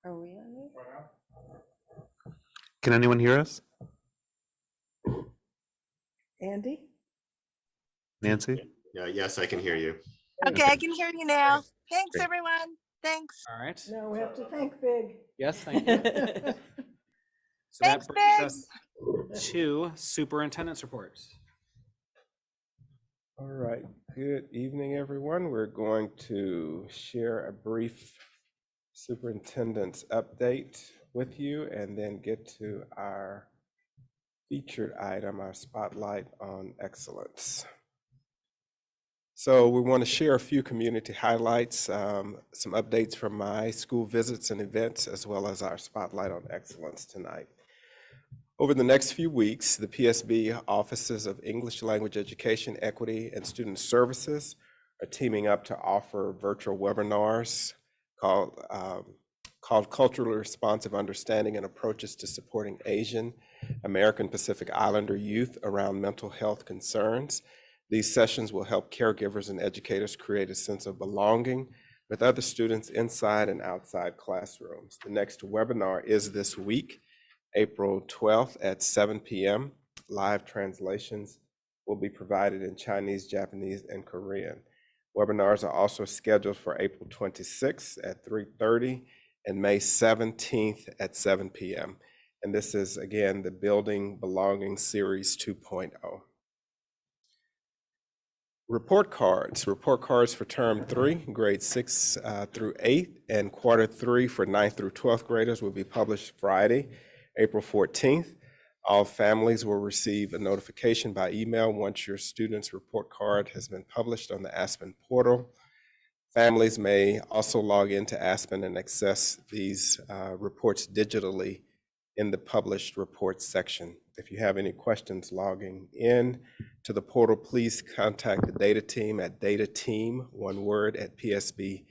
Are we on mute? Can anyone hear us? Andy? Nancy? Yeah, yes, I can hear you. Okay, I can hear you now. Thanks, Great. everyone. Thanks. All right. No, we have to thank Big. Yes, thank you. So Thanks, that brings Big. us to superintendent's reports. All right, good evening, everyone. We're going to share a brief superintendent's update with you and then get to our featured item, our spotlight on excellence. So we want to share a few community highlights, some updates from my school visits and events, as well as our spotlight on excellence tonight. Over the next few weeks, the PSB Offices of English Language Education, Equity, and Student Services are teaming up to offer virtual webinars called Culturally Responsive Understanding and Approaches to Supporting Asian American Pacific Islander Youth Around Mental Health Concerns. These sessions will help caregivers and educators create a sense of belonging with other students inside and outside classrooms. The next webinar is this week, April 12th at 7 p.m. Live translations will be provided in Chinese, Japanese, and Korean. Webinars are also scheduled for April 26th at 3:30 and May 17th at 7 p.m. And this is, again, the Building Belonging Series 2.0. Report cards for term 3, grade 6 through 8, and quarter 3 for 9th through 12th graders will be published Friday, April 14th. All families will receive a notification by email once your student's report card has been published on the Aspen portal. Families may also log into Aspen and access these reports digitally in the published reports section. If you have any questions logging in to the portal, please contact the data team at datateam, one word, at psbma.org.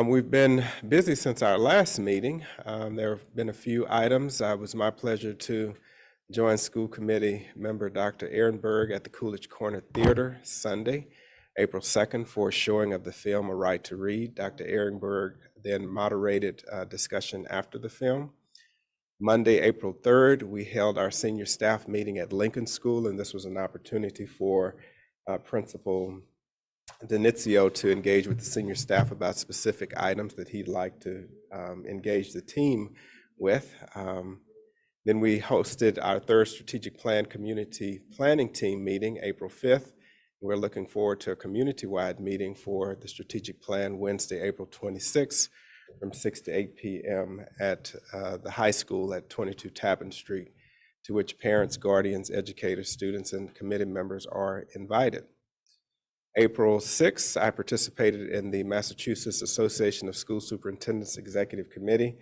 We've been busy since our last meeting. There have been a few items. It was my pleasure to join school committee member Dr. Ehrenberg at the Coolidge Corner Theater Sunday, April 2nd, for a showing of the film A Right to Read. Dr. Ehrenberg then moderated a discussion after the film. Monday, April 3rd, we held our senior staff meeting at Lincoln School, and this was an opportunity for Principal Denizio to engage with the senior staff about specific items that he'd like to engage the team with. Then we hosted our third strategic plan community planning team meeting, April 5th. We're looking forward to a community-wide meeting for the strategic plan Wednesday, April 26th from 6 to 8 p.m. at the high school at 22 Tappan Street, to which parents, guardians, educators, students, and committee members are invited. April 6th, I participated in the Massachusetts Association of School Superintendents Executive Committee.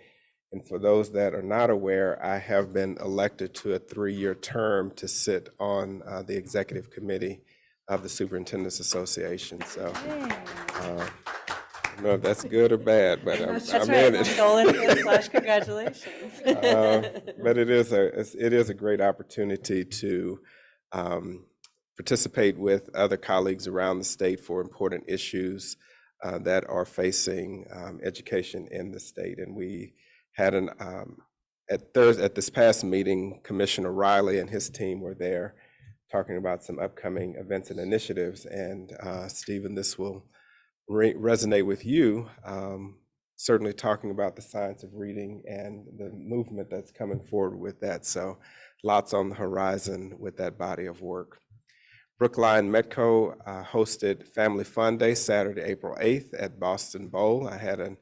And for those that are not aware, I have been elected to a 3-year term to sit on the executive committee of the Superintendents Association. So I don't know if that's good or bad, but I'm in it. Condolences / congratulations. But it is a great opportunity to participate with other colleagues around the state for important issues that are facing education in the state. And we had at this past meeting, Commissioner Riley and his team were there talking about some upcoming events and initiatives. And Stephen, this will resonate with you, certainly talking about the science of reading and the movement that's coming forward with that. So lots on the horizon with that body of work. Brookline Metco hosted Family Fun Day Saturday, April 8th at Boston Bowl. I had an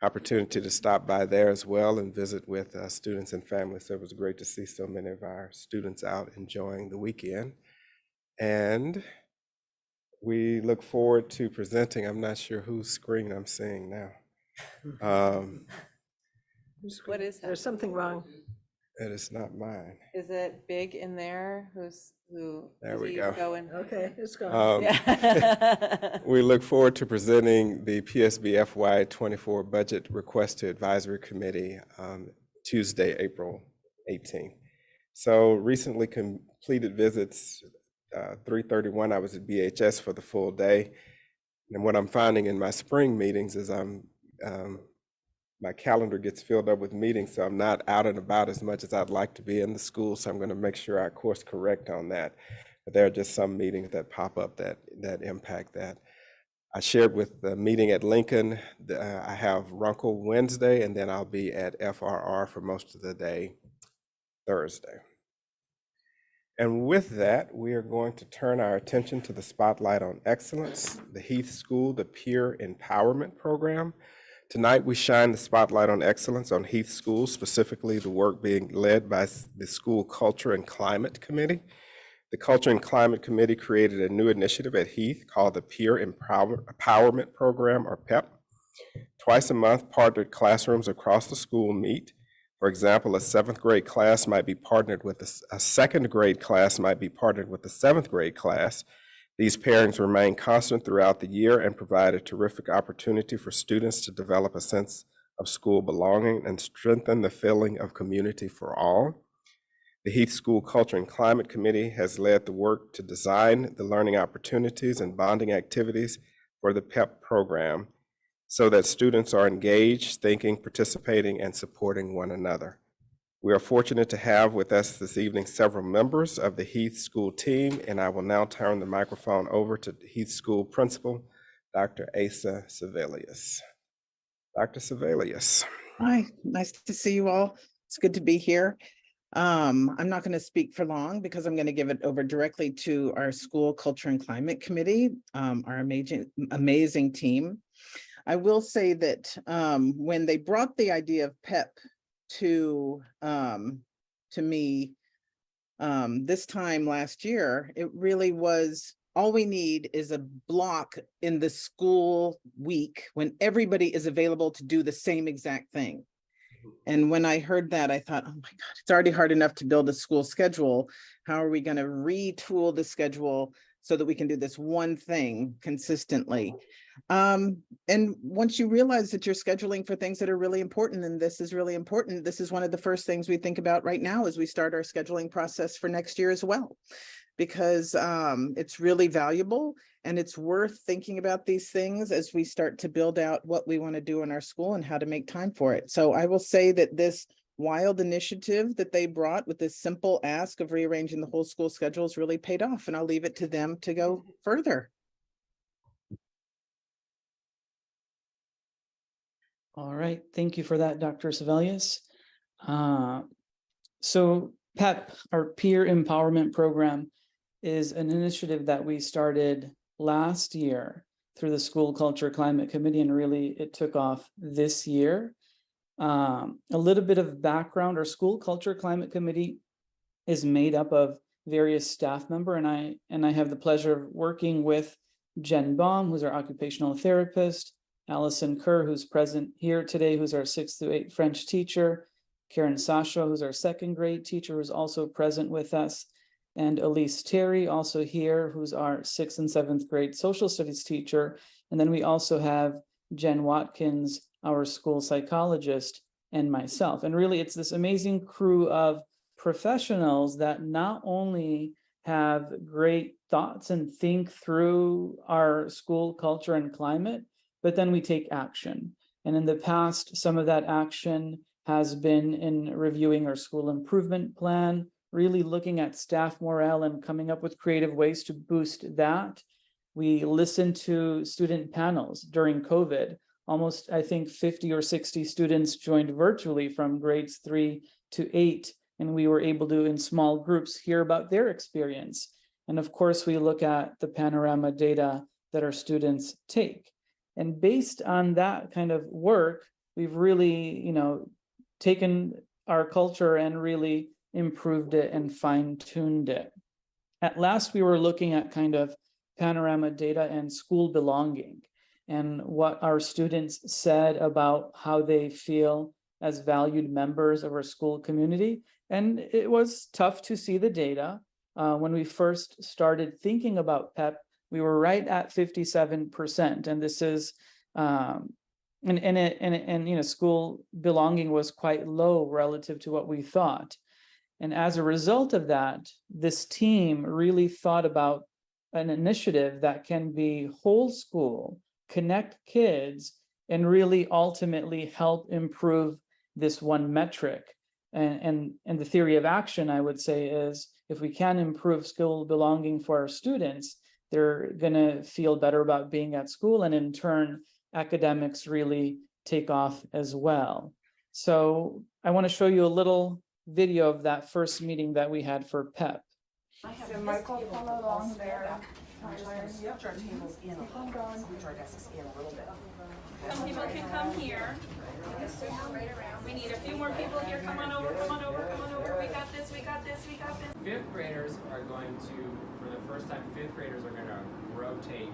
opportunity to stop by there as well and visit with students and families. So it was great to see so many of our students out enjoying the weekend. And we look forward to presenting. I'm not sure whose screen I'm seeing now. What is that? There's something wrong. It is not mine. Is it Big in there? Who? There is we he go. Going? Okay, it's gone. Yeah. We look forward to presenting the PSB FY24 budget request to advisory committee Tuesday, April 18th. So recently completed visits, 3:31, I was at BHS for the full day. And what I'm finding in my spring meetings is my calendar gets filled up with meetings, so I'm not out and about as much as I'd like to be in the school. So I'm going to make sure I course correct on that. But there are just some meetings that pop up that impact that. I shared with the meeting at Lincoln, I have Runkle Wednesday, and then I'll be at FRR for most of the day Thursday. And with that, we are going to turn our attention to the Spotlight on Excellence, the Heath School, the Peer Empowerment Program. Tonight, we shine the spotlight on excellence on Heath School, specifically the work being led by the School Culture and Climate Committee. The Culture and Climate Committee created a new initiative at Heath called the Peer Empowerment Program, or PEP. Twice a month, partnered classrooms across the school meet. For example, a 7th grade class might be partnered with a 2nd grade class might be partnered with a 7th grade class. These pairings remain constant throughout the year and provide a terrific opportunity for students to develop a sense of school belonging and strengthen the feeling of community for all. The Heath School Culture and Climate Committee has led the work to design the learning opportunities and bonding activities for the PEP program so that students are engaged, thinking, participating, and supporting one another. We are fortunate to have with us this evening several members of the Heath School team, and I will now turn the microphone over to Heath School Principal, Dr. Asa Sevelius. Dr. Sevelius. Hi, nice to see you all. It's good to be here. I'm not going to speak for long because I'm going to give it over directly to our School Culture and Climate Committee, our amazing team. I will say that when they brought the idea of PEP to me this time last year, it really was all we need is a block in the school week when everybody is available to do the same exact thing. And when I heard that, I thought, oh my God, it's already hard enough to build a school schedule. How are we going to retool the schedule so that we can do this one thing consistently? And once you realize that you're scheduling for things that are really important, and this is really important, this is one of the first things we think about right now as we start our scheduling process for next year as well, because it's really valuable and it's worth thinking about these things as we start to build out what we want to do in our school and how to make time for it. So I will say that this wild initiative that they brought with this simple ask of rearranging the whole school schedule has really paid off, and I'll leave it to them to go further. All right, thank you for that, Dr. Sevelius. So PEP, our Peer Empowerment Program, is an initiative that we started last year through the School Culture Climate Committee, and really it took off this year. A little bit of background: our School Culture Climate Committee is made up of various staff members, and I have the pleasure of working with Jen Baum, who's our occupational therapist, Allison Kerr, who's present here today, who's our 6th through 8th French teacher, Karen Sasha, who's our 2nd grade teacher, who's also present with us, and Elise Terry, also here, who's our 6th and 7th grade social studies teacher. And then we also have Jen Watkins, our school psychologist, and myself. And really, it's this amazing crew of professionals that not only have great thoughts and think through our school culture and climate, but then we take action. And in the past, some of that action has been in reviewing our school improvement plan, really looking at staff morale and coming up with creative ways to boost that. We listened to student panels during COVID. Almost, I think, 50 or 60 students joined virtually from grades 3 to 8, and we were able to, in small groups, hear about their experience. And of course, we look at the panorama data that our students take. And based on that kind of work, we've really, taken our culture and really improved it and fine-tuned it. At last, we were looking at kind of panorama data and school belonging and what our students said about how they feel as valued members of our school community. And it was tough to see the data. When we first started thinking about PEP, we were right at 57%, and this is school belonging was quite low relative to what we thought. And as a result of that, this team really thought about an initiative that can be whole school, connect kids and really ultimately help improve this one metric. And the theory of action, I would say, is if we can improve school belonging for our students, they're going to feel better about being at school, and in turn, academics really take off as well. So I want to show you a little video of that first meeting that we had for PEP. So Michael, come along there. Switch our tables in a little bit. Switch our desks in a little bit. Some people can come here. We need a few more people here. Come on over, come on over, come on over. We got this, we got this, we got this. Fifth graders are going to, for the first time, fifth graders are going to rotate.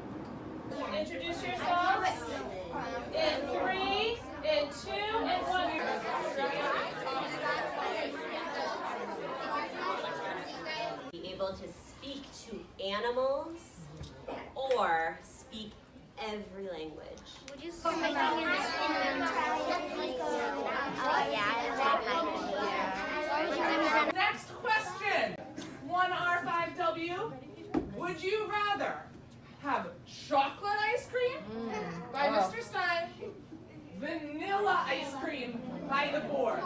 Introduce yourselves. In 3, in 2, and 1. Be able to speak to animals or speak every language. Would you say Next question. 1R5W. Would you rather have chocolate ice cream by Mr. Stein, vanilla ice cream by the board?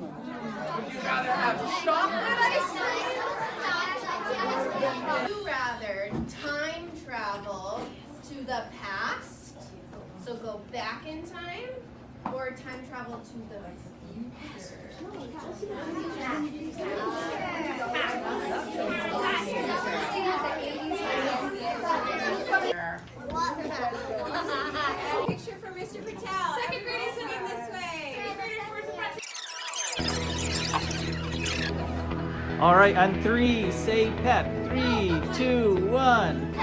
Would you rather have chocolate ice cream? Would you rather time travel to the past, so go back in time, or time travel to the future? Picture for Mr. Patel. Second graders sitting this way. All right, on 3, say PEP. 3, 2, 1.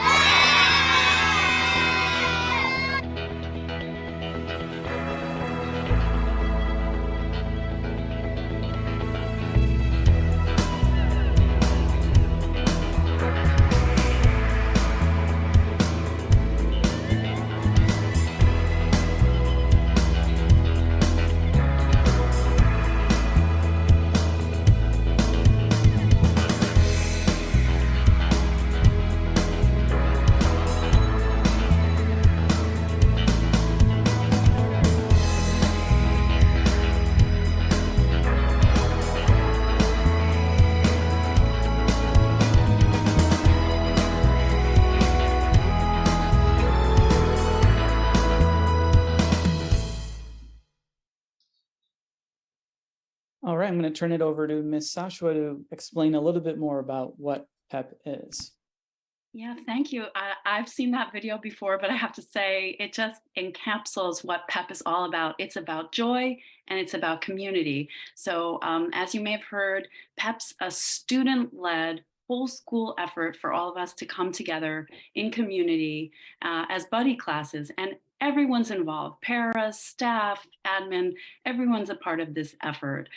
All right, I'm going to turn it over to Ms. Sashwa to explain a little bit more about what PEP is. Yeah, thank you. I've seen that video before, but I have to say it just encapsulates what PEP is all about. It's about joy and it's about community. So as you may have heard, PEP's a student-led whole school effort for all of us to come together in community as buddy classes, and everyone's involved, paras, staff, admin, everyone's a part of this effort.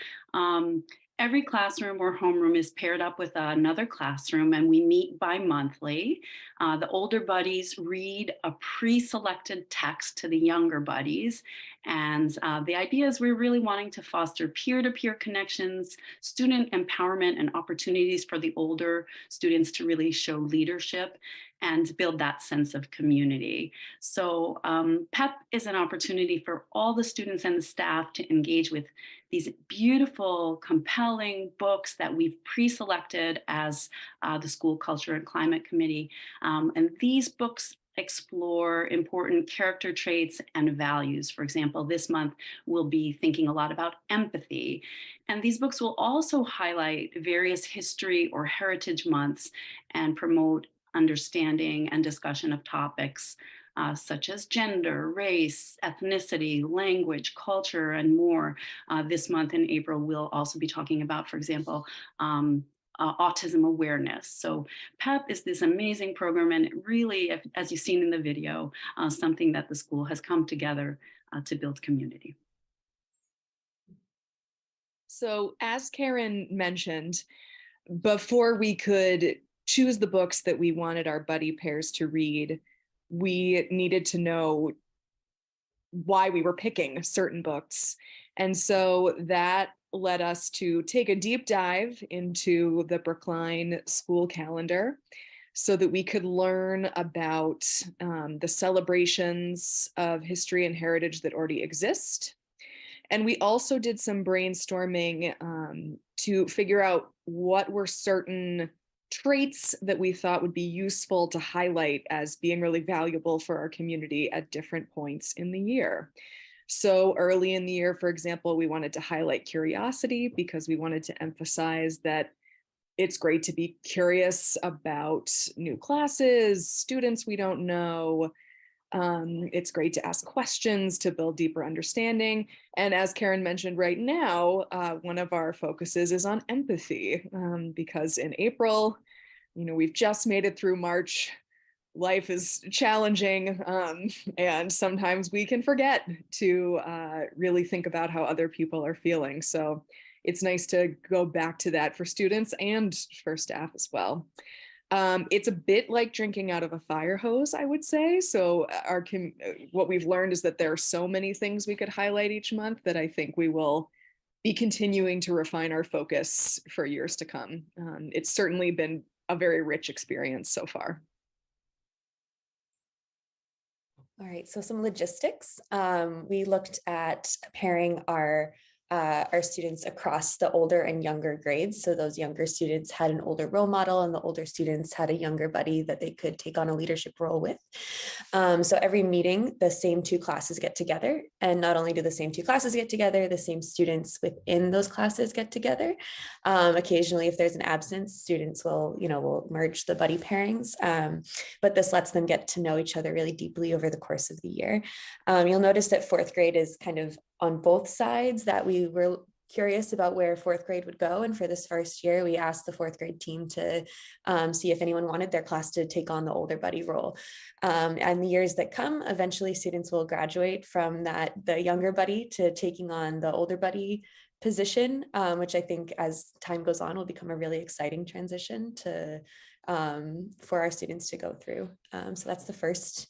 Every classroom or homeroom is paired up with another classroom, and we meet bi-monthly. The older buddies read a pre-selected text to the younger buddies. And the idea is we're really wanting to foster peer-to-peer connections, student empowerment, and opportunities for the older students to really show leadership and build that sense of community. So PEP is an opportunity for all the students and the staff to engage with these beautiful, compelling books that we've pre-selected as the School Culture and Climate Committee. And these books explore important character traits and values. For example, this month we'll be thinking a lot about empathy. And these books will also highlight various history or heritage months and promote understanding and discussion of topics such as gender, race, ethnicity, language, culture, and more. This month in April, we'll also be talking about, for example, autism awareness. So PEP is this amazing program, and it really, as you've seen in the video, something that the school has come together to build community. So as Karen mentioned, before we could choose the books that we wanted our buddy pairs to read, we needed to know why we were picking certain books. And so that led us to take a deep dive into the Brookline school calendar. so that we could learn about the celebrations of history and heritage that already exist. And we also did some brainstorming to figure out what were certain traits that we thought would be useful to highlight as being really valuable for our community at different points in the year. So early in the year, for example, we wanted to highlight curiosity because we wanted to emphasize that it's great to be curious about new classes, students we don't know. It's great to ask questions to build deeper understanding. And as Karen mentioned right now, one of our focuses is on empathy, because in April, we've just made it through March. Life is challenging, and sometimes we can forget to really think about how other people are feeling. So it's nice to go back to that for students and for staff as well. It's a bit like drinking out of a fire hose, I would say. So what we've learned is that there are so many things we could highlight each month that I think we will be continuing to refine our focus for years to come. It's certainly been a very rich experience so far. All right, so some logistics. We looked at pairing our students across the older and younger grades. So those younger students had an older role model and the older students had a younger buddy that they could take on a leadership role with. So every meeting, the same two classes get together. And not only do the same two classes get together, the same students within those classes get together. Occasionally, if there's an absence, students will merge the buddy pairings. But this lets them get to know each other really deeply over the course of the year. You'll notice that fourth grade is kind of on both sides, that we were curious about where fourth grade would go. And for this first year, we asked the fourth grade team to see if anyone wanted their class to take on the older buddy role. And the years that come, eventually students will graduate from the younger buddy to taking on the older buddy position, which I think as time goes on will become a really exciting transition for our students to go through. So that's the first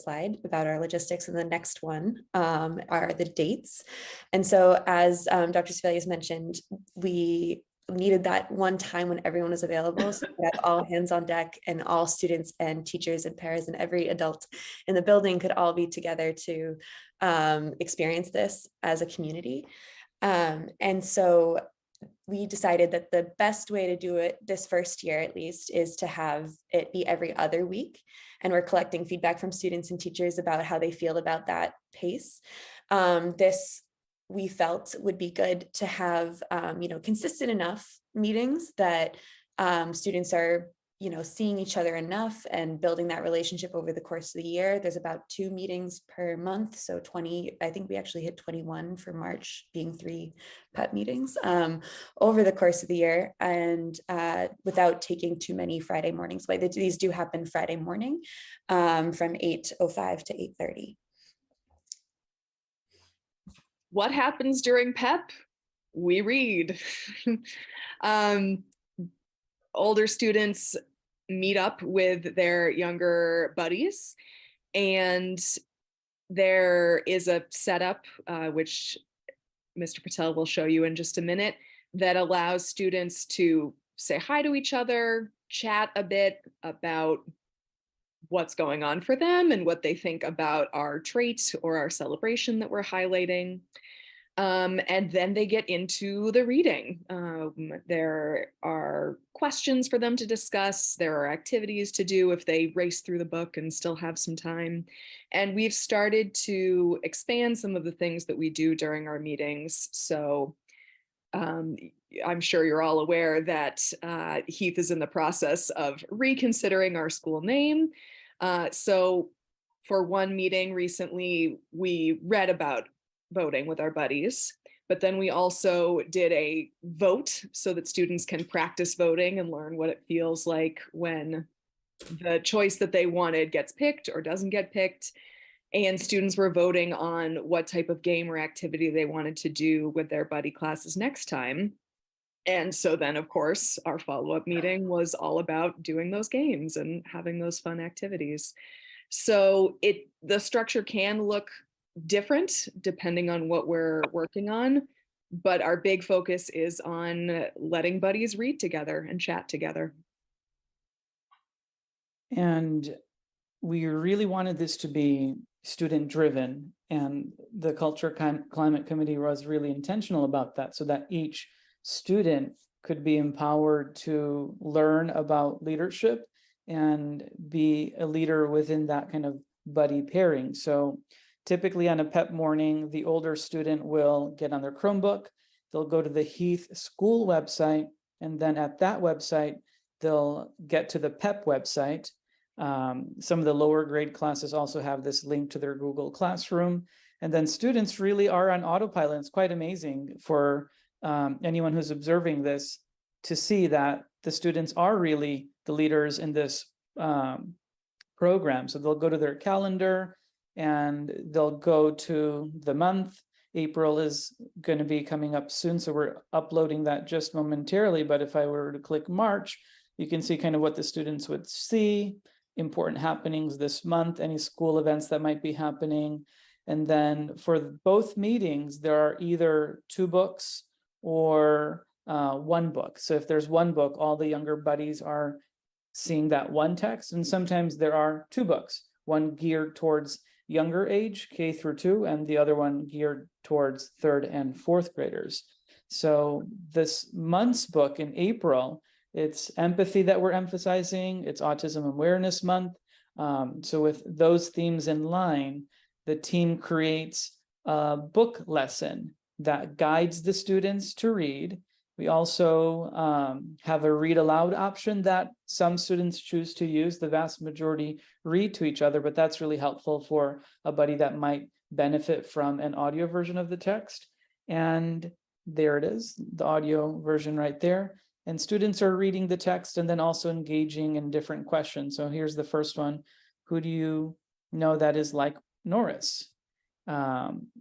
slide about our logistics, and the next one are the dates. And so as Dr. Sebelius mentioned, we needed that one time when everyone was available, so we had all hands on deck and all students and teachers and parents and every adult in the building could all be together to experience this as a community. And so we decided that the best way to do it this first year, at least, is to have it be every other week. And we're collecting feedback from students and teachers about how they feel about that pace. This we felt would be good to have, consistent enough meetings that students are, seeing each other enough and building that relationship over the course of the year. There's about 2 meetings per month. So 20, I think we actually hit 21 for March, being 3 PEP meetings over the course of the year, and without taking too many Friday mornings. But these do happen Friday morning from 8:05 to 8:30. What happens during PEP? We read. Older students meet up with their younger buddies, and there is a setup, which Mr. Patel will show you in just a minute, that allows students to say hi to each other, chat a bit about what's going on for them and what they think about our trait or our celebration that we're highlighting. And then they get into the reading. There are questions for them to discuss. There are activities to do if they race through the book and still have some time. And we've started to expand some of the things that we do during our meetings. So I'm sure you're all aware that Heath is in the process of reconsidering our school name. So for one meeting recently, we read about voting with our buddies, but then we also did a vote so that students can practice voting and learn what it feels like when the choice that they wanted gets picked or doesn't get picked. And students were voting on what type of game or activity they wanted to do with their buddy classes next time. And so then, of course, our follow-up meeting was all about doing those games and having those fun activities. So the structure can look different depending on what we're working on, but our big focus is on letting buddies read together and chat together. And we really wanted this to be student driven, and the Culture Climate Committee was really intentional about that, so that each student could be empowered to learn about leadership and be a leader within that kind of buddy pairing. So typically on a PEP morning, the older student will get on their Chromebook, they'll go to the Heath school website, and then at that website, they'll get to the PEP website. Some of the lower grade classes also have this link to their Google Classroom. And then students really are on autopilot. It's quite amazing for anyone who's observing this to see that the students are really the leaders in this program. So they'll go to their calendar and they'll go to the month. April is going to be coming up soon, so we're uploading that just momentarily. But if I were to click March, you can see kind of what the students would see, important happenings this month, any school events that might be happening. And then for both meetings, there are either 2 books or 1 book. So if there's 1 book, all the younger buddies are seeing that 1 text. And sometimes there are 2 books, one geared towards younger age, K through 2, and the other one geared towards 3rd and 4th graders. So this month's book in April, it's empathy that we're emphasizing, it's Autism Awareness Month. So with those themes in line, the team creates a book lesson that guides the students to read. We also have a read aloud option that some students choose to use. The vast majority read to each other, but that's really helpful for a buddy that might benefit from an audio version of the text. And there it is, the audio version right there. And students are reading the text and then also engaging in different questions. So here's the first one. Who do you know that is like Norris?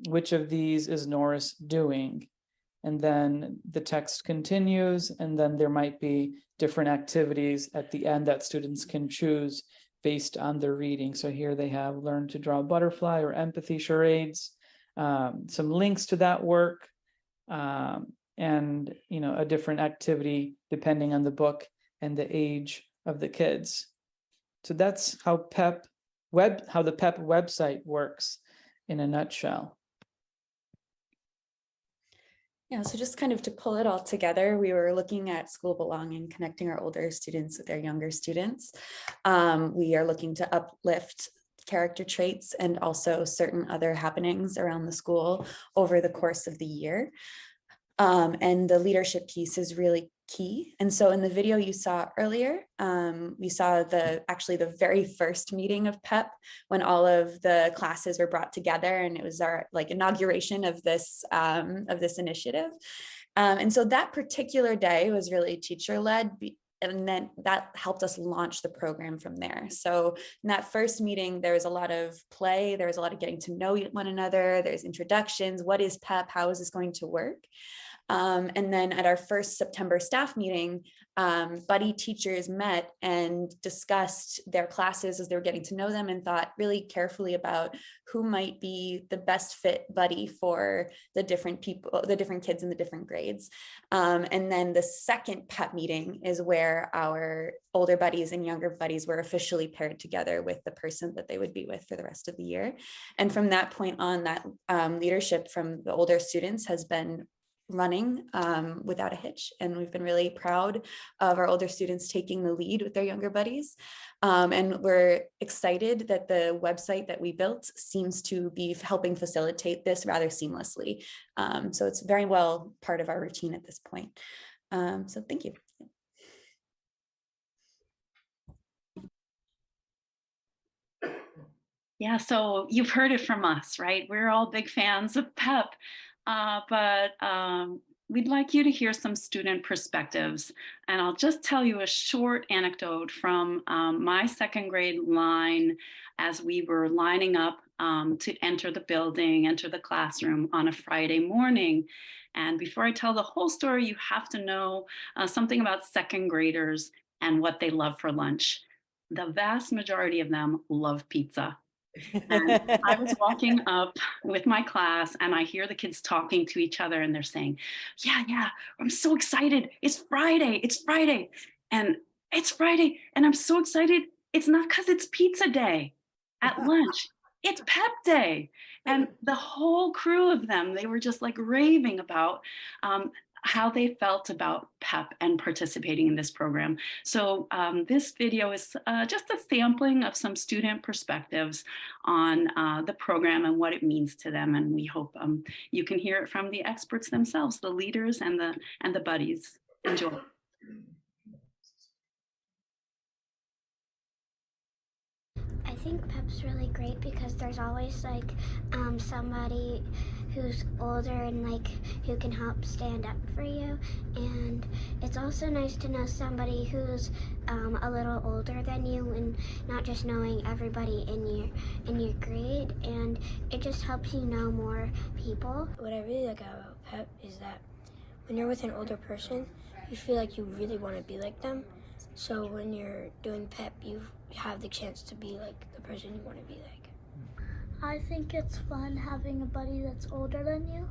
Which of these is Norris doing? And then the text continues, and then there might be different activities at the end that students can choose based on their reading. So here they have learn to draw a butterfly or empathy charades, some links to that work, and a different activity depending on the book and the age of the kids. So that's how the PEP website works in a nutshell. Yeah, so just kind of to pull it all together, we were looking at school belonging, connecting our older students with their younger students. We are looking to uplift character traits and also certain other happenings around the school over the course of the year. And the leadership piece is really key. And so in the video you saw earlier, we saw actually the very first meeting of PEP when all of the classes were brought together, and it was our inauguration of this initiative. And so that particular day was really teacher-led, and then that helped us launch the program from there. So in that first meeting, there was a lot of play, there was a lot of getting to know one another, there's introductions, what is PEP, how is this going to work? And then at our first September staff meeting, buddy teachers met and discussed their classes as they were getting to know them and thought really carefully about who might be the best fit buddy for the different people, the different kids in the different grades. And then the second PEP meeting is where our older buddies and younger buddies were officially paired together with the person that they would be with for the rest of the year. And from that point on, that leadership from the older students has been running without a hitch, and we've been really proud of our older students taking the lead with their younger buddies, and we're excited that the website that we built seems to be helping facilitate this rather seamlessly, so it's very well part of our routine at this point. So thank you. Yeah, so you've heard it from us, right? We're all big fans of PEP. But we'd like you to hear some student perspectives. And I'll just tell you a short anecdote from my 2nd grade line as we were lining up to enter the building, enter the classroom on a Friday morning. And before I tell the whole story, you have to know something about 2nd graders and what they love for lunch. The vast majority of them love pizza. And I was walking up with my class and I hear the kids talking to each other and they're saying, yeah, I'm so excited. It's Friday. And it's Friday. And I'm so excited. it's not because it's pizza day at lunch. It's pep day. And the whole crew of them, they were just like raving about how they felt about PEP and participating in this program. So this video is just a sampling of some student perspectives on the program and what it means to them. And we hope you can hear it from the experts themselves, the leaders and the buddies. Enjoy. I think PEP's really great because there's always like somebody who's older and like who can help stand up for you, and it's also nice to know somebody who's a little older than you and not just knowing everybody in your grade, and it just helps you know more people. What I really like about PEP is that when you're with an older person, you feel like you really want to be like them. So when you're doing PEP, you have the chance to be like the person you want to be like. I think it's fun having a buddy that's older than you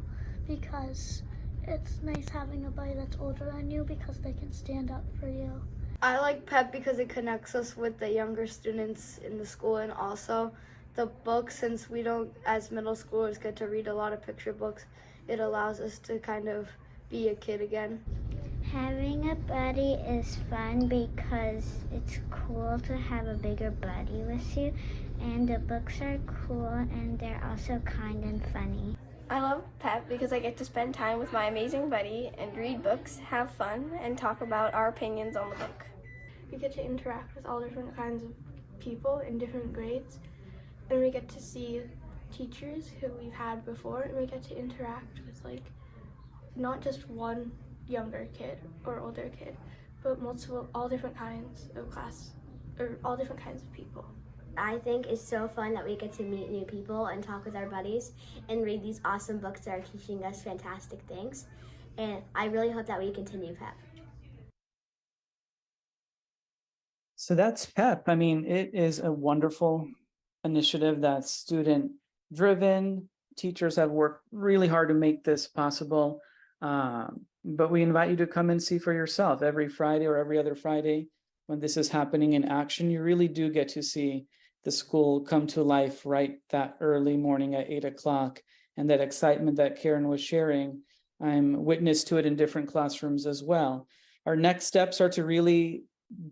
because it's nice having a buddy that's older than you because they can stand up for you. I like PEP because it connects us with the younger students in the school, and also the books, since we don't, as middle schoolers, get to read a lot of picture books, it allows us to kind of be a kid again. Having a buddy is fun because it's cool to have a bigger buddy with you, and the books are cool and they're also kind and funny. I love PEP because I get to spend time with my amazing buddy and read books, have fun, and talk about our opinions on the book. We get to interact with all different kinds of people in different grades, and we get to see teachers who we've had before, and we get to interact with like not just one younger kid or older kid, but all different kinds of class, or all different kinds of people. I think it's so fun that we get to meet new people and talk with our buddies and read these awesome books that are teaching us fantastic things. And I really hope that we continue PEP. So that's PEP. I mean, it is a wonderful initiative that's student driven. Teachers have worked really hard to make this possible. But we invite you to come and see for yourself every Friday or every other Friday when this is happening in action. You really do get to see the school come to life right that early morning at 8 o'clock. And that excitement that Karen was sharing, I'm witness to it in different classrooms as well. Our next steps are to really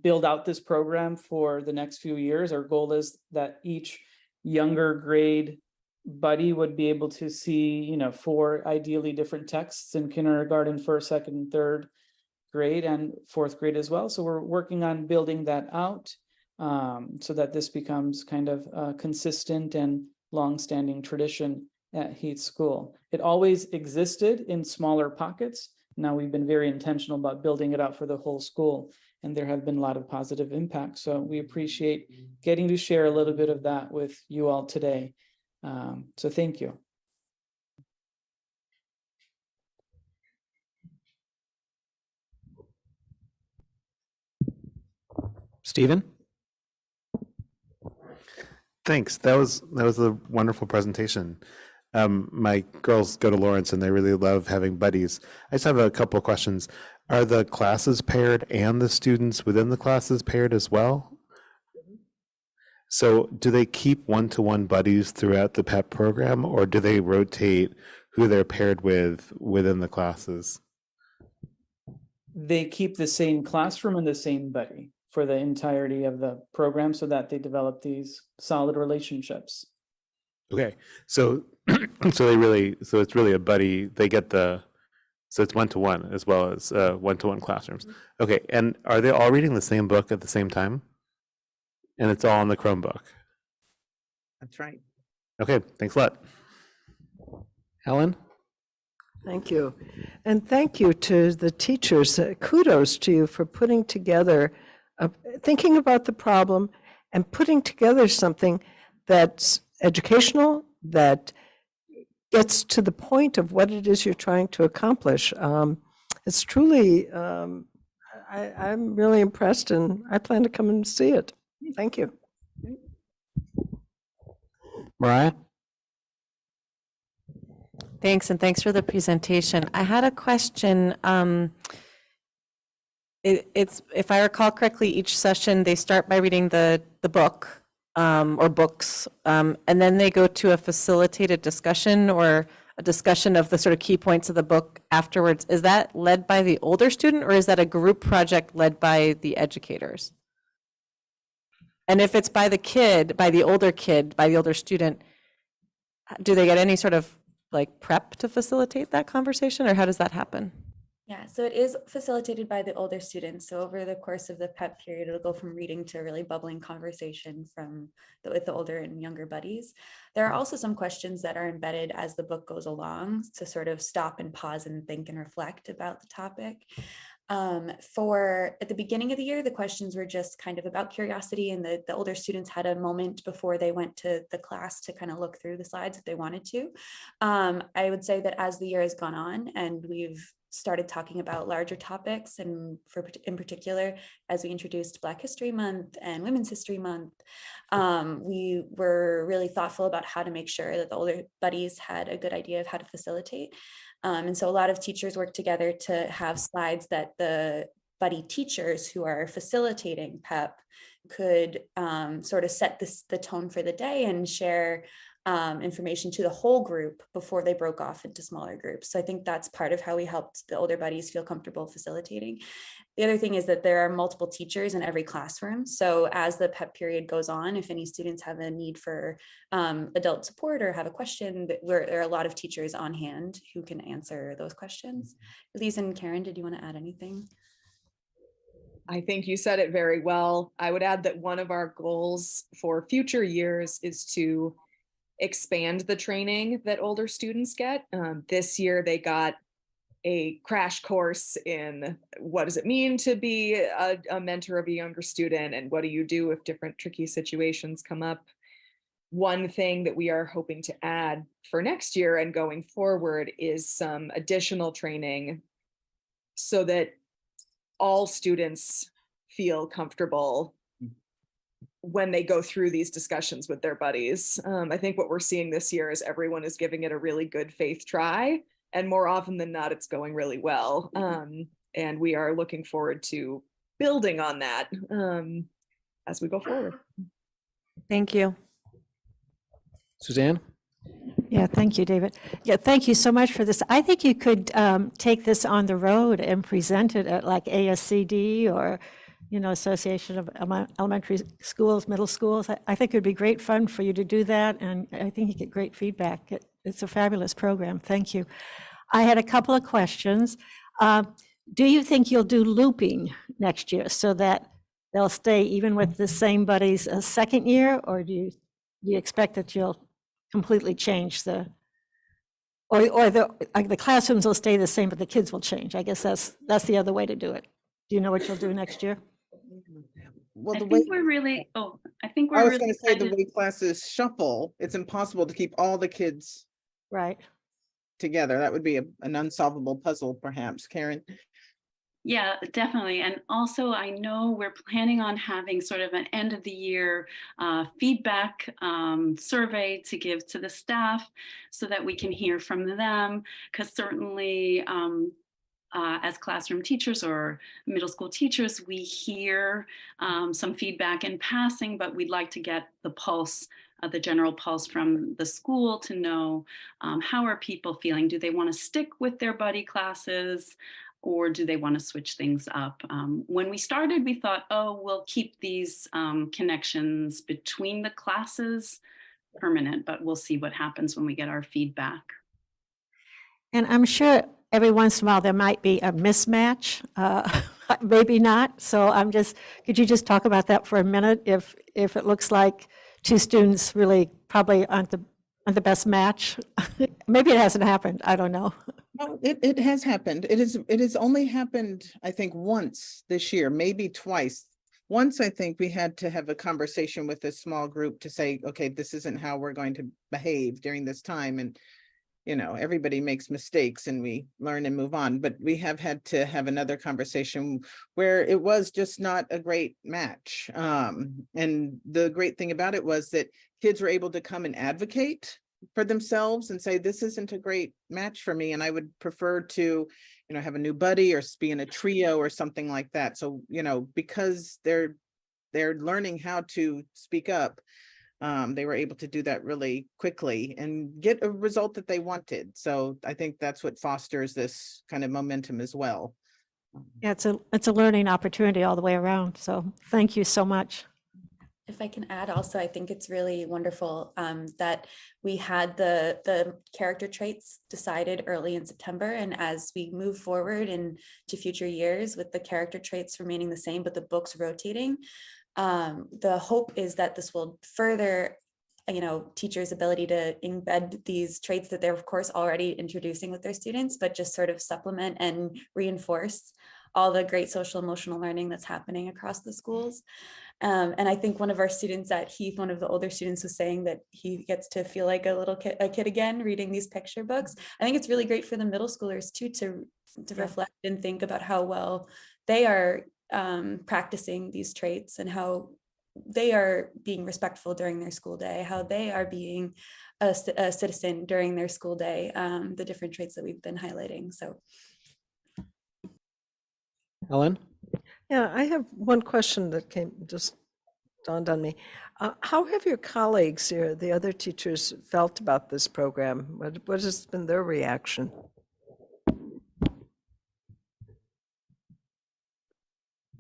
build out this program for the next few years. Our goal is that each younger grade buddy would be able to see, 4 ideally different texts in kindergarten, first, second, and third grade, and fourth grade as well. So we're working on building that out so that this becomes kind of a consistent and long-standing tradition at Heath School. It always existed in smaller pockets. Now we've been very intentional about building it out for the whole school, and there have been a lot of positive impacts. So we appreciate getting to share a little bit of that with you all today. So thank you. Stephen? Thanks. That was a wonderful presentation. My girls go to Lawrence and they really love having buddies. I just have a couple of questions. Are the classes paired and the students within the classes paired as well? So do they keep one-to-one buddies throughout the PEP program, or do they rotate who they're paired with within the classes? They keep the same classroom and the same buddy for the entirety of the program so that they develop these solid relationships. Okay, so it's really a buddy. They get so it's one-to-one as well as one-to-one classrooms. Okay, and are they all reading the same book at the same time? And it's all on the Chromebook. That's right. Okay, thanks a lot. Helen? Thank you. And thank you to the teachers. Kudos to you for putting together, thinking about the problem and putting together something that's educational, that gets to the point of what it is you're trying to accomplish. It's truly, I'm really impressed, and I plan to come and see it. Thank you. Mariah? Thanks, and thanks for the presentation. I had a question. It's, if I recall correctly, each session they start by reading the the book or books, and then they go to a facilitated discussion or a discussion of the sort of key points of the book afterwards. Is that led by the older student, or is that a group project led by the educators? And if it's by the kid, by the older student, do they get any sort of like prep to facilitate that conversation, or how does that happen? Yeah, so it is facilitated by the older students. So over the course of the PEP period, it'll go from reading to really bubbling conversation with the older and younger buddies. There are also some questions that are embedded as the book goes along to sort of stop and pause and think and reflect about the topic. At the beginning of the year, the questions were just kind of about curiosity, and the older students had a moment before they went to the class to kind of look through the slides if they wanted to. I would say that as the year has gone on and we've started talking about larger topics, and in particular, as we introduced Black History Month and Women's History Month, we were really thoughtful about how to make sure that the older buddies had a good idea of how to facilitate. And so a lot of teachers work together to have slides that the buddy teachers who are facilitating PEP could sort of set the tone for the day and share information to the whole group before they broke off into smaller groups. So I think that's part of how we helped the older buddies feel comfortable facilitating. The other thing is that there are multiple teachers in every classroom. So as the PEP period goes on, if any students have a need for adult support or have a question, there are a lot of teachers on hand who can answer those questions. Elise and Karen, did you want to add anything? I think you said it very well. I would add that one of our goals for future years is to expand the training that older students get. This year they got a crash course in what does it mean to be a mentor of a younger student, and what do you do if different tricky situations come up. One thing that we are hoping to add for next year and going forward is some additional training so that all students feel comfortable when they go through these discussions with their buddies. I think what we're seeing this year is everyone is giving it a really good faith try, and more often than not, it's going really well. And we are looking forward to building on that as we go forward. Thank you. Suzanne? Yeah, thank you, David. Yeah, thank you so much for this. I think you could take this on the road and present it at like ASCD or, Association of Elementary Schools, Middle Schools. I think it would be great fun for you to do that, and I think you get great feedback. It's a fabulous program. Thank you. I had a couple of questions. Do you think you'll do looping next year so that they'll stay even with the same buddies a second year, or do you expect that you'll completely change the classrooms will stay the same, but the kids will change? I guess that's the other way to do it. Do you know what you'll do next year? Well, I think we're really going to say the way classes shuffle, it's impossible to keep all the kids right together. That would be an unsolvable puzzle, perhaps. Karen? Yeah, definitely. And also, I know we're planning on having sort of an end of the year feedback survey to give to the staff so that we can hear from them, because certainly as classroom teachers or middle school teachers, we hear some feedback in passing, but we'd like to get the pulse, the general pulse from the school to know how are people feeling? Do they want to stick with their buddy classes, or do they want to switch things up? When we started, we thought, we'll keep these connections between the classes permanent, but we'll see what happens when we get our feedback. And I'm sure every once in a while there might be a mismatch, maybe not. So could you just talk about that for a minute? If it looks like two students really probably aren't the best match, maybe it hasn't happened. I don't know. No, it has happened. It has only happened, I think, once this year, maybe twice. Once, I think we had to have a conversation with a small group to say, okay, this isn't how we're going to behave during this time. And everybody makes mistakes and we learn and move on, but we have had to have another conversation where it was just not a great match. And the great thing about it was that kids were able to come and advocate for themselves and say, this isn't a great match for me, and I would prefer to, have a new buddy or be in a trio or something like that. So, because they're they're learning how to speak up, they were able to do that really quickly and get a result that they wanted. So I think that's what fosters this kind of momentum as well. Yeah, it's a learning opportunity all the way around. So thank you so much. If I can add also, I think it's really wonderful that we had the character traits decided early in September. And as we move forward into future years with the character traits remaining the same, but the books rotating, the hope is that this will further, teachers' ability to embed these traits that they're of course already introducing with their students, but just sort of supplement and reinforce all the great social emotional learning that's happening across the schools. And I think one of our students at Heath, one of the older students, was saying that he gets to feel like a kid again reading these picture books. I think it's really great for the middle schoolers too to reflect and think about how well they are practicing these traits and how they are being respectful during their school day, how they are being a citizen during their school day, the different traits that we've been highlighting. So. Ellen? Yeah, I have one question that just dawned on me. How have your colleagues, the other teachers, felt about this program? What has been their reaction?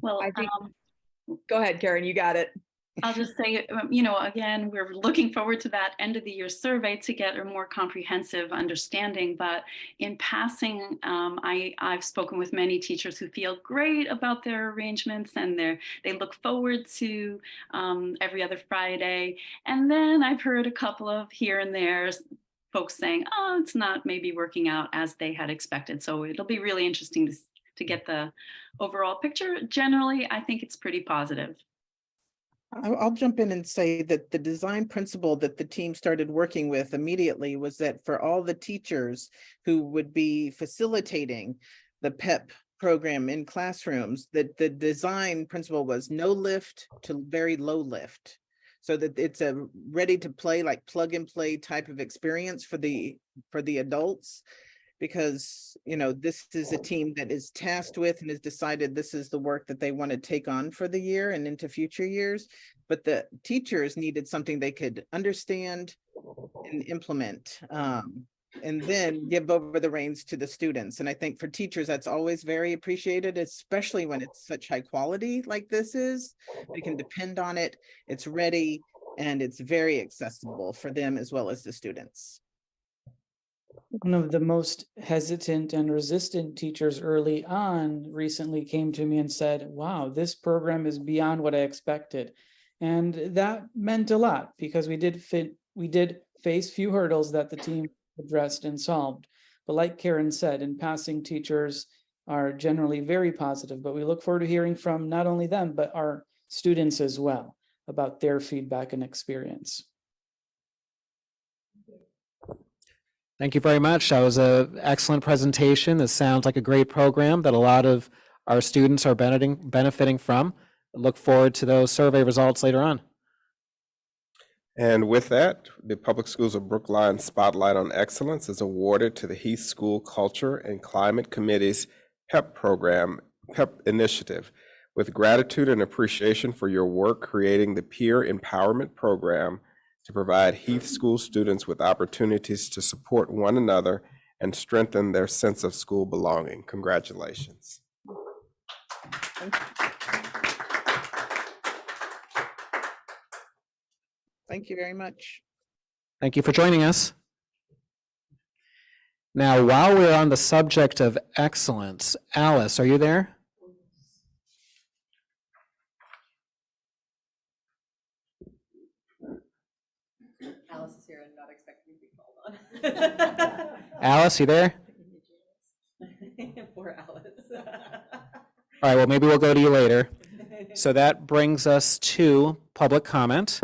Well, I think, go ahead, Karen, you got it. I'll just say, again, we're looking forward to that end of the year survey to get a more comprehensive understanding. But in passing, I've spoken with many teachers who feel great about their arrangements and they look forward to every other Friday. And then I've heard a couple of here and there folks saying, oh, it's not maybe working out as they had expected. So it'll be really interesting to get the overall picture. Generally, I think it's pretty positive. I'll jump in and say that the design principle that the team started working with immediately was that for all the teachers who would be facilitating the PEP program in classrooms, that the design principle was no lift to very low lift, so that it's a ready to play, like plug and play type of experience for the adults. Because, this is a team that is tasked with and has decided this is the work that they want to take on for the year and into future years. But the teachers needed something they could understand and implement, and then give over the reins to the students. And I think for teachers, that's always very appreciated, especially when it's such high quality like this is. They can depend on it, it's ready, and it's very accessible for them as well as the students. One of the most hesitant and resistant teachers early on recently came to me and said, wow, this program is beyond what I expected. And that meant a lot because we did face few hurdles that the team addressed and solved. But like Karen said, in passing, teachers are generally very positive, but we look forward to hearing from not only them, but our students as well about their feedback and experience. Thank you very much. That was an excellent presentation. This sounds like a great program that a lot of our students are benefiting from. I look forward to those survey results later on. And with that, the Public Schools of Brookline Spotlight on Excellence is awarded to the Heath School Culture and Climate Committee's PEP program, PEP initiative. With gratitude and appreciation for your work creating the Peer Empowerment Program to provide Heath School students with opportunities to support one another and strengthen their sense of school belonging. Congratulations. Thank you very much. Thank you for joining us. Now, while we're on the subject of excellence, Alice, are you there? Alice is here and not expecting to be called on. Alice, you there? Poor Alice. All right, well, maybe we'll go to you later. So that brings us to public comment.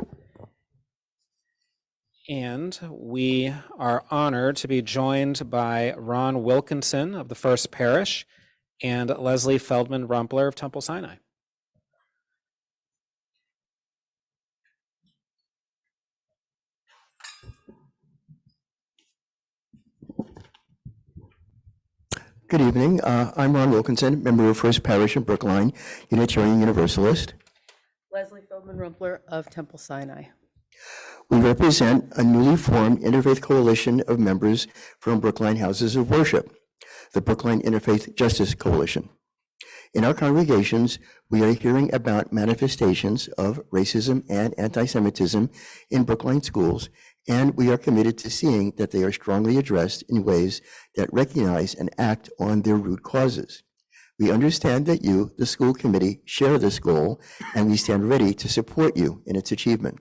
And we are honored to be joined by Ron Wilkinson of the First Parish and Leslie Feldman-Rumpler of Temple Sinai. Good evening. I'm Ron Wilkinson, member of First Parish in Brookline, Unitarian Universalist. Leslie Feldman-Rumpler of Temple Sinai. We represent a newly formed interfaith coalition of members from Brookline Houses of Worship, the Brookline Interfaith Justice Coalition. In our congregations, we are hearing about manifestations of racism and anti-Semitism in Brookline schools, and we are committed to seeing that they are strongly addressed in ways that recognize and act on their root causes. We understand that you, the school committee, share this goal, and we stand ready to support you in its achievement.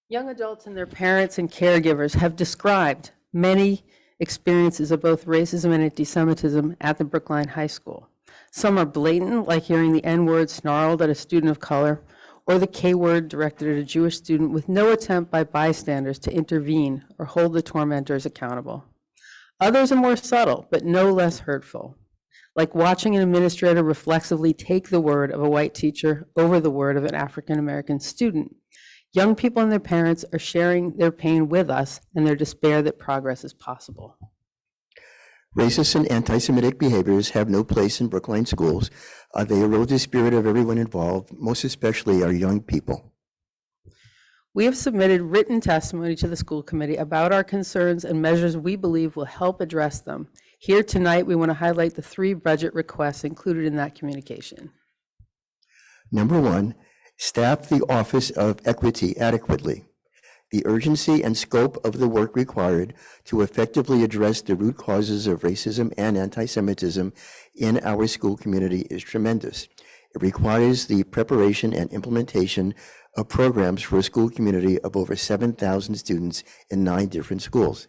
Young adults and their parents and caregivers have described many experiences of both racism and anti-Semitism at the Brookline High School. Some are blatant, like hearing the N-word snarled at a student of color, or the K-word directed at a Jewish student with no attempt by bystanders to intervene or hold the tormentors accountable. Others are more subtle, but no less hurtful, like watching an administrator reflexively take the word of a white teacher over the word of an African-American student. Young people and their parents are sharing their pain with us and their despair that progress is possible. Racist and anti-Semitic behaviors have no place in Brookline schools. They erode the spirit of everyone involved, most especially our young people. We have submitted written testimony to the school committee about our concerns and measures we believe will help address them. Here tonight, we want to highlight the 3 budget requests included in that communication. Number 1, staff the Office of Equity adequately. The urgency and scope of the work required to effectively address the root causes of racism and anti-Semitism in our school community is tremendous. It requires the preparation and implementation of programs for a school community of over 7,000 students in 9 different schools.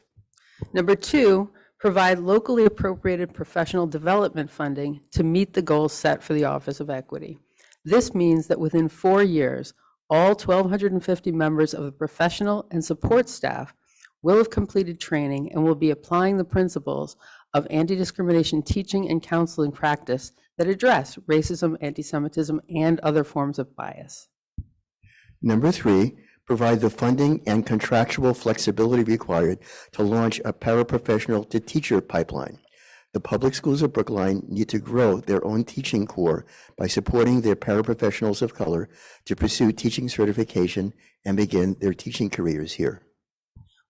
Number 2, provide locally appropriated professional development funding to meet the goals set for the Office of Equity. This means that within 4 years, all 1,250 members of the professional and support staff will have completed training and will be applying the principles of anti-discrimination teaching and counseling practice that address racism, anti-Semitism, and other forms of bias. Number 3, provide the funding and contractual flexibility required to launch a paraprofessional to teacher pipeline. The public schools of Brookline need to grow their own teaching corps by supporting their paraprofessionals of color to pursue teaching certification and begin their teaching careers here.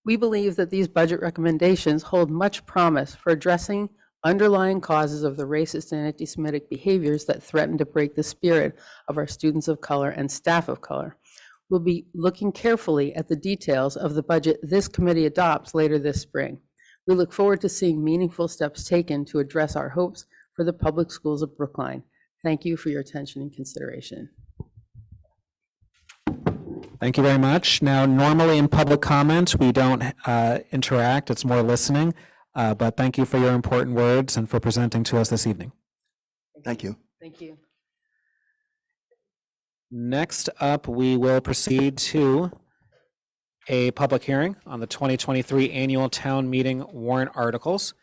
We believe that these budget recommendations hold much promise for addressing underlying causes of the racist and anti-Semitic behaviors that threaten to break the spirit of our students of color and staff of color. We'll be looking carefully at the details of the budget this committee adopts later this spring. We look forward to seeing meaningful steps taken to address our hopes for the public schools of Brookline. Thank you for your attention and consideration. Thank you very much. Now, normally in public comment, we don't interact, it's more listening, but thank you for your important words and for presenting to us this evening. Thank you. Thank you. Next up, we will proceed to a public hearing on the 2023 annual town meeting warrant articles.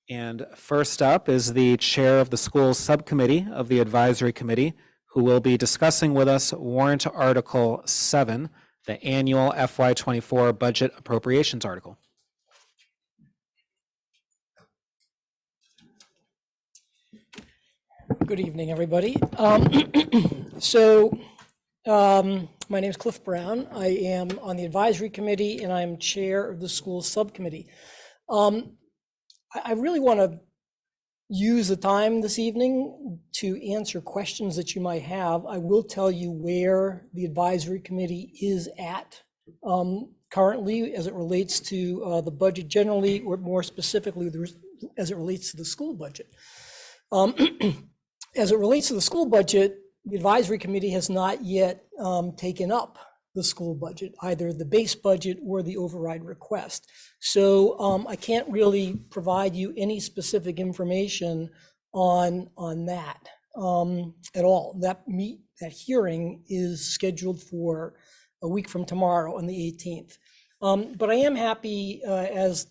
And first up is the chair of the school subcommittee of the advisory committee, who will be discussing with us warrant article 7, the annual FY24 budget appropriations article. Good evening, everybody. My name is Cliff Brown. I am on the advisory committee and I'm chair of the school subcommittee. I really want to use the time this evening to answer questions that you might have. I will tell you where the advisory committee is at currently as it relates to the budget generally, or more specifically as it relates to the school budget. As it relates to the school budget, the advisory committee has not yet taken up the school budget, either the base budget or the override request. So I can't really provide you any specific information on that at all. That hearing is scheduled for a week from tomorrow on the 18th. But I am happy as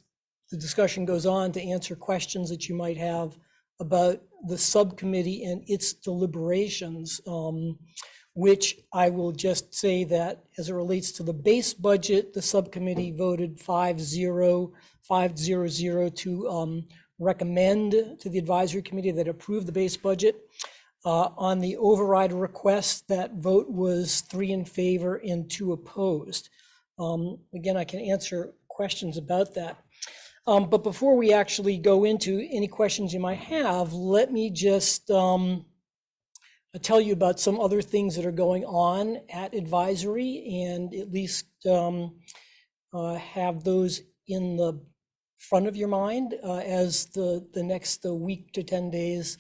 the discussion goes on to answer questions that you might have about the subcommittee and its deliberations, which I will just say that as it relates to the base budget, the subcommittee voted 5-0 to recommend to the advisory committee that approve the base budget. On the override request, that vote was 3 in favor and 2 opposed. Again, I can answer questions about that. But before we actually go into any questions you might have, let me just tell you about some other things that are going on at advisory, and at least have those in the front of your mind as the next week to 10 days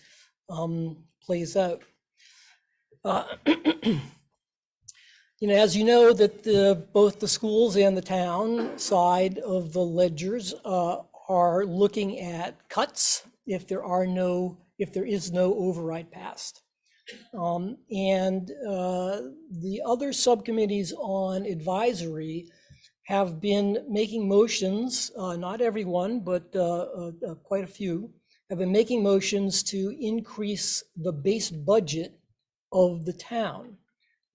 plays out. As you know, that both the schools and the town side of the ledgers are looking at cuts if there is no override passed. And the other subcommittees on advisory have been making motions, not everyone, but quite a few, have been making motions to increase the base budget of the town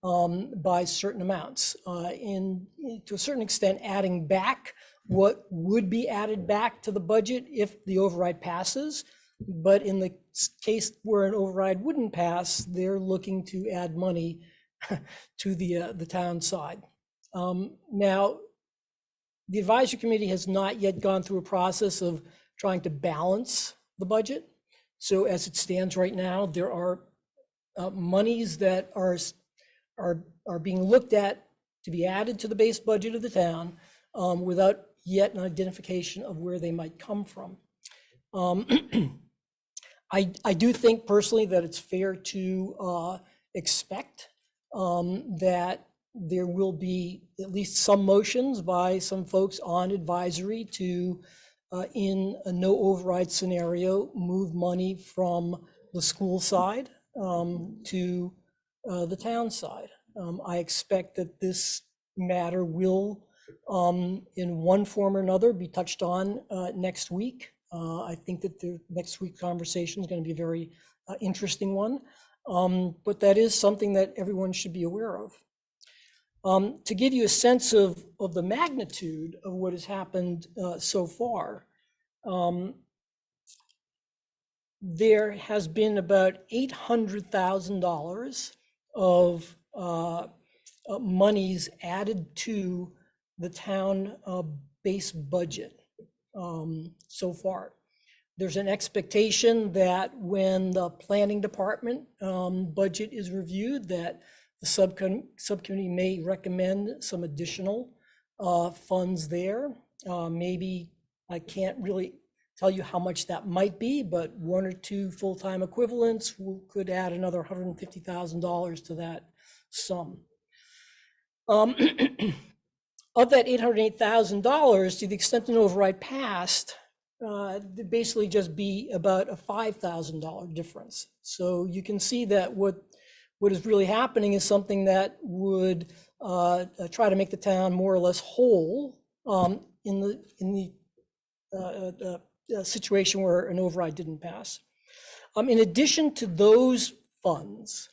by certain amounts. And to a certain extent, adding back what would be added back to the budget if the override passes. But in the case where an override wouldn't pass, they're looking to add money to the town side. Now, the advisory committee has not yet gone through a process of trying to balance the budget. So as it stands right now, there are monies that are being looked at to be added to the base budget of the town without yet an identification of where they might come from. I do think personally that it's fair to expect that there will be at least some motions by some folks on advisory to, in a no override scenario, move money from the school side to the town side. I expect that this matter will, in one form or another, be touched on next week. I think that the next week's conversation is going to be a very interesting one, but that is something that everyone should be aware of. To give you a sense of the magnitude of what has happened so far, there has been about $800,000 of monies added to the town base budget so far. There's an expectation that when the planning department budget is reviewed, that the subcommittee may recommend some additional funds there. Maybe, I can't really tell you how much that might be, but 1 or 2 full-time equivalents could add another $150,000 to that sum. Of that $808,000, to the extent an override passed, there'd basically just be about a $5,000 difference. So you can see that what is really happening is something that would try to make the town more or less whole in the situation where an override didn't pass. In addition to those funds,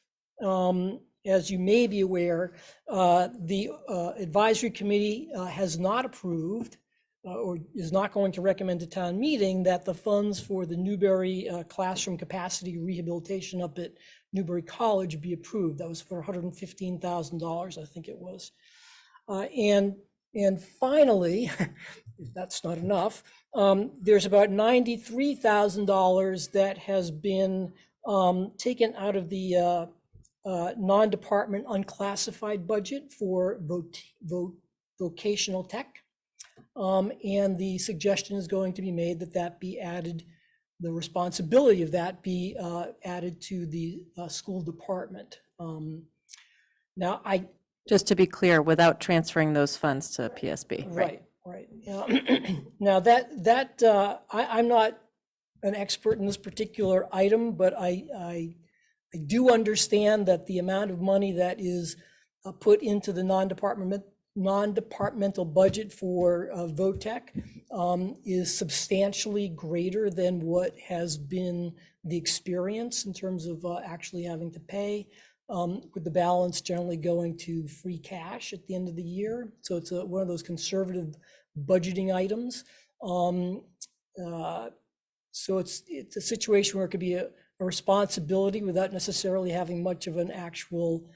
as you may be aware, the advisory committee has not approved or is not going to recommend to town meeting that the funds for the Newberry classroom capacity rehabilitation up at Newberry College be approved. That was for $115,000, I think it was. And finally, if that's not enough, there's about $93,000 that has been taken out of the non-department unclassified budget for vocational tech. And the suggestion is going to be made that that be added, the responsibility of that be added to the school department. Now, just to be clear, without transferring those funds to PSB, right? Right. Now I'm not an expert in this particular item, but I do understand that the amount of money that is put into the non-departmental budget for VOTEC is substantially greater than what has been the experience in terms of actually having to pay, with the balance generally going to free cash at the end of the year. So it's one of those conservative budgeting items. So it's a situation where it could be a responsibility without necessarily having much of an actual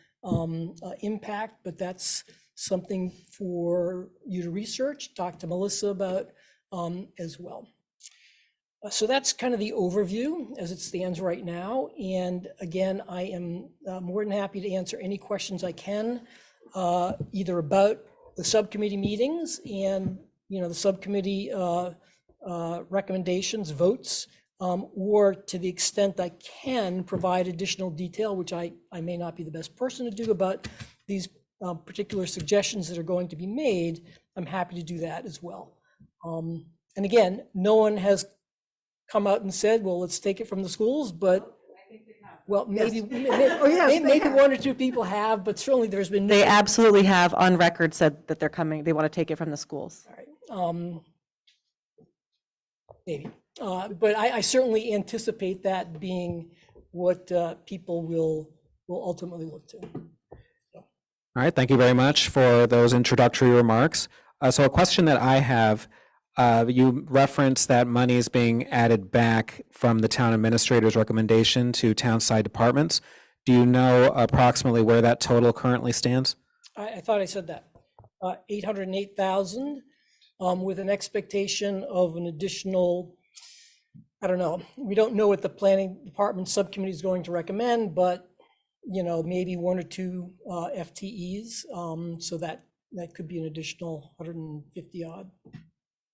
impact, but that's something for you to research, talk to Melissa about as well. So that's kind of the overview as it stands right now. And again, I am more than happy to answer any questions I can, either about the subcommittee meetings and, the subcommittee recommendations, votes, or to the extent I can provide additional detail, which I may not be the best person to do about these particular suggestions that are going to be made. I'm happy to do that as well. And again, no one has come out and said, well, let's take it from the schools, but, well, maybe, maybe one or two people have, but certainly there's been. They absolutely have on record said that they're coming, they want to take it from the schools. All right. Maybe, but I certainly anticipate that being what people will ultimately look to. All right, thank you very much for those introductory remarks. So a question that I have, you referenced that money is being added back from the town administrator's recommendation to town side departments. Do you know approximately where that total currently stands? I thought I said that, 808,000 with an expectation of an additional, I don't know, we don't know what the planning department subcommittee is going to recommend, but maybe one or two FTEs, so that could be an additional 150 odd.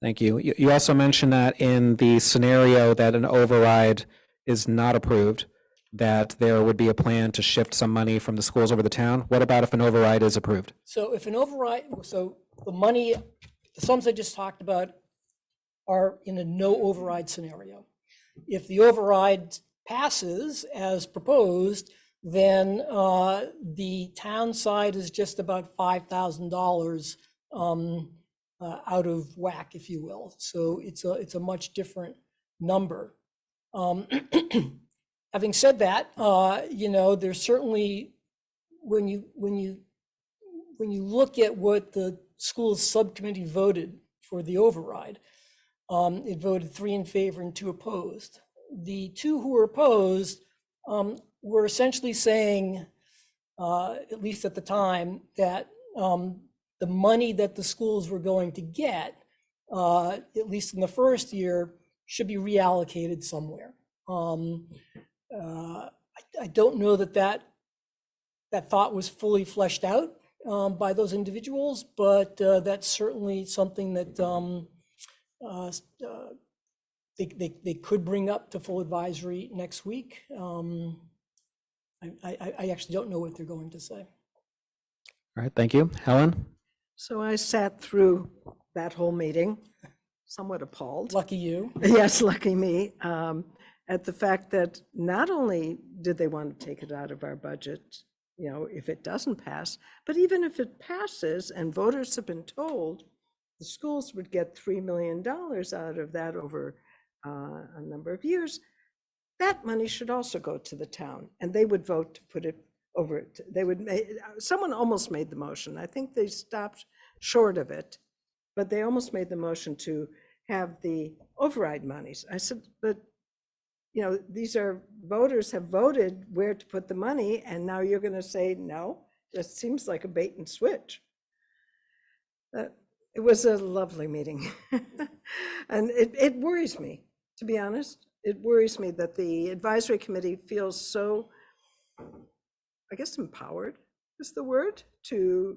Thank you. You also mentioned that in the scenario that an override is not approved, that there would be a plan to shift some money from the schools over the town. What about if an override is approved? So if an override, so the money, the sums I just talked about are in a no override scenario. If the override passes as proposed, then the town side is just about $5,000 out of whack, if you will. So it's a much different number. Having said that, there's certainly, when you look at what the school's subcommittee voted for the override, it voted 3 in favor and 2 opposed. The 2 who were opposed were essentially saying, at least at the time, that the money that the schools were going to get, at least in the first year, should be reallocated somewhere. I don't know that thought was fully fleshed out by those individuals, but that's certainly something that they could bring up to full advisory next week. I actually don't know what they're going to say. All right, thank you. Helen? So I sat through that whole meeting, somewhat appalled. Lucky you. Yes, lucky me, at the fact that not only did they want to take it out of our budget, if it doesn't pass, but even if it passes and voters have been told the schools would get $3 million out of that over a number of years, that money should also go to the town, and they would vote to put it over. They would someone almost made the motion. I think they stopped short of it, but they almost made the motion to have the override monies. I said, but these are voters have voted where to put the money, and now you're going to say no? That seems like a bait and switch. It was a lovely meeting, and it worries me, to be honest. It worries me that the advisory committee feels so, I guess, empowered is the word, to,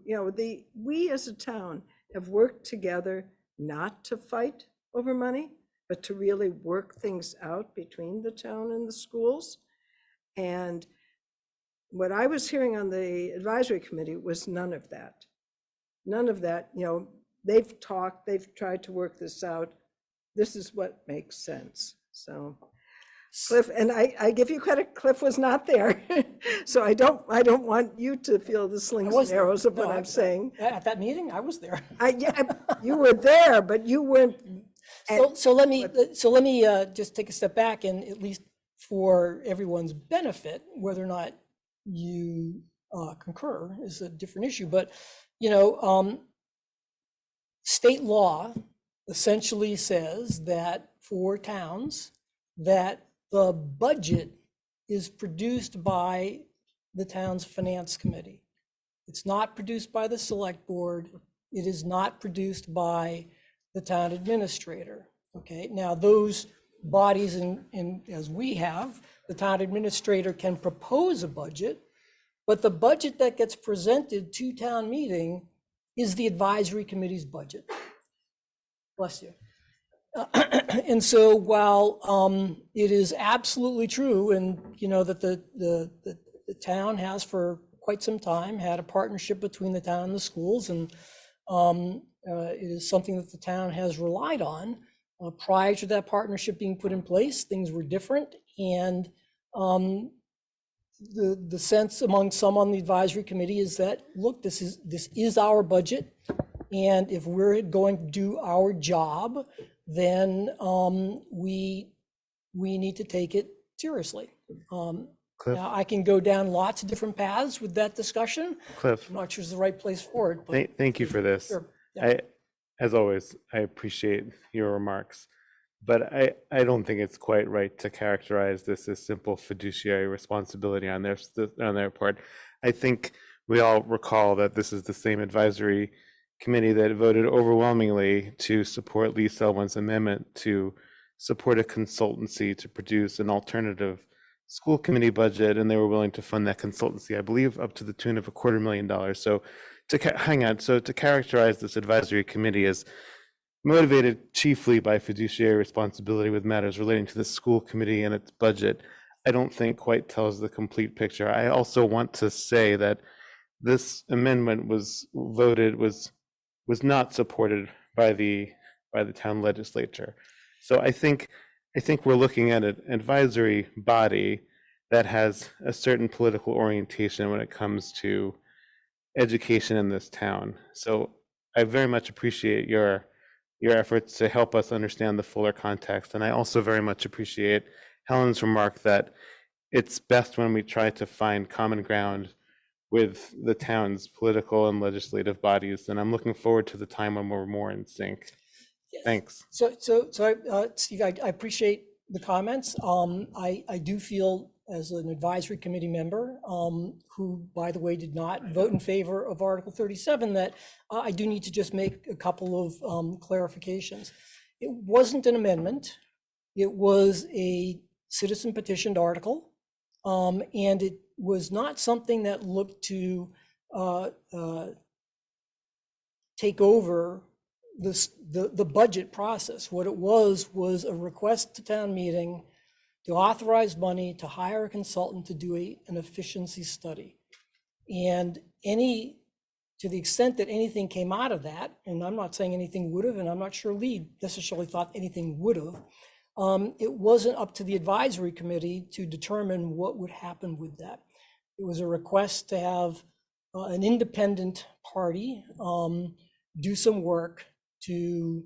we as a town have worked together not to fight over money, but to really work things out between the town and the schools. And what I was hearing on the advisory committee was none of that. None of that, they've talked, they've tried to work this out. This is what makes sense. So Cliff, and I give you credit, Cliff was not there. So I don't want you to feel the slings and arrows of what I'm saying. At that meeting, I was there. You were there, but you weren't. So let me just take a step back, and at least for everyone's benefit, whether or not you concur is a different issue. But state law essentially says that for towns, that the budget is produced by the town's finance committee. It's not produced by the select board. It is not produced by the town administrator. Okay, now those bodies as we have, the town administrator can propose a budget, but the budget that gets presented to town meeting is the advisory committee's budget. Bless you. And so while it is absolutely true, and that the town has for quite some time had a partnership between the town and the schools, and it is something that the town has relied on. Prior to that partnership being put in place, things were different, and the sense among some on the advisory committee is that, look, this is our budget, and if we're going to do our job, then we need to take it seriously. Cliff? Now, I can go down lots of different paths with that discussion. Cliff, I'm not sure it's the right place for it, but thank you for this. Sure. Yeah. As always, I appreciate your remarks, but I don't think it's quite right to characterize this as simple fiduciary responsibility on their part. I think we all recall that this is the same advisory committee that voted overwhelmingly to support Lee Selwyn's amendment to support a consultancy to produce an alternative school committee budget, and they were willing to fund that consultancy, I believe, up to the tune of $250,000. So to characterize this advisory committee as motivated chiefly by fiduciary responsibility with matters relating to the school committee and its budget, I don't think quite tells the complete picture. I also want to say that this amendment was not supported by the town legislature. So I think we're looking at an advisory body that has a certain political orientation when it comes to education in this town. So I very much appreciate your efforts to help us understand the fuller context. And I also very much appreciate Helen's remark that it's best when we try to find common ground with the town's political and legislative bodies. And I'm looking forward to the time when we're more in sync. Yes. Thanks. So Steve, I appreciate the comments. I do feel, as an advisory committee member, who, by the way, did not vote in favor of Article 37, that I do need to just make a couple of clarifications. It wasn't an amendment. It was a citizen petitioned article, and it was not something that looked to take over the budget process. What it was a request to town meeting to authorize money to hire a consultant to do an efficiency study. And to the extent that anything came out of that, and I'm not saying anything would have, and I'm not sure Lee necessarily thought anything would have, it wasn't up to the advisory committee to determine what would happen with that. It was a request to have an independent party do some work to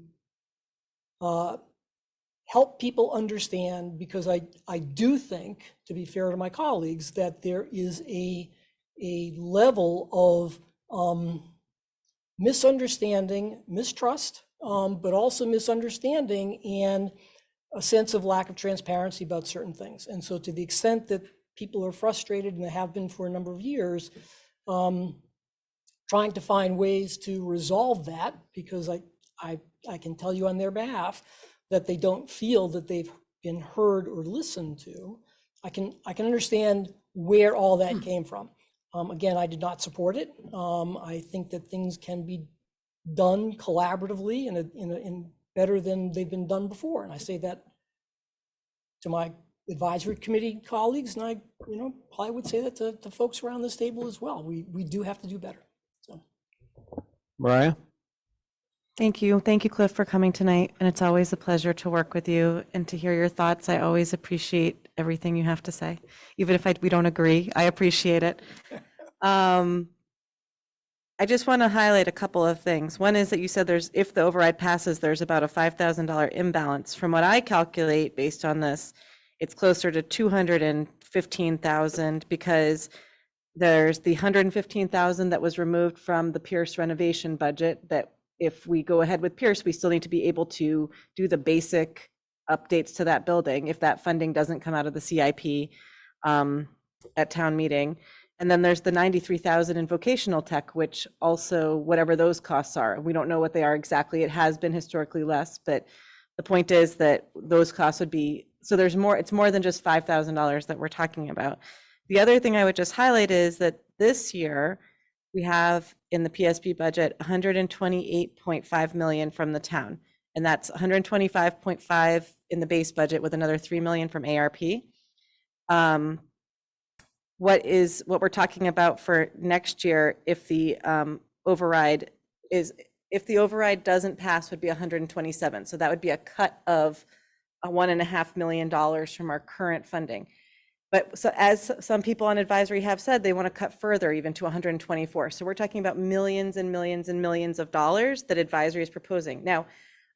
help people understand, because I do think, to be fair to my colleagues, that there is a level of misunderstanding, mistrust, but also misunderstanding and a sense of lack of transparency about certain things. And so to the extent that people are frustrated, and they have been for a number of years, trying to find ways to resolve that, because I can tell you on their behalf that they don't feel that they've been heard or listened to. I can understand where all that came from. Again, I did not support it. I think that things can be done collaboratively and better than they've been done before. And I say that to my advisory committee colleagues, and I probably would say that to folks around this table as well. We do have to do better. So, Mariah? Thank you. Thank you, Cliff, for coming tonight. And it's always a pleasure to work with you and to hear your thoughts. I always appreciate everything you have to say. Even if we don't agree, I appreciate it. I just want to highlight a couple of things. One is that you said if the override passes, there's about a $5,000 imbalance. From what I calculate based on this, it's closer to $215,000, because there's the $115,000 that was removed from the Pierce renovation budget, that if we go ahead with Pierce, we still need to be able to do the basic updates to that building if that funding doesn't come out of the CIP. at town meeting. And then there's the 93,000 in vocational tech, which also, whatever those costs are, we don't know what they are exactly. It has been historically less, but the point is that those costs would be, so there's more, it's more than just $5,000 that we're talking about. The other thing I would just highlight is that this year, we have in the PSB budget 128.5 million from the town, and that's 125.5 in the base budget with another 3 million from ARP. What we're talking about for next year, if the override doesn't pass, would be 127. So that would be a cut of $1.5 million from our current funding. But so as some people on advisory have said, they want to cut further, even to 124. So we're talking about millions and millions and millions of dollars that advisory is proposing. Now,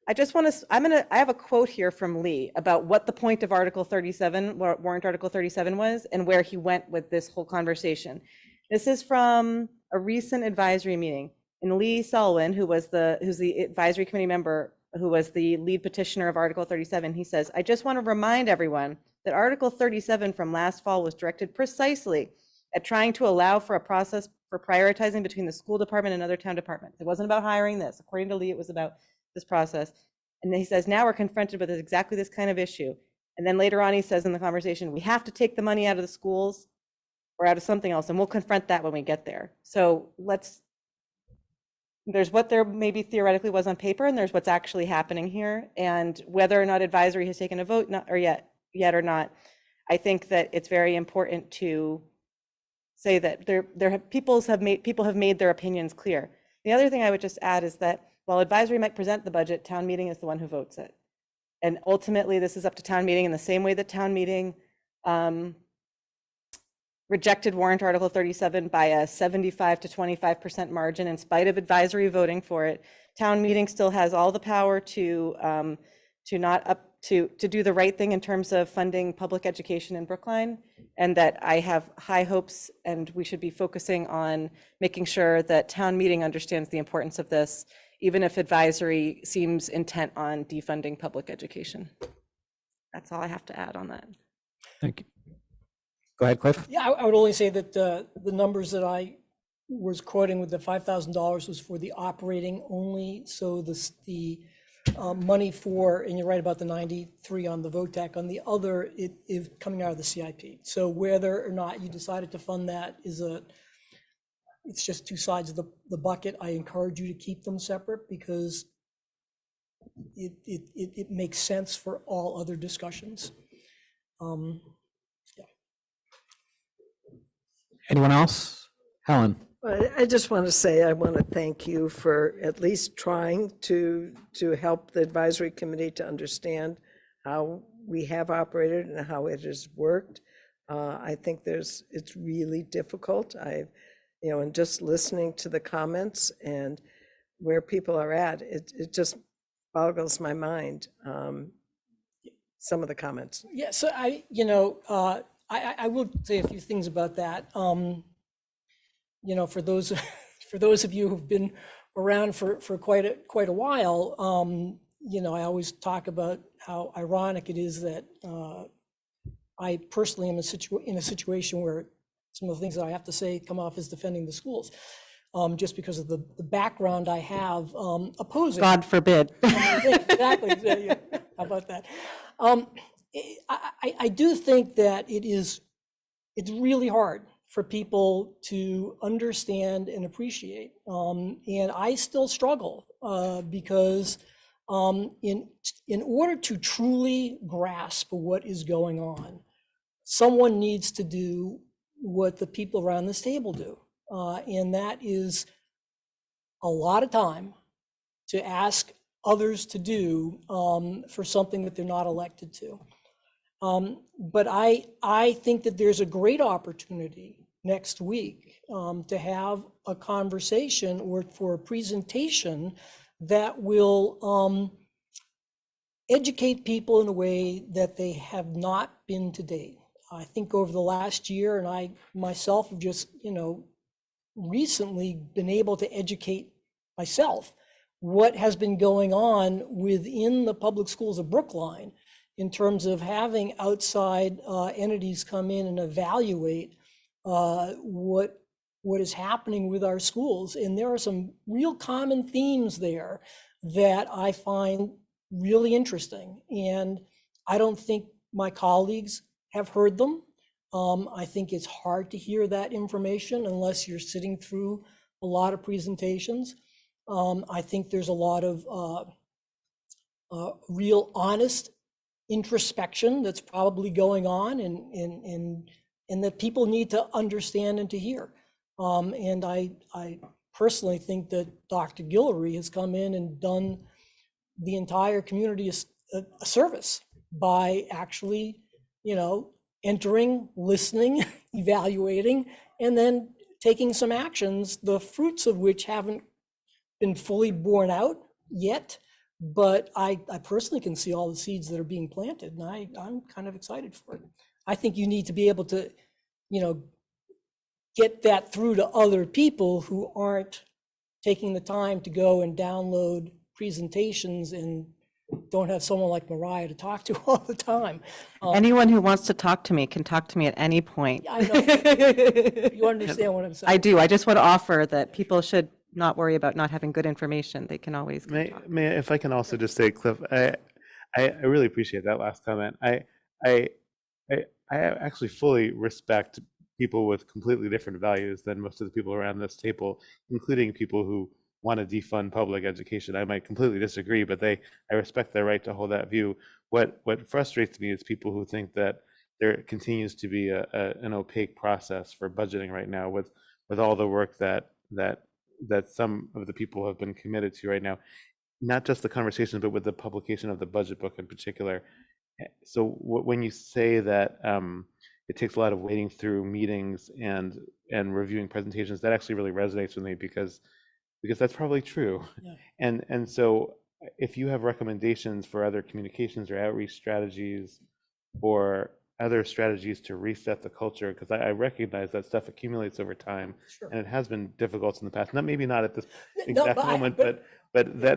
I just want to, I have a quote here from Lee about what the point of Article 37, warrant Article 37 was, and where he went with this whole conversation. This is from a recent advisory meeting. And Lee Selwyn, who's the advisory committee member, who was the lead petitioner of Article 37, he says, I just want to remind everyone that Article 37 from last fall was directed precisely at trying to allow for a process for prioritizing between the school department and other town departments. It wasn't about hiring this. According to Lee, it was about this process. And then he says, now we're confronted with exactly this kind of issue. And then later on, he says in the conversation, we have to take the money out of the schools or out of something else, and we'll confront that when we get there. So there's what there maybe theoretically was on paper, and there's what's actually happening here. And whether or not advisory has taken a vote yet or not, I think that it's very important to say that people have made their opinions clear. The other thing I would just add is that while advisory might present the budget, town meeting is the one who votes it. And ultimately, this is up to town meeting in the same way that town meeting rejected warrant Article 37 by a 75 to 25% margin in spite of advisory voting for it. Town meeting still has all the power to do the right thing in terms of funding public education in Brookline, and that I have high hopes, and we should be focusing on making sure that town meeting understands the importance of this, even if advisory seems intent on defunding public education. That's all I have to add on that. Thank you. Go ahead, Cliff. Yeah, I would only say that the numbers that I was quoting with the $5,000 was for the operating only. So the money for, and you're right about the 93 on the VOTAC, on the other, it is coming out of the CIP. So whether or not you decided to fund that it's just two sides of the bucket. I encourage you to keep them separate because it makes sense for all other discussions. Anyone else? Helen. Well, I just want to say, I want to thank you for at least trying to help the advisory committee to understand how we have operated and how it has worked. I think it's really difficult. And just listening to the comments and where people are at, it just boggles my mind, some of the comments. Yeah, so I will say a few things about that. For those of you who've been around for quite a while, I always talk about how ironic it is that I personally am in a situation where some of the things that I have to say come off as defending the schools, just because of the background I have opposing. God forbid. Exactly. Yeah, how about that? I do think that it's really hard for people to understand and appreciate. And I still struggle because in order to truly grasp what is going on, someone needs to do what the people around this table do. And that is a lot of time to ask others to do for something that they're not elected to. But I think that there's a great opportunity next week to have a conversation or for a presentation that will educate people in a way that they have not been to date. I think over the last year, and I myself have just, recently been able to educate myself what has been going on within the public schools of Brookline in terms of having outside entities come in and evaluate what is happening with our schools. And there are some real common themes there that I find really interesting. And I don't think my colleagues have heard them. I think it's hard to hear that information unless you're sitting through a lot of presentations. I think there's a lot of real honest introspection that's probably going on and that people need to understand and to hear. And I personally think that Dr. Guillory has come in and done the entire community a service by actually, entering, listening, evaluating, and then taking some actions, the fruits of which haven't been fully borne out yet. But I personally can see all the seeds that are being planted, and I'm kind of excited for it. I think you need to be able to, get that through to other people who aren't taking the time to go and download presentations and don't have someone like Mariah to talk to all the time. Anyone who wants to talk to me can talk to me at any point. I know. You understand what I'm saying? I do. I just want to offer that people should not worry about not having good information. They can always come talk. If I can also just say, Cliff, I really appreciate that last comment. I actually fully respect people with completely different values than most of the people around this table, including people who want to defund public education. I might completely disagree, but I respect their right to hold that view. What frustrates me is people who think that there continues to be an opaque process for budgeting right now with all the work that some of the people have been committed to right now, not just the conversation, but with the publication of the budget book in particular. So when you say that it takes a lot of wading through meetings and reviewing presentations, that actually really resonates with me because that's probably true. Yeah. And so if you have recommendations for other communications or outreach strategies or other strategies to reset the culture, because I recognize that stuff accumulates over time. Sure. And it has been difficult in the past. Maybe not at this No, exact moment, but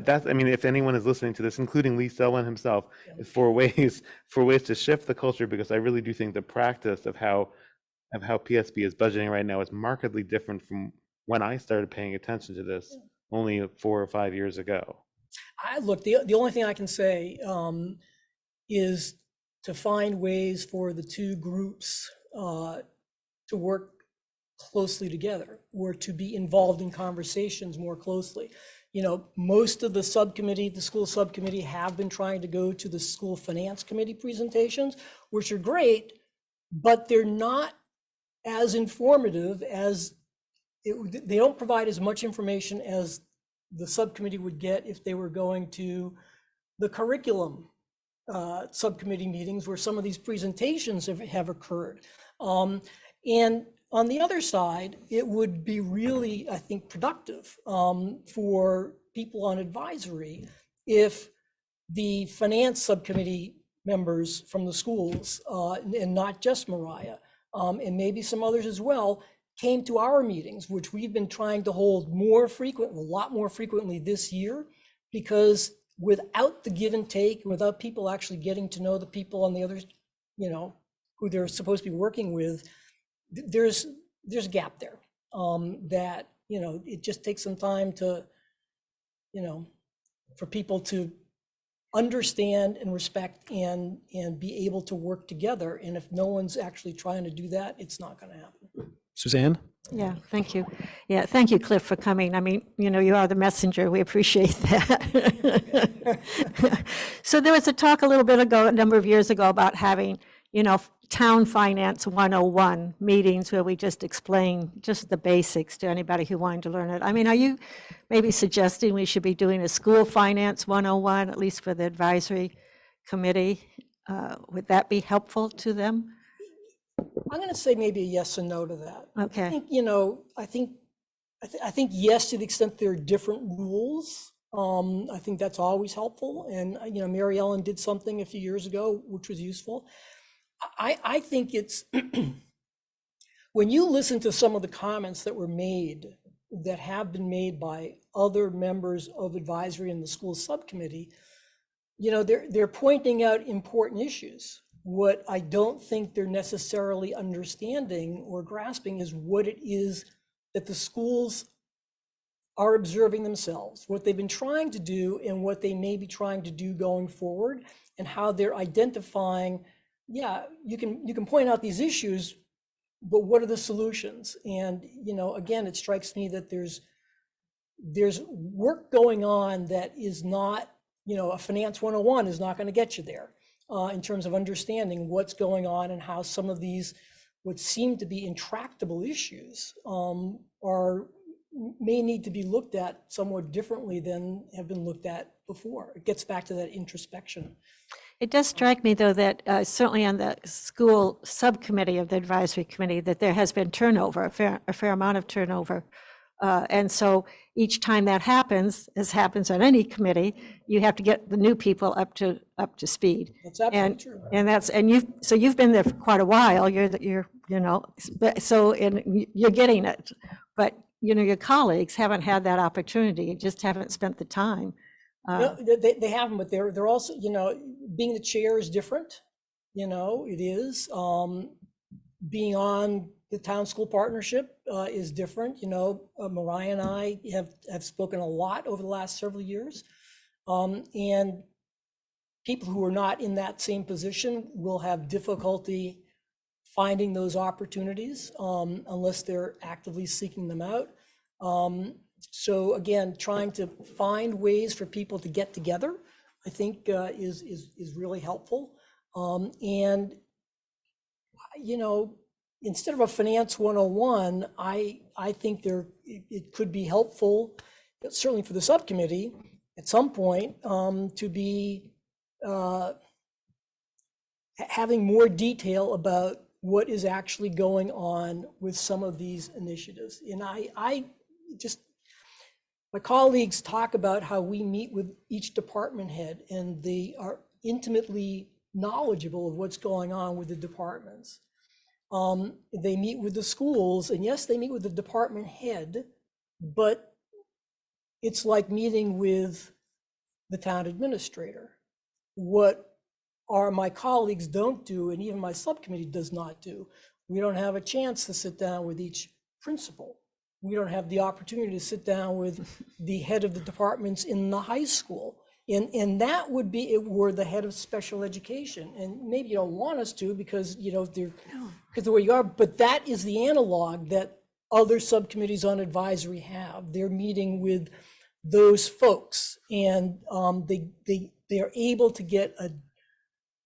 that's, I mean, if anyone is listening to this, including Lee Selwyn himself, for ways to shift the culture, because I really do think the practice of how PSB is budgeting right now is markedly different from when I started paying attention to this only 4 or 5 years ago. Look, the only thing I can say is to find ways for the two groups to work closely together or to be involved in conversations more closely. Most of the school subcommittee have been trying to go to the school finance committee presentations, which are great, but they're not as informative as they don't provide as much information as the subcommittee would get if they were going to the curriculum subcommittee meetings where some of these presentations have occurred. And on the other side, it would be really, I think, productive for people on advisory if the finance subcommittee members from the schools, and not just Mariah, and maybe some others as well, came to our meetings, which we've been trying to hold a lot more frequently this year, because without the give and take, without people actually getting to know the people on the other, who they're supposed to be working with, there's a gap there that, it just takes some time to, for people to understand and respect and be able to work together. And if no one's actually trying to do that, it's not going to happen. Suzanne? Yeah, thank you. Yeah, thank you, Cliff, for coming. I mean, you are the messenger. We appreciate that. So there was a talk a number of years ago, about having, town finance 101 meetings where we just explain just the basics to anybody who wanted to learn it. I mean, are you maybe suggesting we should be doing a school finance 101, at least for the advisory committee? Would that be helpful to them? I'm going to say maybe a yes and no to that. Okay. I think yes, to the extent there are different rules. I think that's always helpful. And, Mary Ellen did something a few years ago, which was useful. I think it's, when you listen to some of the comments that were made, that have been made by other members of advisory in the school subcommittee, they're pointing out important issues. What I don't think they're necessarily understanding or grasping is what it is that the schools are observing themselves, what they've been trying to do and what they may be trying to do going forward, and how they're identifying, yeah, you can point out these issues, but what are the solutions? And, again, it strikes me that there's work going on that is not, a finance 101 is not going to get you there in terms of understanding what's going on and how some of these what seem to be intractable issues may need to be looked at somewhat differently than have been looked at before. It gets back to that introspection. It does strike me, though, that certainly on the school subcommittee of the advisory committee, that there has been turnover, a fair amount of turnover. And so each time that happens, as happens on any committee, you have to get the new people up to speed. That's absolutely true. And you've been there for quite a while. You're getting it, but your colleagues haven't had that opportunity, just haven't spent the time. No, they haven't, but they're also, being the chair is different. It is. Being on the town school partnership is different. Mariah and I have spoken a lot over the last several years. And people who are not in that same position will have difficulty finding those opportunities unless they're actively seeking them out. So again, trying to find ways for people to get together, I think is really helpful. And instead of a finance 101, I think it could be helpful, certainly for the subcommittee at some point, to be having more detail about what is actually going on with some of these initiatives. And my colleagues talk about how we meet with each department head and they are intimately knowledgeable of what's going on with the departments. They meet with the schools, and yes, they meet with the department head, but it's like meeting with the town administrator. What my colleagues don't do, and even my subcommittee does not do, we don't have a chance to sit down with each principal. We don't have the opportunity to sit down with the head of the departments in the high school. And that would be, it were the head of special education. And maybe you don't want us to because, because of where you are, but that is the analog that other subcommittees on advisory have. They're meeting with those folks and they are able to get a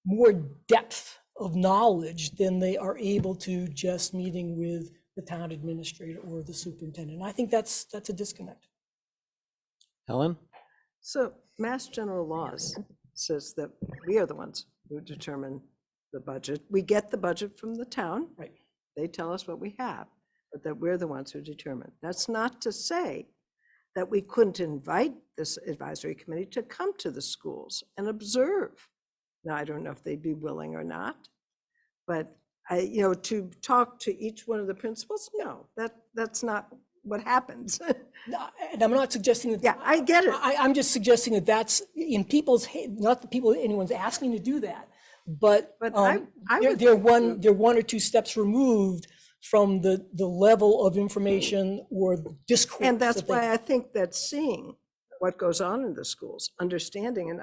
more depth of knowledge than they are able to just meeting with the town administrator or the superintendent. I think that's a disconnect. Helen? So Mass General Laws says that we are the ones who determine the budget. We get the budget from the town. Right. They tell us what we have, but that we're the ones who determine. That's not to say that we couldn't invite this advisory committee to come to the schools and observe. Now, I don't know if they'd be willing or not, but to talk to each one of the principals, no, that's not what happens. No, and I'm not suggesting that. Yeah, I get it. I'm just suggesting that that's in people's head, not the people anyone's asking to do that, but they're one or two steps removed from the level of information or discourse. And that's why I think that seeing what goes on in the schools, understanding, and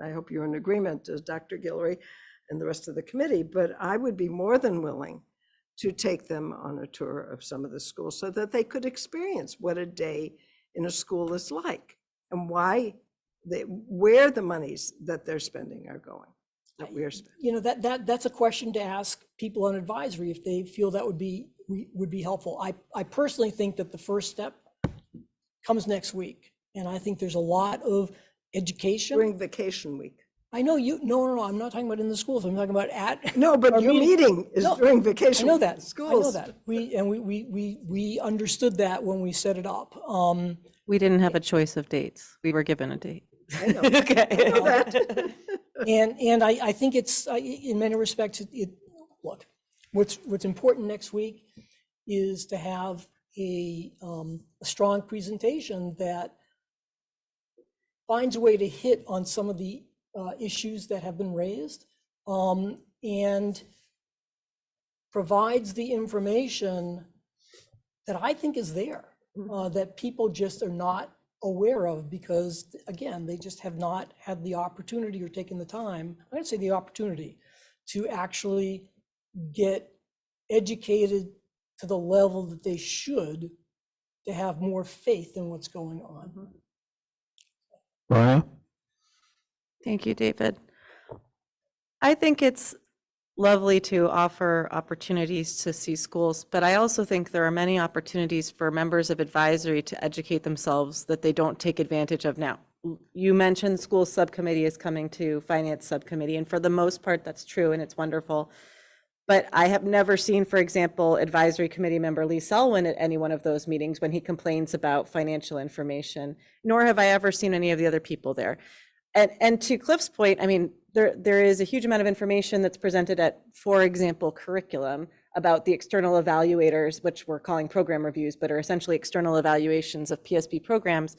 I hope you're in agreement, as Dr. Guillory and the rest of the committee, but I would be more than willing to take them on a tour of some of the schools so that they could experience what a day in a school is like and where the monies that they're spending are going, that we're spending. That's a question to ask people on advisory if they feel that would be helpful. I personally think that the first step comes next week, and I think there's a lot of education during vacation week. I know you. No. I'm not talking about in the schools. I'm talking about No, but your meeting is during vacation. I know that. Schools. I know that. We understood that when we set it up. We didn't have a choice of dates. We were given a date. I know. Okay. I know that. and I think it's in many respects. Look, what's important next week is to have a strong presentation that finds a way to hit on some of the issues that have been raised, and provides the information that I think is there, that people just are not aware of because, again, they just have not had the opportunity or taken the time, I'm gonna say the opportunity, to actually get educated to the level that they should, to have more faith in what's going on. Laura? Thank you, David. I think it's lovely to offer opportunities to see schools, but I also think there are many opportunities for members of advisory to educate themselves that they don't take advantage of now. You mentioned school subcommittee is coming to finance subcommittee, and for the most part, that's true, and it's wonderful. But I have never seen, for example, advisory committee member Lee Selwyn at any one of those meetings when he complains about financial information, nor have I ever seen any of the other people there. And to Cliff's point, I mean, there is a huge amount of information that's presented at, for example, curriculum about the external evaluators, which we're calling program reviews, but are essentially external evaluations of PSP programs.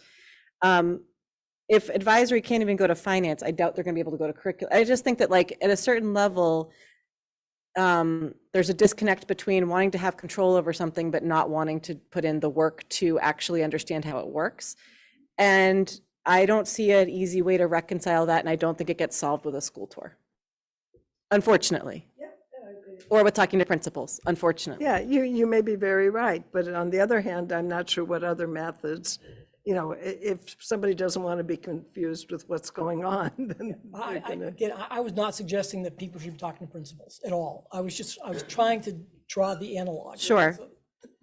If advisory can't even go to finance, I doubt they're going to be able to go to curriculum. I just think that, like, at a certain level, there's a disconnect between wanting to have control over something but not wanting to put in the work to actually understand how it works. And I don't see an easy way to reconcile that, and I don't think it gets solved with a school tour, unfortunately. Or with talking to principals, unfortunately. Yeah, you may be very right, but on the other hand, I'm not sure what other methods, if somebody doesn't want to be confused with what's going on, then they're gonna. Again, I was not suggesting that people should be talking to principals at all. I was trying to draw the analog. Sure.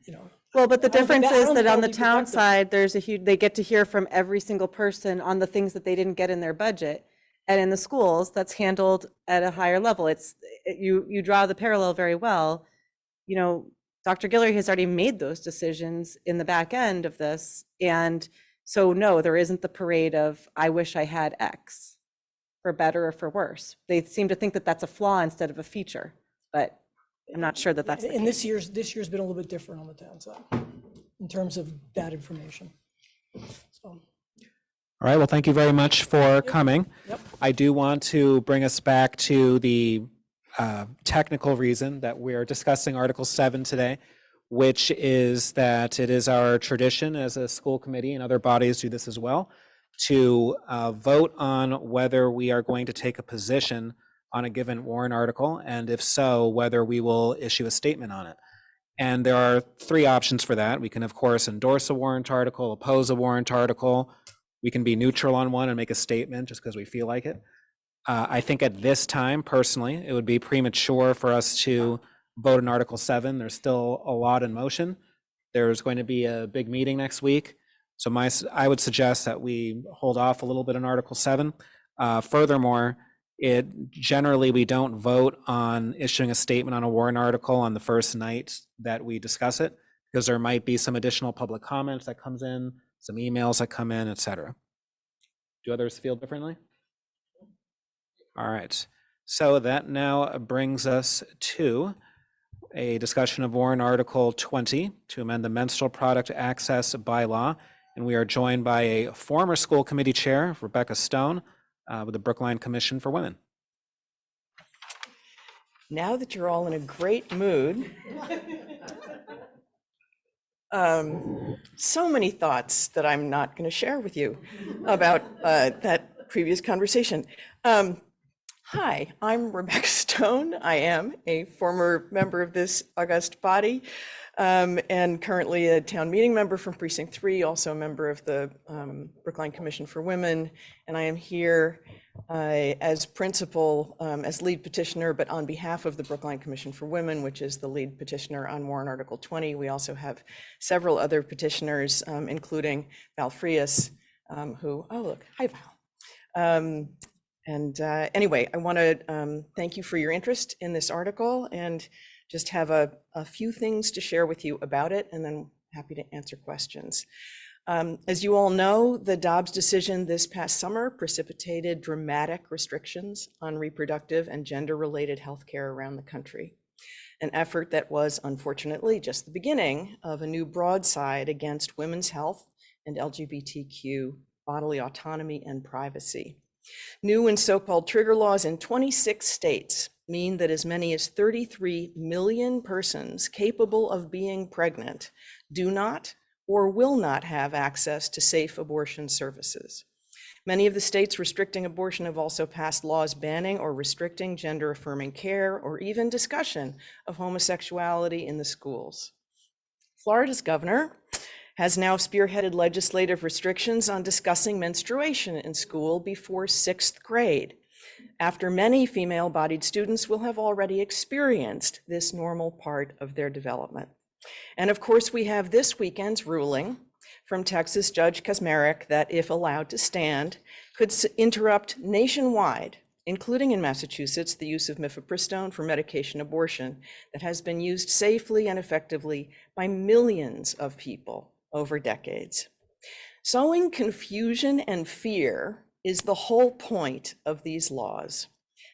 You know. Well, but the I don't think difference that- I is don't that think on that the would be town productive. side, there's a huge, they get to hear from every single person on the things that they didn't get in their budget. And in the schools, that's handled at a higher level. You draw the parallel very well. Dr. Guillory has already made those decisions in the back end of this. And so, no, there isn't the parade of, I wish I had X, for better or for worse. They seem to think that that's a flaw instead of a feature, but I'm not sure that that's the And case. this year's been a little bit different on the town side in terms of that information. So, All right, well, thank you very much for coming. Yep. I do want to bring us back to the technical reason that we are discussing Article 7 today, which is that it is our tradition as a school committee, and other bodies do this as well, to vote on whether we are going to take a position on a given warrant article, and if so, whether we will issue a statement on it. And there are three options for that. We can, of course, endorse a warrant article, oppose a warrant article. We can be neutral on one and make a statement just because we feel like it. I think at this time, personally, it would be premature for us to vote on Article 7. There's still a lot in motion. There's going to be a big meeting next week. So I would suggest that we hold off a little bit on Article 7. Furthermore, generally we don't vote on issuing a statement on a warrant article on the first night that we discuss it, because there might be some additional public comments that comes in, some emails that come in, et cetera. Do others feel differently? All right, so that now brings us to a discussion of warrant article 20 to amend the menstrual product access bylaw. And we are joined by a former school committee chair, Rebecca Stone, with the Brookline Commission for Women. Now that you're all in a great mood, so many thoughts that I'm not going to share with you about that previous conversation. Hi, I'm Rebecca Stone. I am a former member of this august body and currently a town meeting member from Precinct 3, also a member of the Brookline Commission for Women. And I am here as principal, as lead petitioner, but on behalf of the Brookline Commission for Women, which is the lead petitioner on warrant article 20. We also have several other petitioners, including Val Frias, who, oh look, hi Val. Anyway, I want to thank you for your interest in this article and just have a few things to share with you about it, and then happy to answer questions. As you all know, the Dobbs decision this past summer precipitated dramatic restrictions on reproductive and gender-related healthcare around the country, an effort that was unfortunately just the beginning of a new broadside against women's health and LGBTQ bodily autonomy, and privacy. New and so-called trigger laws in 26 states mean that as many as 33 million persons capable of being pregnant do not or will not have access to safe abortion services. Many of the states restricting abortion have also passed laws banning or restricting gender-affirming care or even discussion of homosexuality in the schools. Florida's governor has now spearheaded legislative restrictions on discussing menstruation in school before 6th grade, after many female-bodied students will have already experienced this normal part of their development. And of course, we have this weekend's ruling from Texas Judge Kaczmarek that, if allowed to stand, could interrupt nationwide, including in Massachusetts, the use of mifepristone for medication abortion that has been used safely and effectively by millions of people over decades. Sowing confusion and fear is the whole point of these laws.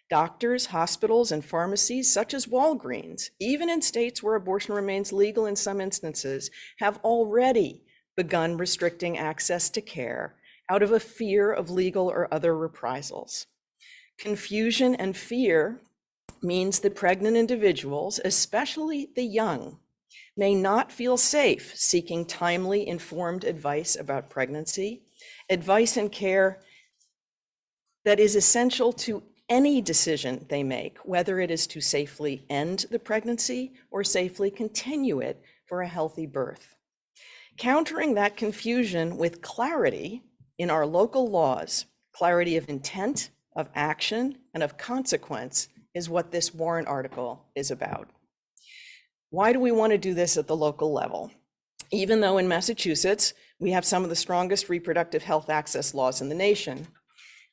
Doctors, hospitals, and pharmacies such as Walgreens, even in states where abortion remains legal in some instances, have already begun restricting access to care out of a fear of legal or other reprisals. Confusion and fear means that pregnant individuals, especially the young, may not feel safe seeking timely, informed advice about pregnancy, advice and care that is essential to any decision they make, whether it is to safely end the pregnancy or safely continue it for a healthy birth. Countering that confusion with clarity in our local laws, clarity of intent, of action, and of consequence is what this warrant article is about. Why do we want to do this at the local level? Even though in Massachusetts, we have some of the strongest reproductive health access laws in the nation,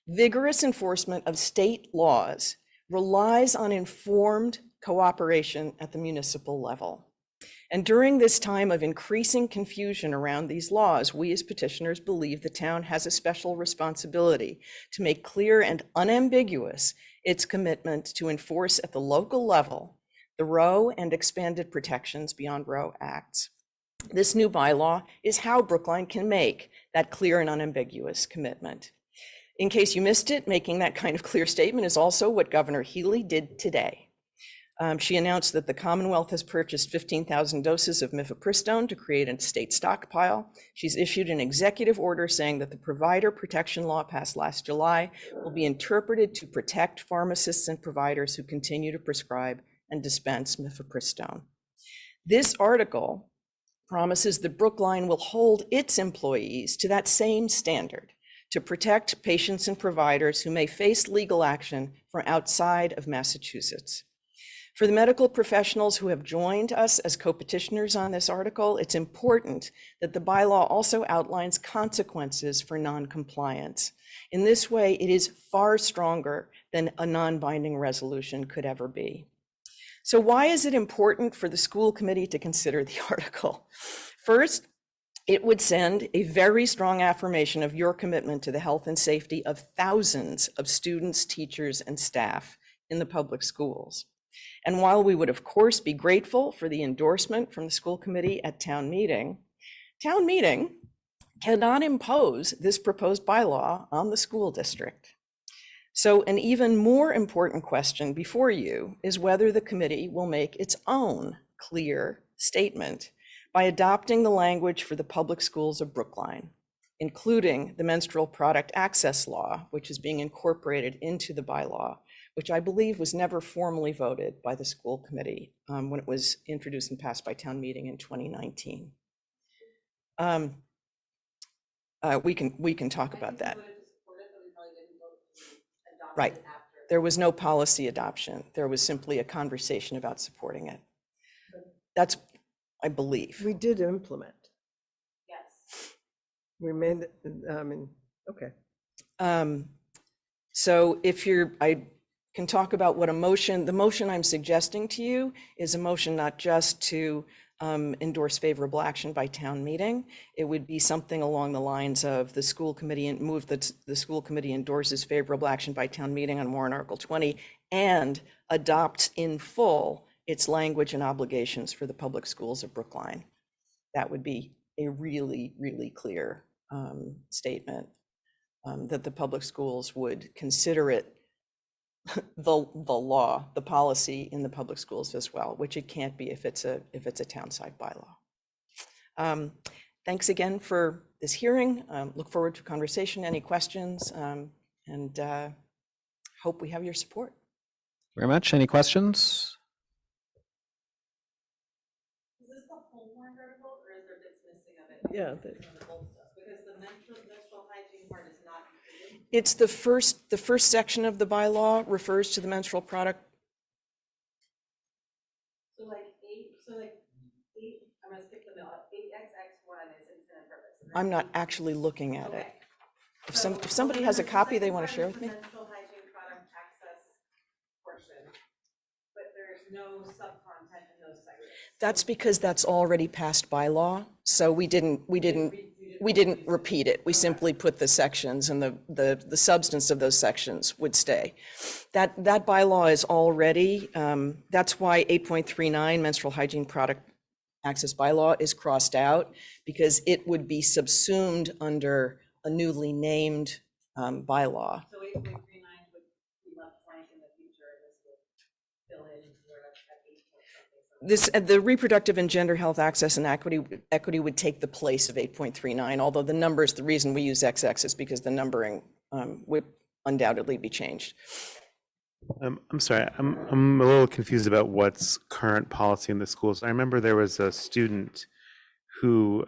vigorous enforcement of state laws relies on informed cooperation at the municipal level. And during this time of increasing confusion around these laws, we as petitioners believe the town has a special responsibility to make clear and unambiguous its commitment to enforce at the local level the Roe and expanded protections beyond Roe acts. This new bylaw is how Brookline can make that clear and unambiguous commitment. In case you missed it, making that kind of clear statement is also what Governor Healy did today. She announced that the Commonwealth has purchased 15,000 doses of mifepristone to create a state stockpile. She's issued an executive order saying that the provider protection law passed last July will be interpreted to protect pharmacists and providers who continue to prescribe and dispense mifepristone. This article promises that Brookline will hold its employees to that same standard to protect patients and providers who may face legal action from outside of Massachusetts. For the medical professionals who have joined us as co-petitioners on this article, it's important that the bylaw also outlines consequences for non-compliance. In this way, it is far stronger than a non-binding resolution could ever be. So why is it important for the school committee to consider the article? First, it would send a very strong affirmation of your commitment to the health and safety of thousands of students, teachers, and staff in the public schools. And while we would, of course, be grateful for the endorsement from the school committee at town meeting cannot impose this proposed bylaw on the school district. So an even more important question before you is whether the committee will make its own clear statement by adopting the language for the public schools of Brookline, including the menstrual product access law, which is being incorporated into the bylaw, which I believe was never formally voted by the school committee when it was introduced and passed by town meeting in 2019. We can talk about that. Right. There was no policy adoption. There was simply a conversation about supporting it. That's, I believe. We did implement. Yes. We made, okay. So if I can talk about what the motion I'm suggesting to you is a motion not just to endorse favorable action by town meeting. It would be something along the lines of the school committee and move that the school committee endorses favorable action by town meeting on warrant Article 20 and adopts in full its language and obligations for the public schools of Brookline. That would be a really, really clear statement that the public schools would consider it the law, the policy in the public schools as well, which it can't be if it's a town-side bylaw. Thanks again for this hearing. Look forward to conversation, any questions, and hope we have your support. Very much. Any questions? Is this the whole warrant article, or is there bits missing of it? Yeah. Because the menstrual hygiene part is not included. It's the first section of the bylaw refers to the menstrual product. So like eight, I'm gonna skip the middle, 8XX1 is intended purpose. I'm not actually looking at it. Okay. If somebody has a copy they want to share with me. Menstrual hygiene product access portion, but there's no sub-content in those sections. That's because that's already passed by law, so we didn't repeat it. We simply put the sections, and the substance of those sections would stay. That bylaw is already, that's why 8.39 menstrual hygiene product access bylaw is crossed out, because it would be subsumed under a newly named bylaw. So 8.39 would be left blank in the future, and this would fill in where that's at 8 point something. The reproductive and gender health access and equity would take the place of 8.39, although the numbers, the reason we use XX is because the numbering would undoubtedly be changed. I'm sorry, I'm a little confused about what's current policy in the schools. I remember there was a student who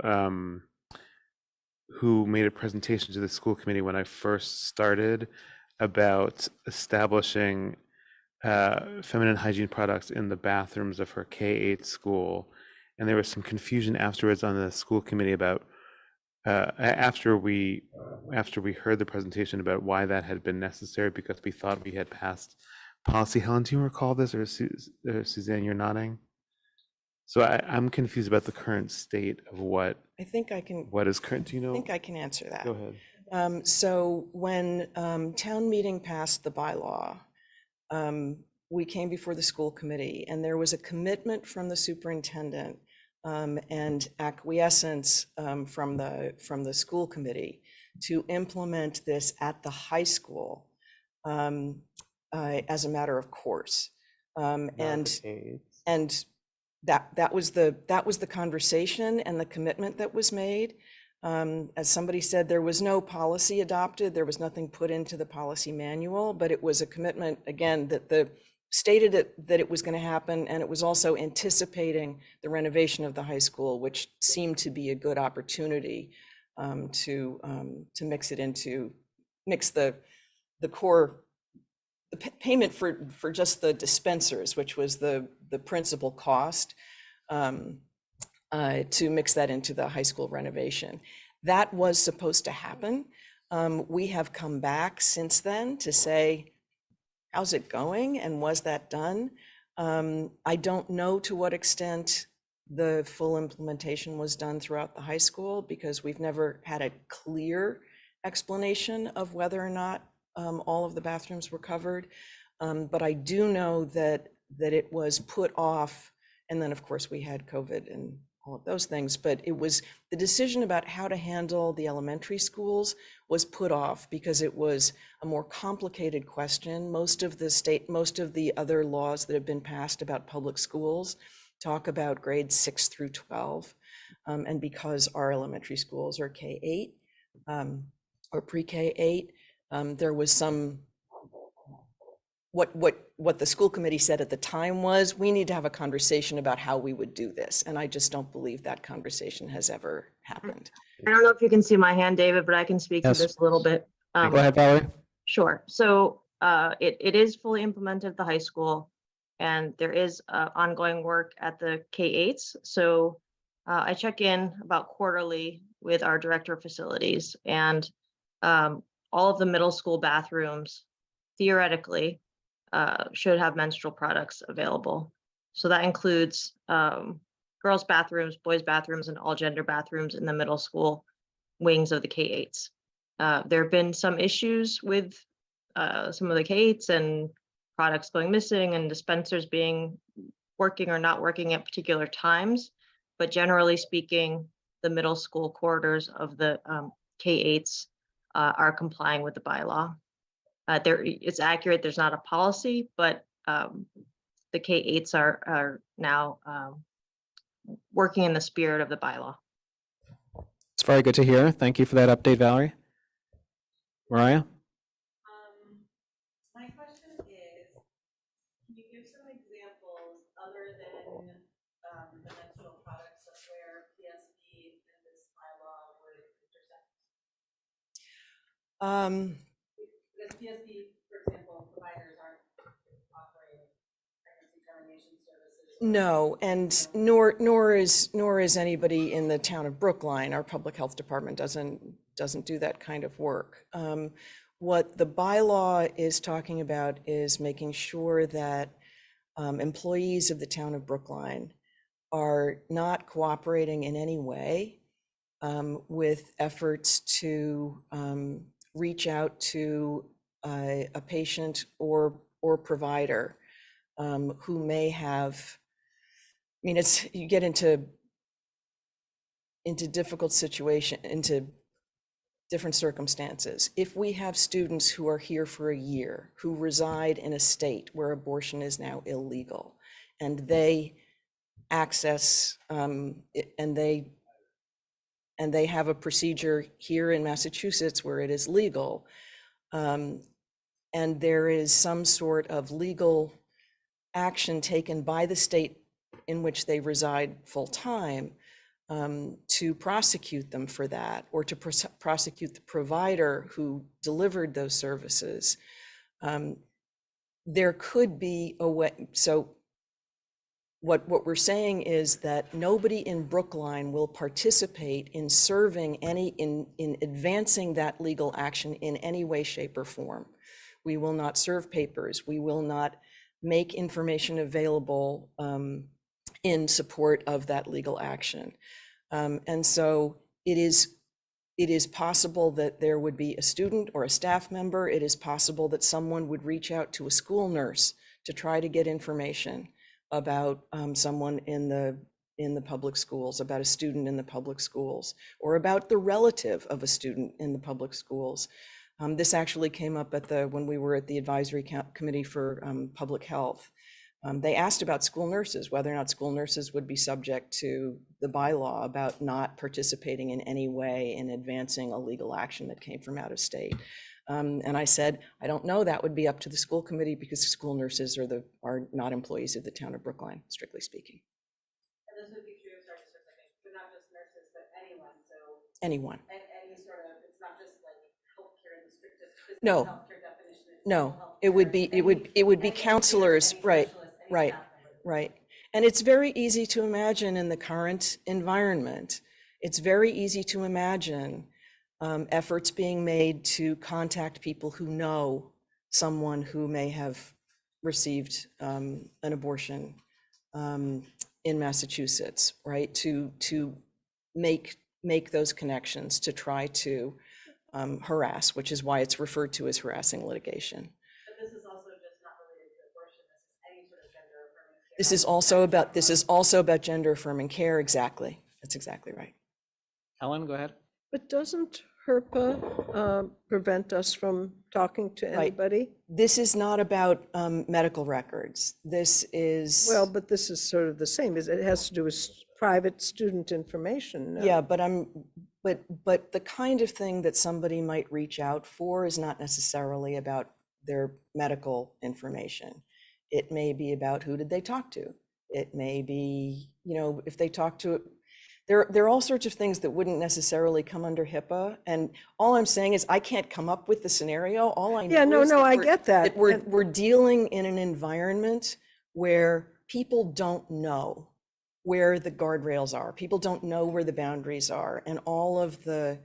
made a presentation to the school committee when I first started about establishing feminine hygiene products in the bathrooms of her K-8 school. And there was some confusion afterwards on the school committee about, after we heard the presentation, about why that had been necessary, because we thought we had passed policy. Helen, do you recall this, or Suzanne, you're nodding? So I'm confused about the current state of what is current. Do you know? I think I can answer that. Go ahead. So when town meeting passed the bylaw, we came before the school committee, and there was a commitment from the superintendent and acquiescence from the school committee to implement this at the high school as a matter of course. And that was the conversation and the commitment that was made. As somebody said, there was no policy adopted, there was nothing put into the policy manual, but it was a commitment, again, that stated that it was going to happen, and it was also anticipating the renovation of the high school, which seemed to be a good opportunity to mix the core, the payment for just the dispensers, which was the principal cost, to mix that into the high school renovation. That was supposed to happen. We have come back since then to say, how's it going, and was that done? I don't know to what extent the full implementation was done throughout the high school, because we've never had a clear explanation of whether or not all of the bathrooms were covered. But I do know that it was put off, and then of course we had COVID and all of those things, but it was the decision about how to handle the elementary schools was put off because it was a more complicated question. Most of the other laws that have been passed about public schools talk about grades 6 through 12. And because our elementary schools are K-8 or pre-K-8, there was some, what the school committee said at the time was, we need to have a conversation about how we would do this. And I just don't believe that conversation has ever happened. I don't know if you can see my hand, David, but I can speak to this a little bit. Go ahead, Valerie. Sure. So it is fully implemented at the high school, and there is ongoing work at the K-8s. So I check in about quarterly with our director of facilities, and all of the middle school bathrooms theoretically should have menstrual products available. So that includes girls' bathrooms, boys' bathrooms, and all gender bathrooms in the middle school wings of the K-8s. There have been some issues with some of the K-8s and products going missing and dispensers being working or not working at particular times. But generally speaking, the middle school corridors of the K-8s are complying with the bylaw. It's accurate, there's not a policy, but the K-8s are now working in the spirit of the bylaw. It's very good to hear. Thank you for that update, Valerie. Mariah? My question is, can you give some examples other than the mental products of where PSB and this bylaw would intersect? Because PSB, for example, providers aren't offering pregnancy termination services. No, and nor is anybody in the town of Brookline. Our public health department doesn't do that kind of work. What the bylaw is talking about is making sure that employees of the town of Brookline are not cooperating in any way with efforts to reach out to a patient or provider who may have, I mean, you get into difficult into different circumstances. If we have students who are here for a year, who reside in a state where abortion is now illegal, and they access and they have a procedure here in Massachusetts where it is legal, and there is some sort of legal action taken by the state in which they reside full-time to prosecute them for that, or to prosecute the provider who delivered those services. There could be a way. So what we're saying is that nobody in Brookline will participate in serving in advancing that legal action in any way, shape, or form. We will not serve papers. We will not make information available in support of that legal action. And so it is possible that there would be a student or a staff member. It is possible that someone would reach out to a school nurse to try to get information about someone in the public schools, about a student in the public schools, or about the relative of a student in the public schools. This actually came up when we were at the advisory committee for public health. They asked about school nurses, whether or not school nurses would be subject to the bylaw about not participating in any way in advancing a legal action that came from out of state. And I said, I don't know, that would be up to the school committee, because school nurses are not employees of the town of Brookline, strictly speaking. And this would be true, sorry, just a second, but not just nurses, but anyone, so. Anyone. Any sort of, it's not just like healthcare in the strictest No. healthcare definition. It's No, healthcare, it would be counselors, right, specialist, right, staff member. right. And it's very easy to imagine in the current environment, it's very easy to imagine efforts being made to contact people who know someone who may have received an abortion in Massachusetts, right? To make those connections, to try to harass, which is why it's referred to as harassing litigation. But this is also just not related to abortion, this is any sort of gender affirming care. This is also about gender affirming care, exactly. That's exactly right. Helen, go ahead. But doesn't HERPA prevent us from talking to Right. anybody? This is not about medical records. This is. Well, but this is sort of the same. It has to do with private student information. No? Yeah, but the kind of thing that somebody might reach out for is not necessarily about their medical information. It may be about who did they talk to. It may be, if they talk to, there are all sorts of things that wouldn't necessarily come under HIPAA. And all I'm saying is I can't come up with the scenario. All I know Yeah, no, is no, that I get that. we're dealing in an environment where people don't know where the guardrails are. People don't know where the boundaries are. And all of the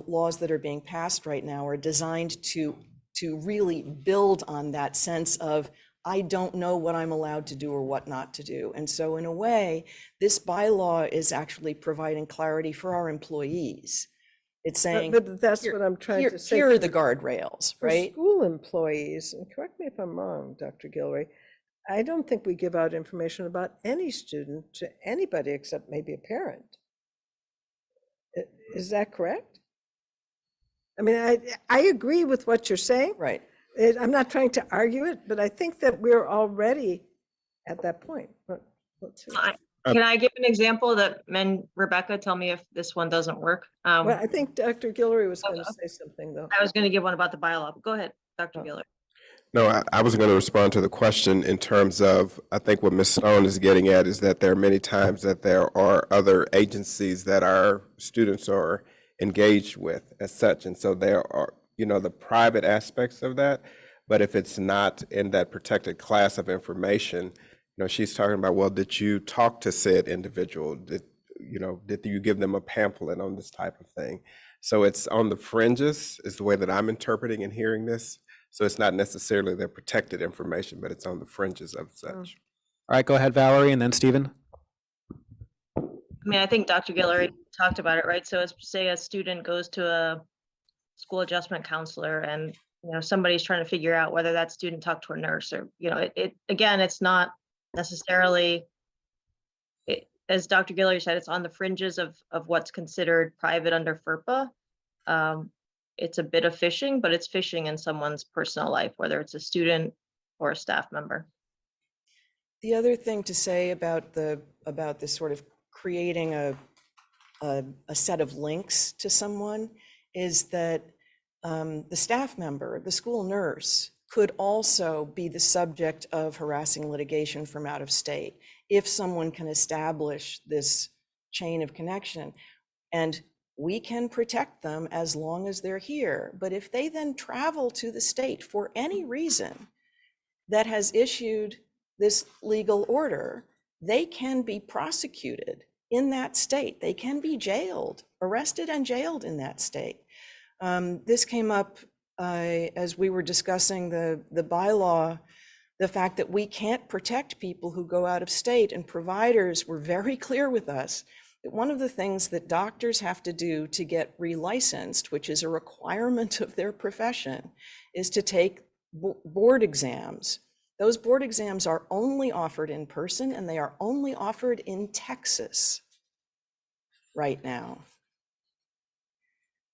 laws that are being passed right now are designed to really build on that sense of, I don't know what I'm allowed to do or what not to do. And so in a way, this bylaw is actually providing clarity for our employees. It's saying, But that's what I'm trying to say. here are the guardrails, For right? school employees, and correct me if I'm wrong, Dr. Gilroy, I don't think we give out information about any student to anybody except maybe a parent. Is that correct? I mean, I agree with what you're saying. Right. I'm not trying to argue it, but I think that we're already at that point. But let's see. Can I give an example that, and Rebecca, tell me if this one doesn't work? Well, I think Dr. Guillory was going to say something, though. I was going to give one about the bylaw, but go ahead, Dr. Guillory. No, I was going to respond to the question in terms of, I think what Ms. Stone is getting at is that there are many times that there are other agencies that our students are engaged with as such. And so there are, the private aspects of that. But if it's not in that protected class of information, she's talking about, well, did you talk to said individual? Did you give them a pamphlet on this type of thing? So it's on the fringes is the way that I'm interpreting and hearing this. So it's not necessarily their protected information, but it's on the fringes of such. All right, go ahead, Valerie, and then Stephen. I mean, I think Dr. Guillory talked about it, right? So say a student goes to a school adjustment counselor and, somebody's trying to figure out whether that student talked to a nurse or, again, it's not necessarily, as Dr. Guillory said, it's on the fringes of what's considered private under FERPA. It's a bit of phishing, but it's phishing in someone's personal life, whether it's a student or a staff member. The other thing to say about this sort of creating a set of links to someone is that the staff member, the school nurse, could also be the subject of harassing litigation from out of state if someone can establish this chain of connection. And we can protect them as long as they're here. But if they then travel to the state for any reason that has issued this legal order, they can be prosecuted in that state. They can be jailed, arrested and jailed in that state. This came up as we were discussing the bylaw, the fact that we can't protect people who go out of state, and providers were very clear with us that one of the things that doctors have to do to get relicensed, which is a requirement of their profession, is to take board exams. Those board exams are only offered in person, and they are only offered in Texas right now.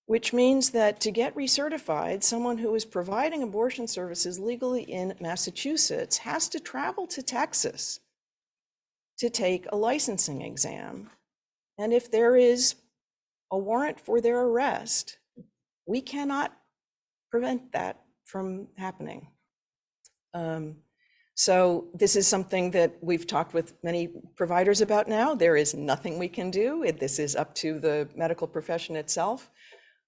Which means that to get recertified, someone who is providing abortion services legally in Massachusetts has to travel to Texas to take a licensing exam. And if there is a warrant for their arrest, we cannot prevent that from happening. So this is something that we've talked with many providers about now. There is nothing we can do. This is up to the medical profession itself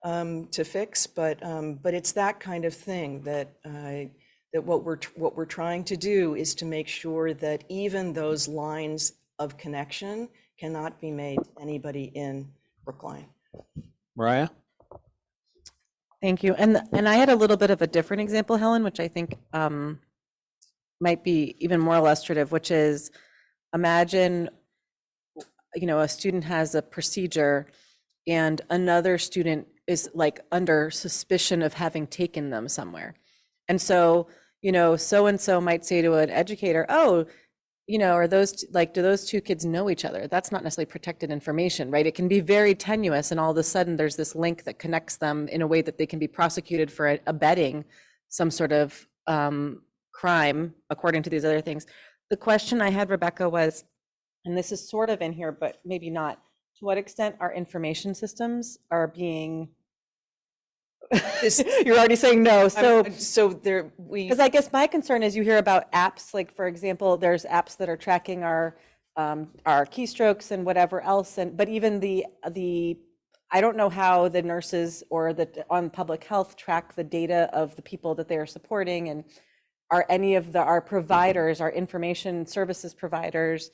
to fix, but it's that kind of thing that what we're trying to do is to make sure that even those lines of connection cannot be made to anybody in Brookline. Mariah? Thank you. And I had a little bit of a different example, Helen, which I think might be even more illustrative, which is imagine, a student has a procedure and another student is like under suspicion of having taken them somewhere. And so, so-and-so might say to an educator, oh, are those do those two kids know each other? That's not necessarily protected information, right? It can be very tenuous, and all of a sudden there's this link that connects them in a way that they can be prosecuted for abetting some sort of crime, according to these other things. The question I had, Rebecca, was, and this is sort of in here, but maybe not, to what extent our information systems are being you're already saying no. So there because I guess my concern is you hear about apps, like for example, there's apps that are tracking our keystrokes and whatever else, but even the I don't know how the nurses or on public health track the data of the people that they are supporting, and are any of our providers, our information services providers.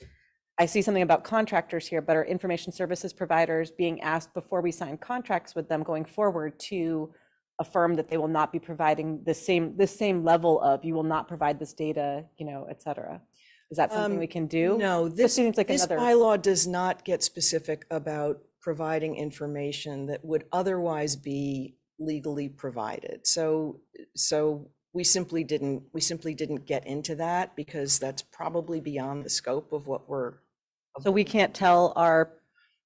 I see something about contractors here, but are information services providers being asked before we sign contracts with them going forward to affirm that they will not be providing the same level of, you will not provide this data, et cetera? Is that something we can do? No, this seems like this another bylaw does not get specific about providing information that would otherwise be legally provided. So we simply didn't get into that because that's probably beyond the scope of what we're. So we can't tell our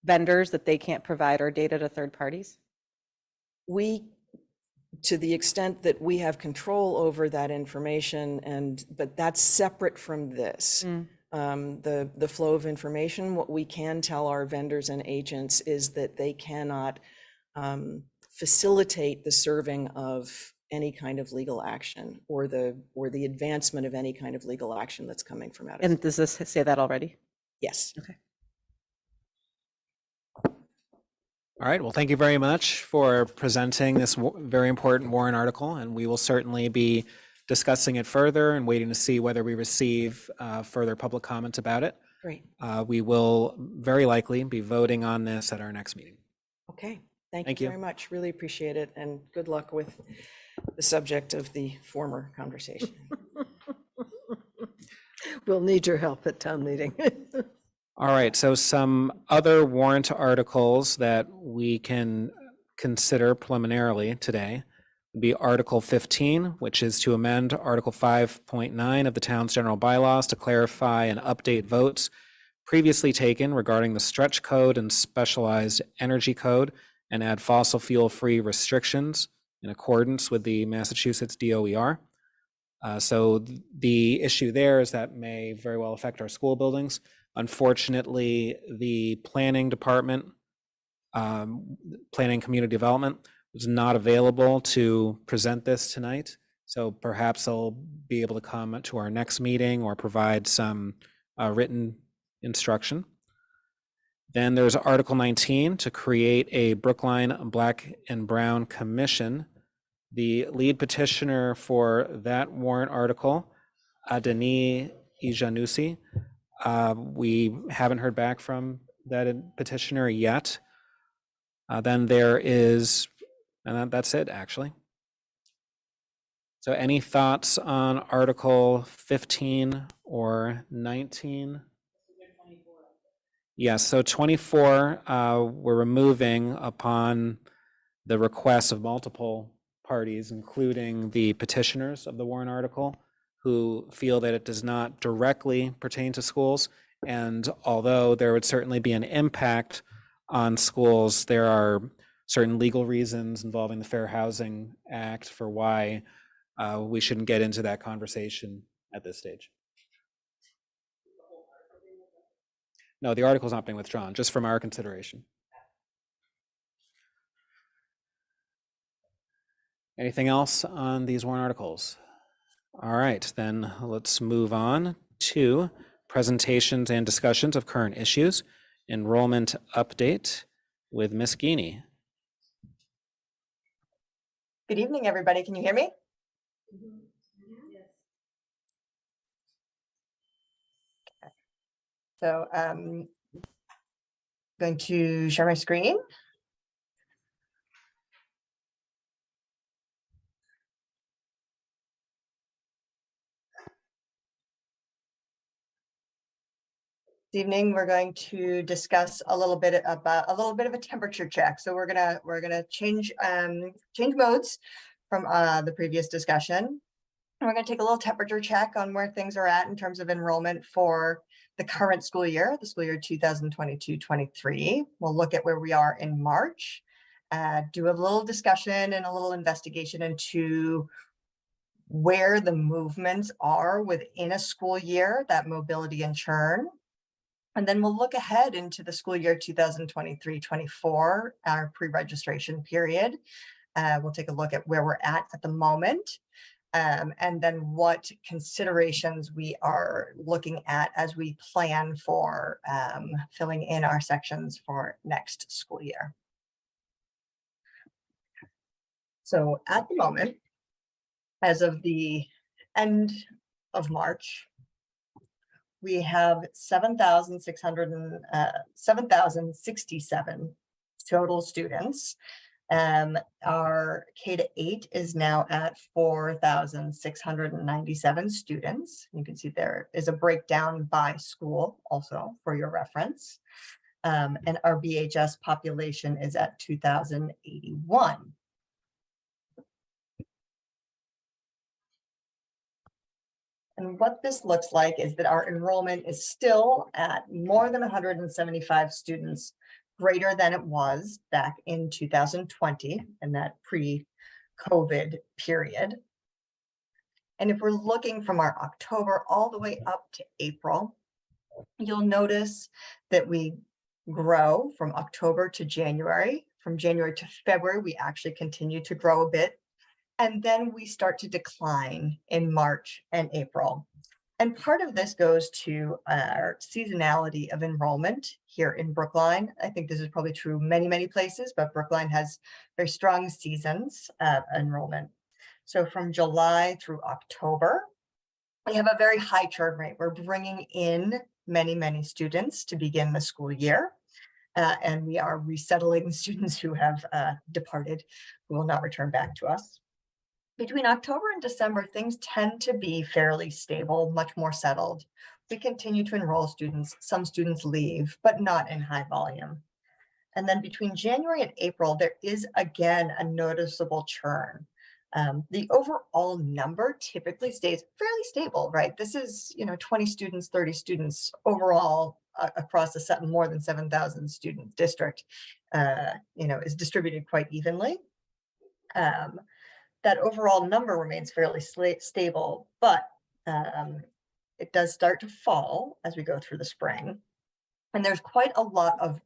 vendors that they can't provide our data to third parties? We to the extent that we have control over that information, but that's separate from this. The flow of information, what we can tell our vendors and agents is that they cannot facilitate the serving of any kind of legal action or the advancement of any kind of legal action that's coming from out of And state. does this say that already? Yes. Okay. All right, well, thank you very much for presenting this very important warrant article, and we will certainly be discussing it further and waiting to see whether we receive further public comment about it. Great. We will very likely be voting on this at our next meeting. Okay. Thank Thank you you. very much. Really appreciate it. And good luck with the subject of the former conversation. We'll need your help at town meeting. All right, so some other warrant articles that we can consider preliminarily today would be Article 15, which is to amend Article 5.9 of the town's general bylaws to clarify and update votes previously taken regarding the stretch code and specialized energy code and add fossil fuel-free restrictions in accordance with the Massachusetts DOER. So the issue there is that may very well affect our school buildings. Unfortunately, the planning department, planning community development, was not available to present this tonight. So perhaps they'll be able to come to our next meeting or provide some written instruction. Then there's Article 19 to create a Brookline Black and Brown Commission. The lead petitioner for that warrant article, Denis Ijanusi, we haven't heard back from that petitioner yet. Then there is, and that's it actually. So any thoughts on Article 15 or 19? Yes, so 24, we're removing upon the request of multiple parties, including the petitioners of the warrant article, who feel that it does not directly pertain to schools. And although there would certainly be an impact on schools, there are certain legal reasons involving the Fair Housing Act for why we shouldn't get into that conversation at this stage. No, the article is not being withdrawn, just from our consideration. Anything else on these warrant articles? All right, then let's move on to presentations and discussions of current issues. Enrollment update with Ms. Geeney. Good evening, everybody. Can you hear me? Okay. So going to share my screen. This evening, we're going to discuss a little bit of a temperature check. So we're gonna change modes from the previous discussion. And we're gonna take a little temperature check on where things are at in terms of enrollment for the current school year, the school year 2022-23. We'll look at where we are in March, do a little discussion and a little investigation into where the movements are within a school year, that mobility and churn. And then we'll look ahead into the school year 2023-24, our pre-registration period. We'll take a look at where we're at the moment, and then what considerations we are looking at as we plan for filling in our sections for next school year. So at the moment, as of the end of March, we have 7,067 total students. Our K-8 is now at 4,697 students. You can see there is a breakdown by school also for your reference. And our BHS population is at 2,081. And what this looks like is that our enrollment is still at more than 175 students greater than it was back in 2020 in that COVID period. And if we're looking from our October all the way up to April, you'll notice that we grow from October to January. From January to February, we actually continue to grow a bit. And then we start to decline in March and April. And part of this goes to our seasonality of enrollment here in Brookline. I think this is probably true many, many places, but Brookline has very strong seasons of enrollment. So from July through October, we have a very high churn rate. We're bringing in many, many students to begin the school year. And we are resettling students who have departed, who will not return back to us. Between October and December, things tend to be fairly stable, much more settled. We continue to enroll students. Some students leave, but not in high volume. And then between January and April, there is again a noticeable churn. The overall number typically stays fairly stable, right? This is, 20 students, 30 students overall across a more than 7,000 student district, is distributed quite evenly. That overall number remains fairly stable, but it does start to fall as we go through the spring. And there's quite a lot of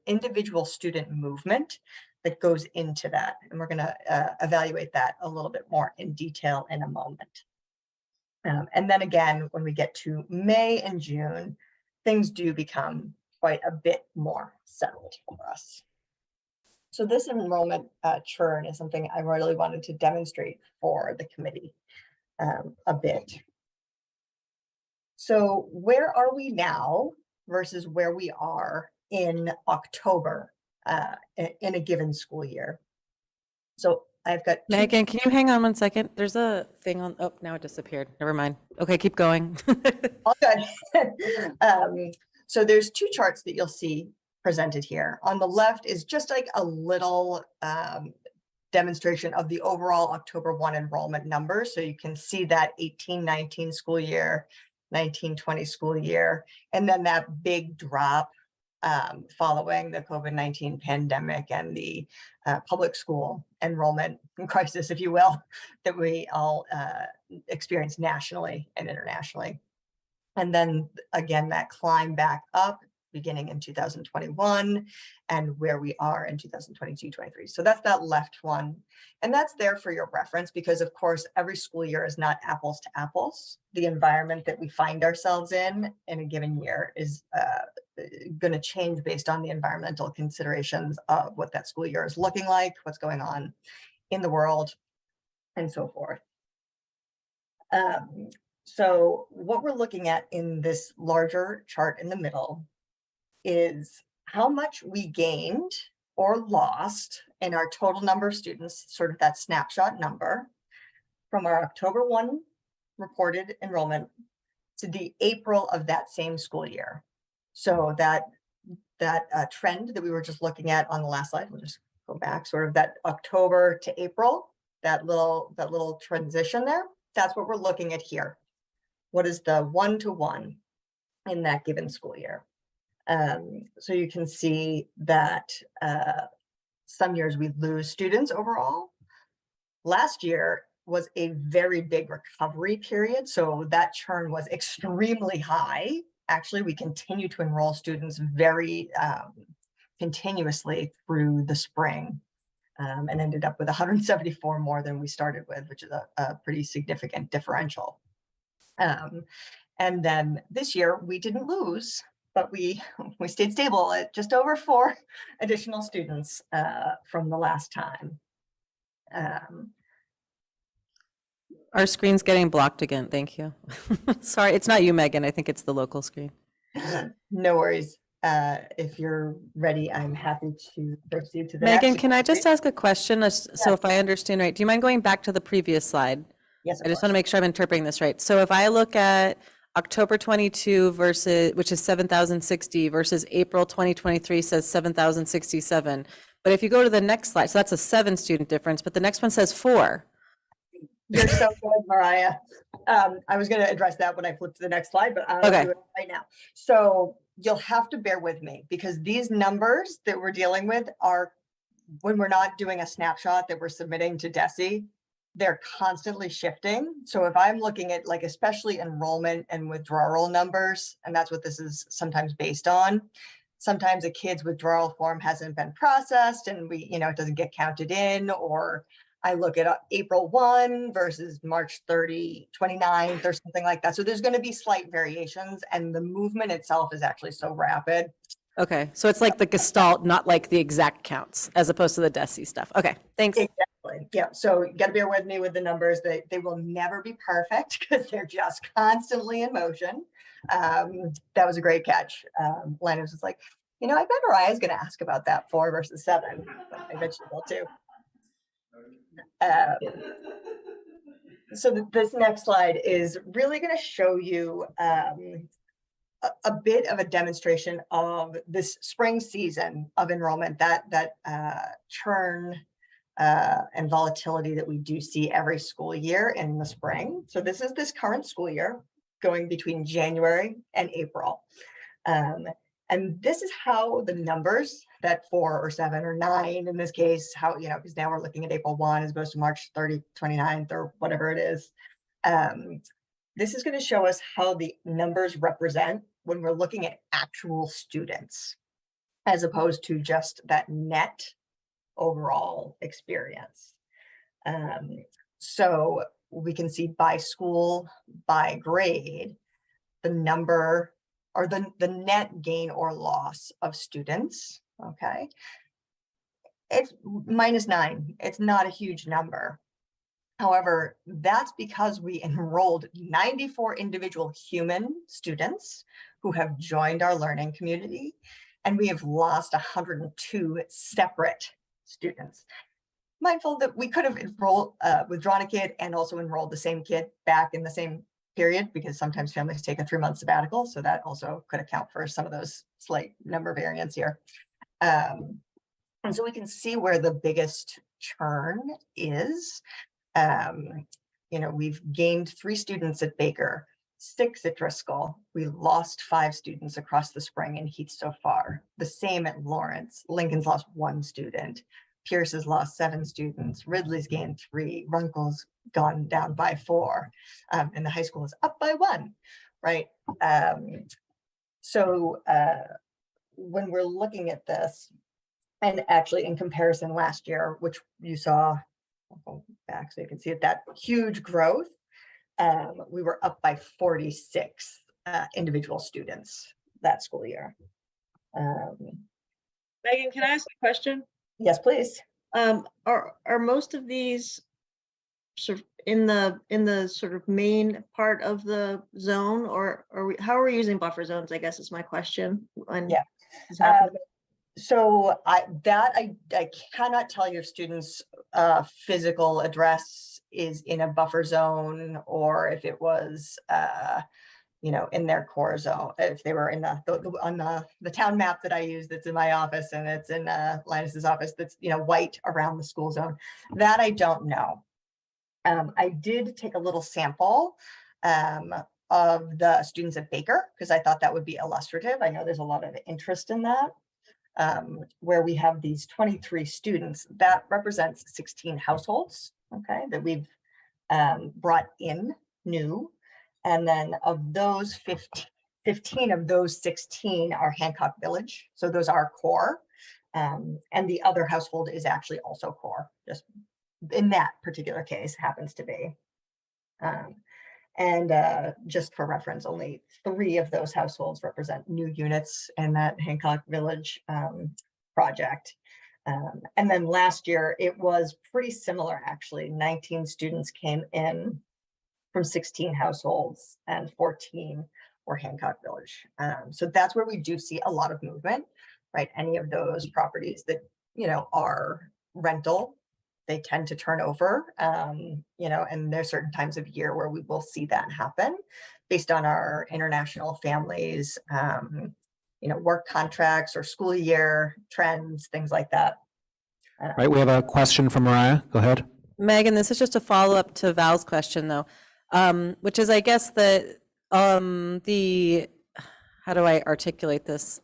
individual student movement that goes into that. And we're going to evaluate that a little bit more in detail in a moment. And then again, when we get to May and June, things do become quite a bit more settled for us. So this enrollment churn is something I really wanted to demonstrate for the committee a bit. So where are we now versus where we are in October in a given school year? So I've got Megan, can you hang on 1 second? There's a thing on, oh, now it disappeared. Never mind. Okay, keep going. All good. So there's two charts that you'll see presented here. On the left is just like a little demonstration of the overall October 1 enrollment numbers. So you can see that 18-19 school year, 19-20 school year, and then that big drop following the COVID-19 pandemic and the public school enrollment crisis, if you will, that we all experienced nationally and internationally. And then again, that climb back up beginning in 2021 and where we are in 2022-23. So that's that left one. And that's there for your reference because of course, every school year is not apples to apples. The environment that we find ourselves in a given year is going to change based on the environmental considerations of what that school year is looking like, what's going on in the world, and so forth. So what we're looking at in this larger chart in the middle is how much we gained or lost in our total number of students, sort of that snapshot number, from our October 1 reported enrollment to the April of that same school year. So that trend that we were just looking at on the last slide, we'll just go back, sort of that October to April, that little transition there, that's what we're looking at here. What is the 1-to-1 in that given school year? So you can see that some years we lose students overall. Last year was a very big recovery period, so that churn was extremely high. Actually, we continue to enroll students very continuously through the spring and ended up with 174 more than we started with, which is a pretty significant differential. And then this year we didn't lose, but we stayed stable at just over 4 additional students from the last time. Our screen's getting blocked again. Thank you. Sorry, it's not you, Megan. I think it's the local screen. No worries. If you're ready, I'm happy to proceed to the Megan, next. can I just ask a question? So if I understand right, do you mind going back to the previous slide? Yes, I just want to make sure I'm interpreting this right. So if I look at October 22 versus, which is 7,060 versus April 2023 says 7,067. But if you go to the next slide, so that's a 7 student difference, but the next one says 4. You're so good, Mariah. I was going to address that when I flip to the next slide, but I'll Okay. do it right now. So you'll have to bear with me because these numbers that we're dealing with are when we're not doing a snapshot that we're submitting to DESE, they're constantly shifting. So if I'm looking at like, especially enrollment and withdrawal numbers, and that's what this is sometimes based on, sometimes a kid's withdrawal form hasn't been processed and it doesn't get counted in, or I look at April 1 versus March 29th or something like that. So there's going to be slight variations, and the movement itself is actually so rapid. Okay, so it's like the gestalt, not like the exact counts, as opposed to the DESE stuff. Okay, thanks. Exactly. Yeah. So you got to bear with me with the numbers. They will never be perfect because they're just constantly in motion. That was a great catch. Linus was like, I bet Mariah's going to ask about that 4 versus 7. I bet she will too. So this next slide is really going to show you a bit of a demonstration of this spring season of enrollment, that churn and volatility that we do see every school year in the spring. So this is this current school year going between January and April. And this is how the numbers, that 4 or 7 or 9 in this case, how, because now we're looking at April 1 as opposed to March 29th or whatever it is. This is going to show us how the numbers represent when we're looking at actual students, as opposed to just that net overall experience. So we can see by school, by grade, the number or the net gain or loss of students, okay? It's -9, it's not a huge number. However, that's because we enrolled 94 individual human students who have joined our learning community, and we have lost 102 separate students. Mindful that we could have withdrawn a kid and also enrolled the same kid back in the same period, because sometimes families take a 3-month sabbatical. So that also could account for some of those slight number variants here. And so we can see where the biggest churn is. We've gained 3 students at Baker, 6 at Driscoll. We lost 5 students across the spring and Heath so far. The same at Lawrence. Lincoln's lost 1 student. Pierce has lost 7 students. Ridley's gained 3. Runkle's gone down by 4. And the high school is up by 1, right? So when we're looking at this, and actually in comparison last year, which you saw, I'll go back so you can see it, that huge growth, we were up by 46 individual students that school year. Megan, can I ask a question? Yes, please. Are most of these sort of in the sort of main part of the zone, or how are we using buffer zones, I guess is my question. Yeah. So I cannot tell you if students' physical address is in a buffer zone, or if it was in their core zone, if they were in on the town map that I use that's in my office, and it's in Linus's office, that's white around the school zone. That I don't know. I did take a little sample of the students at Baker, because I thought that would be illustrative. I know there's a lot of interest in that. Where we have these 23 students, that represents 16 households, okay, that we've brought in new. And then of those 15 of those 16 are Hancock Village. So those are core. And the other household is actually also core, just in that particular case happens to be. And just for reference, only 3 of those households represent new units in that Hancock Village project. And then last year, it was pretty similar, actually. 19 students came in from 16 households and 14 were Hancock Village. So that's where we do see a lot of movement, right? Any of those properties that, are rental, they tend to turn over, and there's certain times of year where we will see that happen based on our international families, work contracts or school year trends, things like that. Right, we have a question from Mariah. Go ahead. Megan, this is just a follow-up to Val's question, though, which is, I guess, how do I articulate this?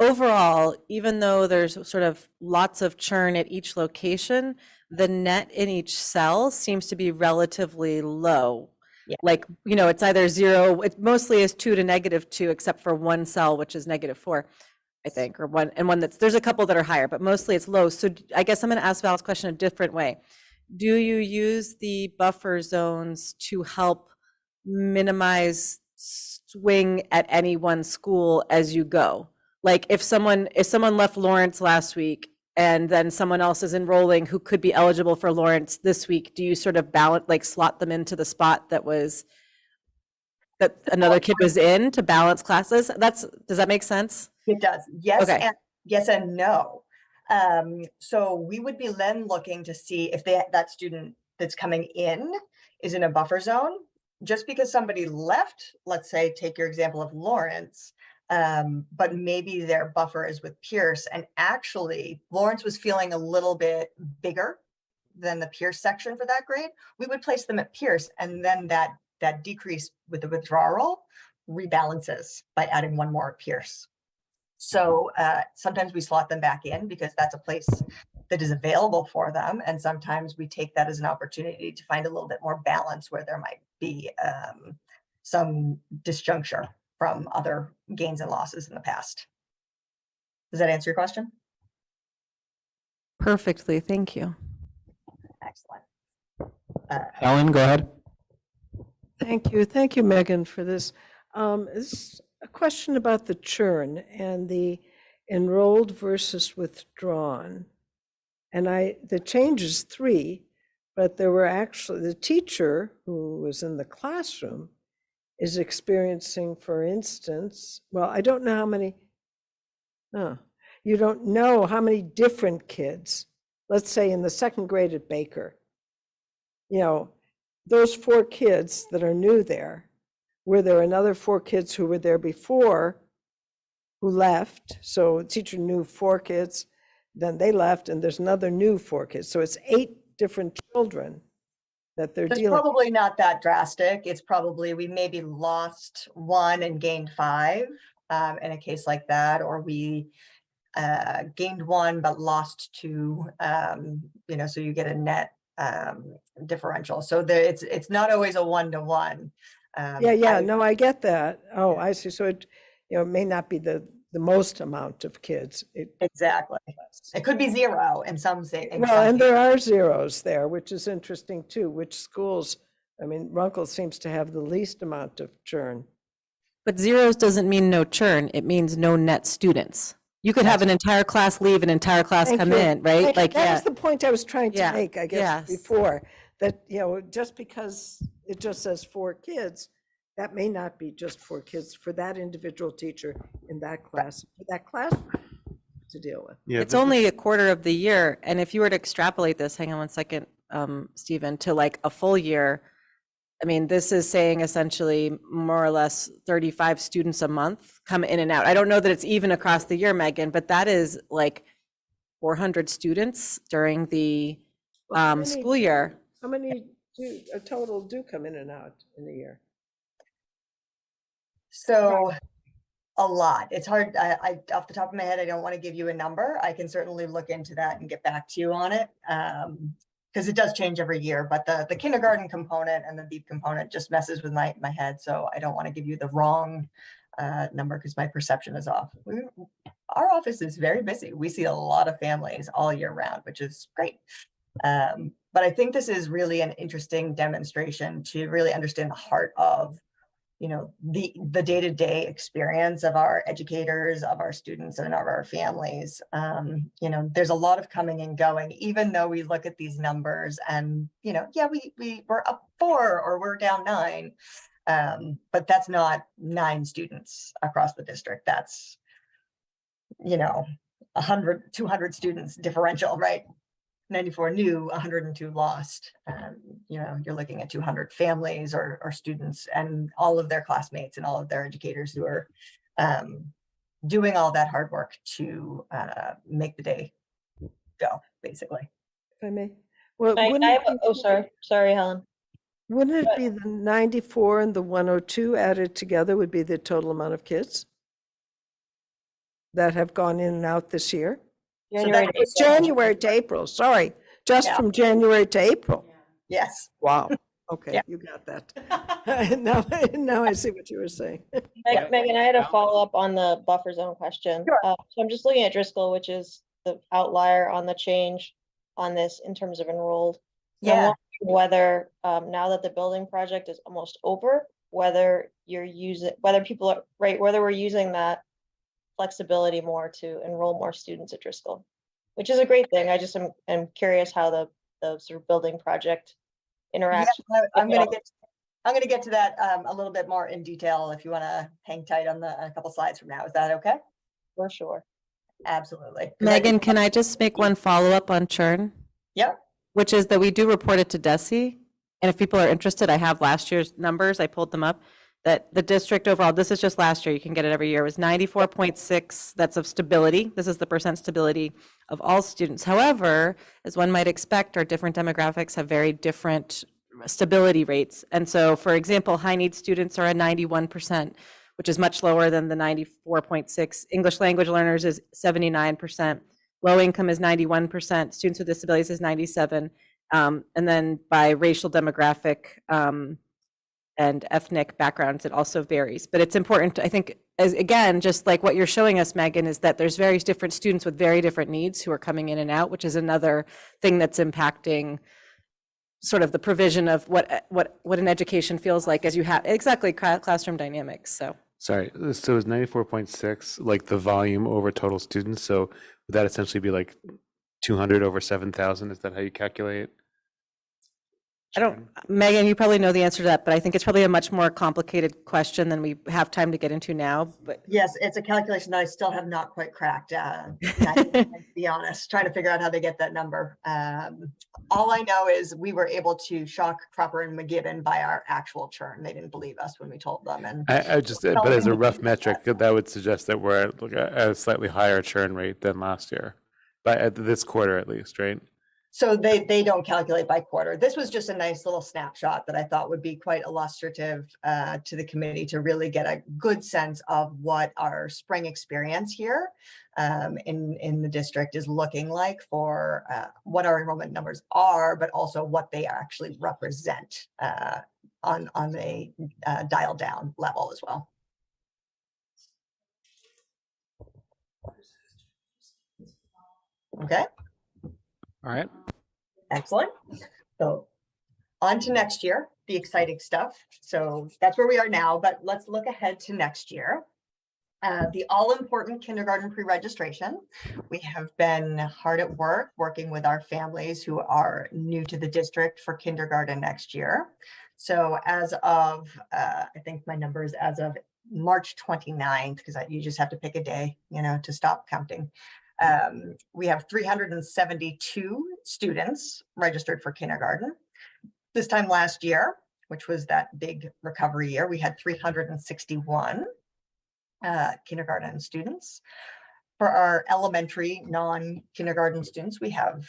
overall, even though there's sort of lots of churn at each location, the net in each cell seems to be relatively low. Yeah. Like, you know, it's either zero, it mostly is 2 to -2, except for one cell, which is -4, I think, or one, and one that's, there's a couple that are higher, but mostly it's low. So I guess I'm going to ask Val's question a different way. Do you use the buffer zones to help minimize swing at any one school as you go? Like if someone left Lawrence last week and then someone else is enrolling who could be eligible for Lawrence this week, do you sort of balance, like slot them into the spot that another kid was in to balance classes? Does that make sense? It does. Yes, Okay. and yes and no. So we would be then looking to see if that student that's coming in is in a buffer zone. Just because somebody left, let's say, take your example of Lawrence, but maybe their buffer is with Pierce, and actually Lawrence was feeling a little bit bigger than the Pierce section for that grade, we would place them at Pierce, and then that decrease with the withdrawal rebalances by adding one more at Pierce. So sometimes we slot them back in because that's a place that is available for them. And sometimes we take that as an opportunity to find a little bit more balance where there might be some disjuncture from other gains and losses in the past. Does that answer your question? Perfectly, thank you. Excellent. Ellen, go ahead. Thank you, Megan, for this. This is a question about the churn and the enrolled versus withdrawn. And the change is 3, but there were actually, the teacher who was in the classroom is experiencing, for instance, well, I don't know how many, you don't know how many different kids, let's say in the 2nd grade at Baker, you know, those 4 kids that are new there, were there another 4 kids who were there before who left? So the teacher knew 4 kids, then they left, and there's another new 4 kids. So it's 8 different children that they're It's dealing. probably not that drastic. It's probably, we maybe lost 1 and gained 5 in a case like that, or we gained 1 but lost 2, you know, so you get a net differential. So it's not always a 1-to-1. No, I get that. Oh, I see. So it, you know, may not be the most amount of kids. Exactly. It could be 0 in some say. Well, and there are zeros there, which is interesting too. Which schools, I mean, Runkle seems to have the least amount of churn. But zeros doesn't mean no churn, it means no net students. You could have an entire class leave, an entire class come in, right? Like, that was the point I was trying to make, I guess, yes. before. That, you know, just because it just says 4 kids, that may not be just 4 kids for that individual teacher in that class, for that class to deal with. Yeah, It's only a quarter of the year, and if you were to extrapolate this, hang on one second, Stephen, to like a full year, I mean, this is saying essentially more or less 35 students a month come in and out. I don't know that it's even across the year, Megan, but that is like 400 students during the school year. How many total do come in and out in a year? So a lot. It's hard. I off the top of my head, I don't want to give you a number. I can certainly look into that and get back to you on it. Because it does change every year, but the kindergarten component and the BEEP component just messes with my head. So I don't want to give you the wrong number because my perception is off. Our office is very busy. We see a lot of families all year round, which is great. But I think this is really an interesting demonstration to really understand the heart of, you know, the day-to-day experience of our educators, of our students, and of our families. You know, there's a lot of coming and going, even though we look at these numbers and, you know, yeah, we're up 4 or we're down 9. But that's not 9 students across the district. That's, you know, 100, 200 students differential, right? 94 new, 102 lost. You know, you're looking at 200 families or students and all of their classmates and all of their educators who are doing all that hard work to make the day go, basically. If I may. Well, sorry, Helen. Wouldn't it be the 94 and the 102 added together would be the total amount of kids? that have gone in and out this year? So January that to was April. January to April, sorry, just Yeah. from January to April. Yes. Wow, okay, Yeah. you got that. Now I see what you were saying. Megan, I had a follow-up on the buffer zone question. Sure. So I'm just looking at Driscoll, which is the outlier on the change on this in terms of enrolled. And I'm Yeah. wondering whether, now that the building project is almost over, whether people are, right, whether we're using that flexibility more to enroll more students at Driscoll, which is a great thing. I just am curious how the sort of building project interacts. Yeah, I'm gonna get to that a little bit more in detail if you want to hang tight on a couple slides from now. Is that okay? For sure. Absolutely. 'Cause Megan, can I just make one follow-up on churn? Yeah. Which is that we do report it to DESE. And if people are interested, I have last year's numbers, I pulled them up, that the district overall, this is just last year, you can get it every year, was 94.6, that's of stability. This is the percent stability of all students. However, as one might expect, our different demographics have very different stability rates. And so, for example, high-need students are at 91%, which is much lower than the 94.6. English language learners is 79%. Low income is 91%. Students with disabilities is 97%. And then by racial demographic and ethnic backgrounds, it also varies. But it's important, I think, as again, just like what you're showing us, Megan, is that there's various different students with very different needs who are coming in and out, which is another thing that's impacting sort of the provision of what an education feels like as you have exactly classroom dynamics. So Sorry, so is 94.6 like the volume over total students? So would that essentially be like 200 over 7,000? Is that how you calculate? I don't, Megan, you probably know the answer to that, but I think it's probably a much more complicated question than we have time to get into now. But Yes, it's a calculation that I still have not quite cracked, to be honest, trying to figure out how they get that number. All I know is we were able to shock Cropper and McGibbon by our actual churn. They didn't believe us when we told them. And I just, but as a rough metric, that would suggest that we're at like a slightly higher churn rate than last year, but at this quarter at least, right? so they don't calculate by quarter. This was just a nice little snapshot that I thought would be quite illustrative to the committee to really get a good sense of what our spring experience here in the district is looking like for what our enrollment numbers are, but also what they actually represent on a dial down level as well. Okay. All right. Excellent. So on to next year, the exciting stuff. So that's where we are now, but let's look ahead to next year. The all-important kindergarten pre-registration. We have been hard at work working with our families who are new to the district for kindergarten next year. So as of, I think my number is as of March 29th, because you just have to pick a day, to stop counting. We have 372 students registered for kindergarten. This time last year, which was that big recovery year, we had 361 kindergarten students. For our elementary non-kindergarten students, we have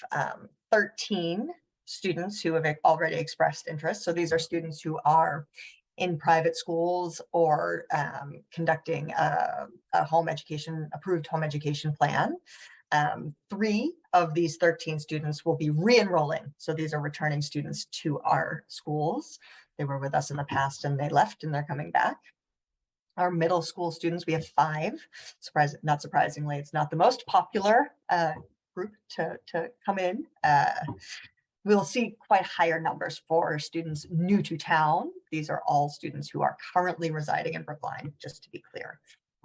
13 students who have already expressed interest. So these are students who are in private schools or conducting a approved home education plan. 3 of these 13 students will be re-enrolling. So these are returning students to our schools. They were with us in the past and they left and they're coming back. Our middle school students, we have 5. Not surprisingly, it's not the most popular group to come in. We'll see quite higher numbers for students new to town. These are all students who are currently residing in Brookline, just to be clear.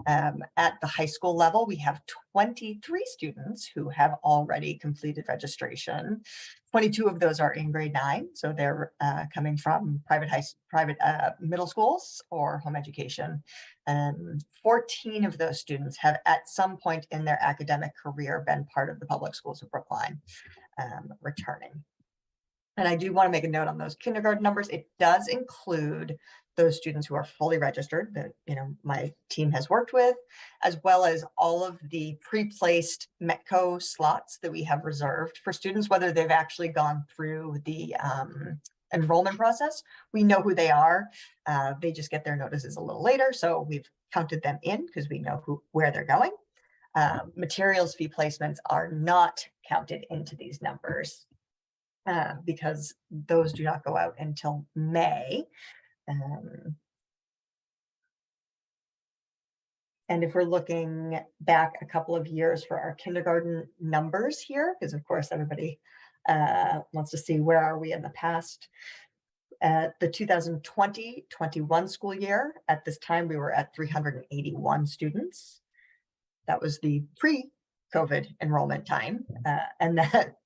At the high school level, we have 23 students who have already completed registration. 22 of those are in grade 9, so they're coming from private middle schools or home education. 14 of those students have at some point in their academic career been part of the public schools of Brookline, returning. And I do want to make a note on those kindergarten numbers. It does include those students who are fully registered that my team has worked with, as well as all of the pre-placed METCO slots that we have reserved for students, whether they've actually gone through the enrollment process. We know who they are. They just get their notices a little later. So we've counted them in because we know where they're going. Materials fee placements are not counted into these numbers because those do not go out until May. And if we're looking back a couple of years for our kindergarten numbers here, because of course everybody wants to see where are we in the past. The 2020-21 school year, at this time we were at 381 students. That was the pre-COVID enrollment time. And that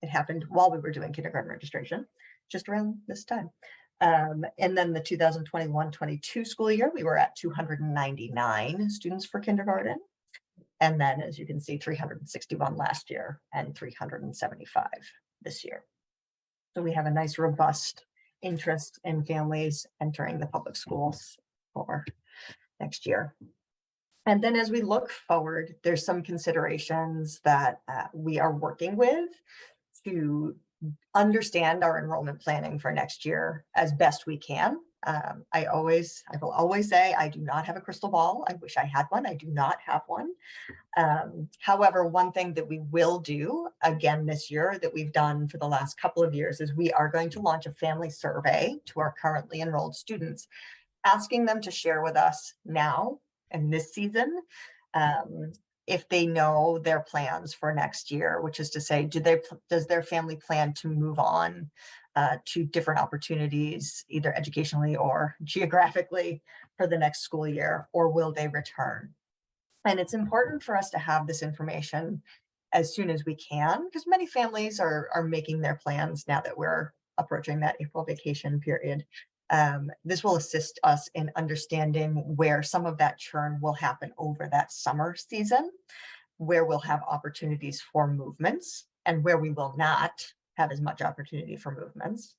it happened while we were doing kindergarten registration, just around this time. And then the 2021-22 school year, we were at 299 students for kindergarten. And then, as you can see, 361 last year and 375 this year. So we have a nice, robust interest in families entering the public schools for next year. And then as we look forward, there's some considerations that we are working with to understand our enrollment planning for next year as best we can. I will always say I do not have a crystal ball. I wish I had one. I do not have one. However, one thing that we will do again this year that we've done for the last couple of years is we are going to launch a family survey to our currently enrolled students, asking them to share with us now in this season if they know their plans for next year, which is to say, does their family plan to move on to different opportunities, either educationally or geographically for the next school year, or will they return? And it's important for us to have this information as soon as we can, because many families are making their plans now that we're approaching that April vacation period. This will assist us in understanding where some of that churn will happen over that summer season, where we'll have opportunities for movements and where we will not have as much opportunity for movements.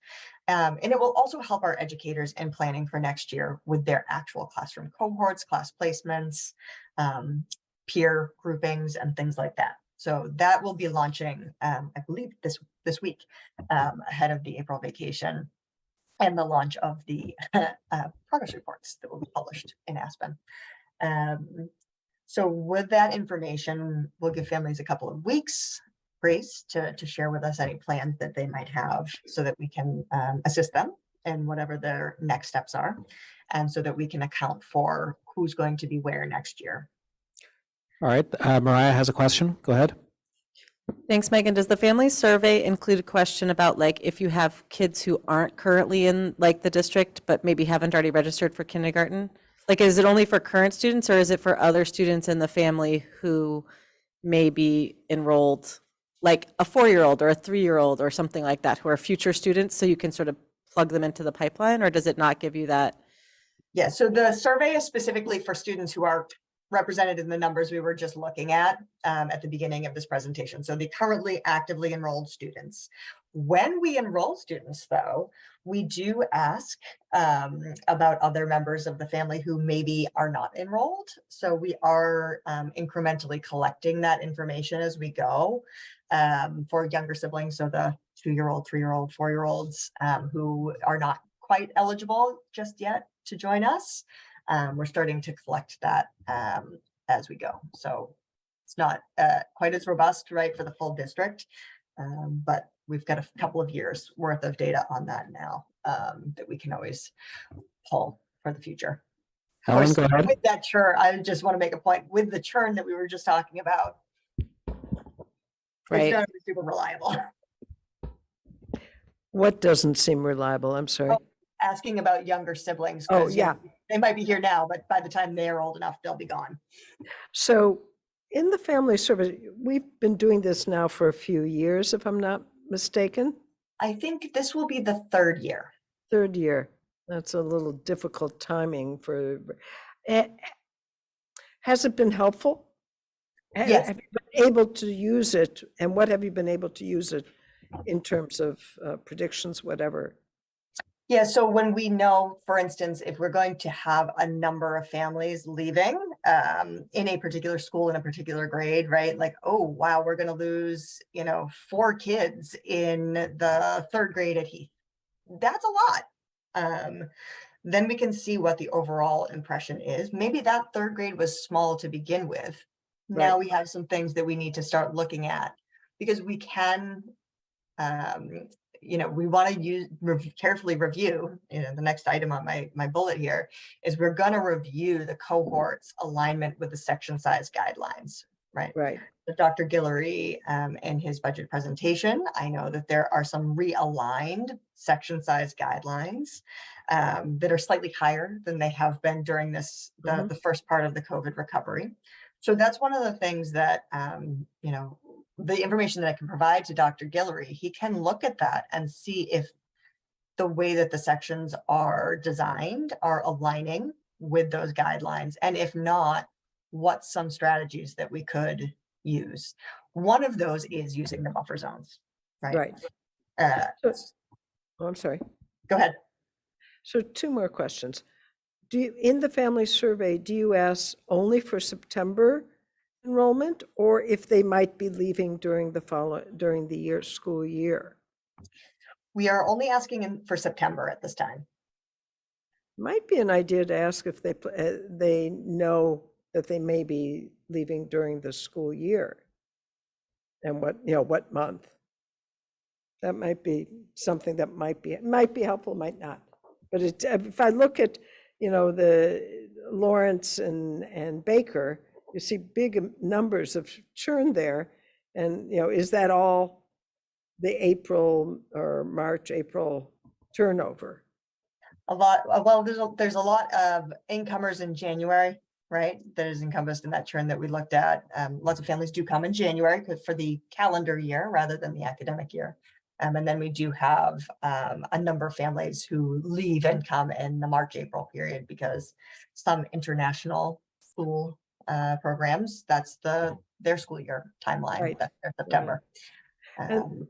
And it will also help our educators in planning for next year with their actual classroom cohorts, class placements, peer groupings, and things like that. So that will be launching, I believe, this week ahead of the April vacation, and the launch of the progress reports that will be published in Aspen. So with that information, we'll give families a couple of weeks grace to share with us any plans that they might have so that we can assist them in whatever their next steps are, and so that we can account for who's going to be where next year. All right, Mariah has a question. Go ahead. Thanks, Megan. Does the family survey include a question about, like, if you have kids who aren't currently in like the district, but maybe haven't already registered for kindergarten? Like, is it only for current students, or is it for other students in the family who may be enrolled, like a 4-year-old or a 3-year-old or something like that, who are future students, so you can sort of plug them into the pipeline, or does it not give you that? Yeah, so the survey is specifically for students who are represented in the numbers we were just looking at the beginning of this presentation. So the currently actively enrolled students. When we enroll students, though, we do ask about other members of the family who maybe are not enrolled. So we are incrementally collecting that information as we go for younger siblings. So the 2-year-old, 3-year-old, 4-year-olds who are not quite eligible just yet to join us. We're starting to collect that as we go. So it's not quite as robust, right, for the full district, but we've got a couple of years worth of data on that now that we can always pull for the future. Helen, go ahead. With that churn, I just want to make a point with the churn that we were just talking about. Right. It's not super reliable. What doesn't seem reliable? I'm sorry. Asking about younger siblings. Oh, 'cause, you yeah. know, they might be here now, but by the time they're old enough, they'll be gone. So in the family survey, we've been doing this now for a few years, if I'm not mistaken. I think this will be the 3rd year. 3rd year. That's a little difficult timing for. Has it been helpful? Yes. Have you been able to use it, and what have you been able to use it in terms of predictions, whatever? Yeah, so when we know, for instance, if we're going to have a number of families leaving in a particular school in a particular grade, right? Like, oh, wow, we're going to lose, 4 kids in the 3rd grade at Heath. That's a lot. Then we can see what the overall impression is. Maybe that 3rd grade was small to begin with, now Right. we have some things that we need to start looking at, because we can, we want to carefully review, the next item on my bullet here is we're going to review the cohort's alignment with the section size guidelines, right? Right. Dr. Guillory, in his budget presentation, I know that there are some realigned section size guidelines that are slightly higher than they have been during the first part of the COVID recovery. So that's one of the things that, the information that I can provide to Dr. Guillory, he can look at that and see if the way that the sections are designed are aligning with those guidelines. And if not, what's some strategies that we could use? One of those is using the buffer zones, right? Right. I'm sorry. Go ahead. So 2 more questions. In the family survey, do you ask only for September enrollment, or if they might be leaving during the school year? We are only asking for September at this time. Might be an idea to ask if they know that they may be leaving during the school year, and what month. That might be something that might be helpful, might not. But if I look at, the Lawrence and Baker, you see big numbers of churn there. And, is that all the April or March, April turnover? A lot, well, there's a lot of incomers in January, right? That is encompassed in that churn that we looked at. Lots of families do come in January for the calendar year rather than the academic year. And then we do have a number of families who leave and come in the March, April period, because some international school programs, that's their school year timeline, Right. that's their September. And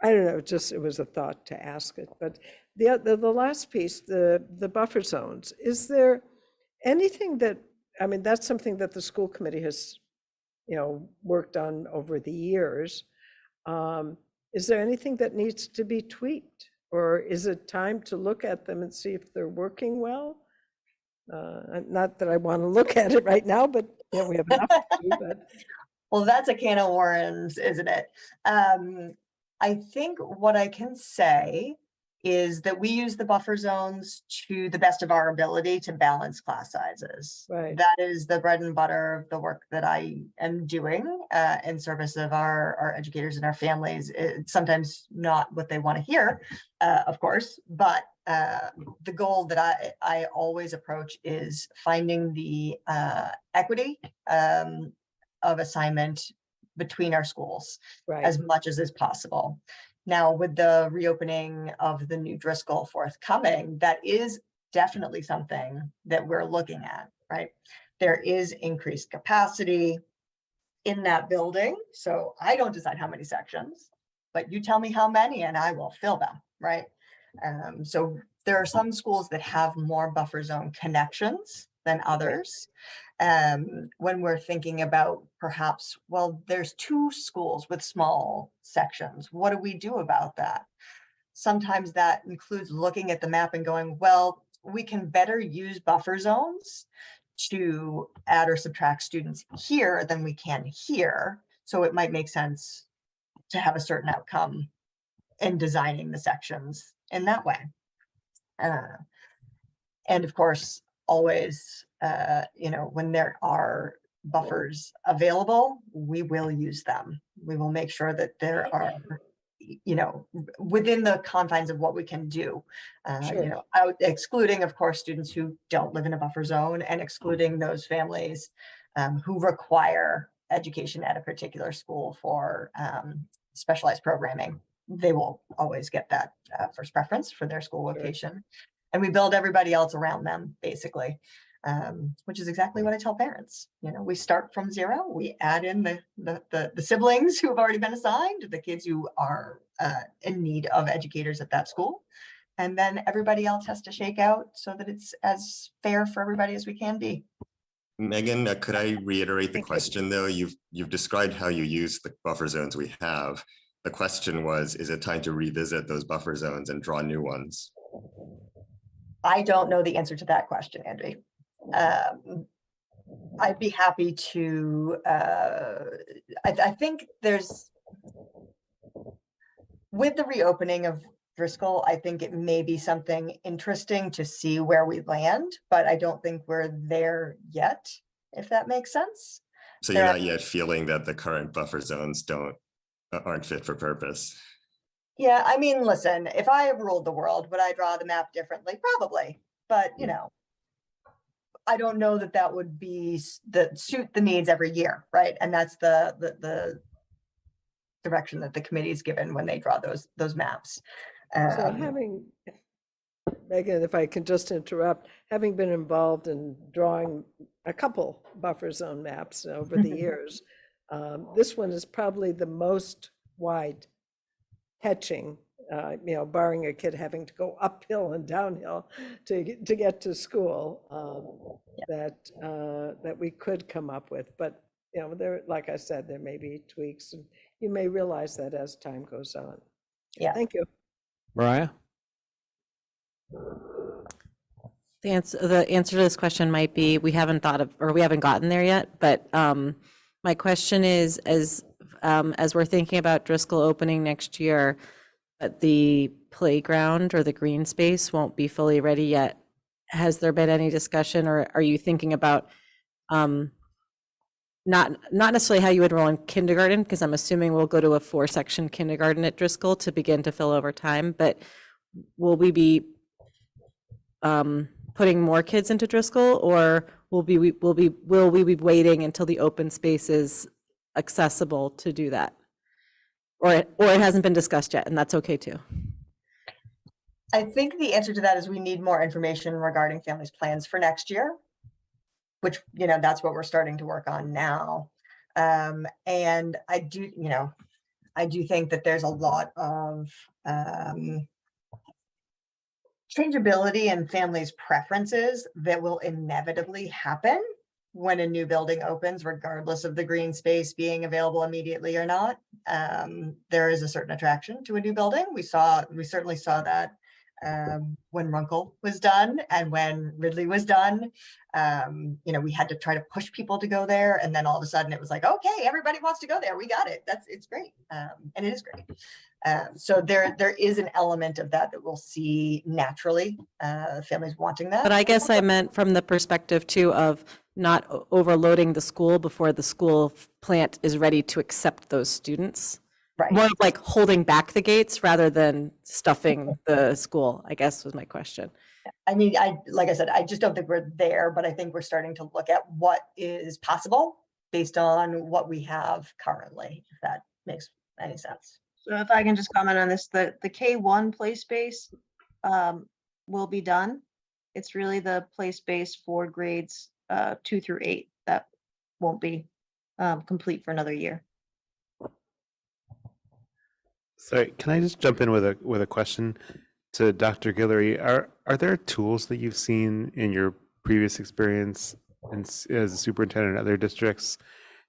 I don't know, it was a thought to ask it, but the last piece, the buffer zones, is there anything that's something that the school committee has, worked on over the years. Is there anything that needs to be tweaked, or is it time to look at them and see if they're working well? Not that I want to look at it right now, but we have enough to do, but. Well, that's a can of worms, isn't it? I think what I can say is that we use the buffer zones to the best of our ability to balance class sizes. Right. That is the bread and butter of the work that I am doing in service of our educators and our families. It's sometimes not what they want to hear, of course, but the goal that I always approach is finding the equity of assignment between our schools as much as is possible. Now, with the reopening of the new Driscoll forthcoming, that is definitely something that we're looking at, right? There is increased capacity in that building. So I don't decide how many sections, but you tell me how many and I will fill them, right? So there are some schools that have more buffer zone connections than others. When we're thinking about perhaps, well, there's 2 schools with small sections. What do we do about that? Sometimes that includes looking at the map and going, well, we can better use buffer zones to add or subtract students here than we can here. So it might make sense to have a certain outcome in designing the sections in that way. And of course, always, when there are buffers available, we will use them. We will make sure that there are, within the confines of what we can do, out excluding, of course, students who don't live in a buffer zone and excluding those families who require education at a particular school for specialized programming. They will always get that first preference for their school location. And we build everybody else around them, basically, which is exactly what I tell parents. We start from 0. We add in the siblings who have already been assigned, the kids who are in need of educators at that school. And then everybody else has to shake out so that it's as fair for everybody as we can be. Megan, could I reiterate the question, though? You've described how you use the buffer zones we have. The question was, is it time to revisit those buffer zones and draw new ones? I don't know the answer to that question, Andrew. I'd be happy to, I think with the reopening of Driscoll, I think it may be something interesting to see where we land, but I don't think we're there yet, if that makes sense. So you're not yet feeling that the current buffer zones aren't fit for purpose? Yeah, I mean, listen, if I ruled the world, would I draw the map differently? Probably, but you know, I don't know that that would be suit the needs every year, right? And that's the direction that the committee is given when they draw those maps. So Megan, if I can just interrupt, having been involved in drawing a couple buffer zone maps over the years, this one is probably the most wide catching, barring a kid having to go uphill and downhill to get to school, that we could come up with. But, there, like I said, there may be tweaks, and you may realize that as time goes on. Yeah. Thank you. Mariah? The answer to this question might be, we haven't gotten there yet, but my question is, as we're thinking about Driscoll opening next year, but the playground or the green space won't be fully ready yet. Has there been any discussion, or are you thinking about not necessarily how you would enroll in kindergarten, because I'm assuming we'll go to a 4-section kindergarten at Driscoll to begin to fill over time, but will we be putting more kids into Driscoll, or will we be waiting until the open space is accessible to do that? Or it hasn't been discussed yet, and that's okay too. I think the answer to that is we need more information regarding families' plans for next year, which, that's what we're starting to work on now. And I do think that there's a lot of changeability in families' preferences that will inevitably happen when a new building opens, regardless of the green space being available immediately or not. There is a certain attraction to a new building. We certainly saw that when Runkle was done and when Ridley was done. We had to try to push people to go there, and then all of a sudden it was like, okay, everybody wants to go there. We got it. It's great, and it is great. So there is an element of that we'll see naturally, families wanting that. But I guess I meant from the perspective too of not overloading the school before the school plant is ready to accept those students. Right. More of like holding back the gates rather than stuffing the school, I guess was my question. I mean, like I said, I just don't think we're there, but I think we're starting to look at what is possible based on what we have currently, if that makes any sense. So if I can just comment on this, the K1 play space will be done. It's really the play space for grades 2 through 8 that won't be complete for another year. Sorry, can I just jump in with a question to Dr. Guillory? Are there tools that you've seen in your previous experience as a superintendent in other districts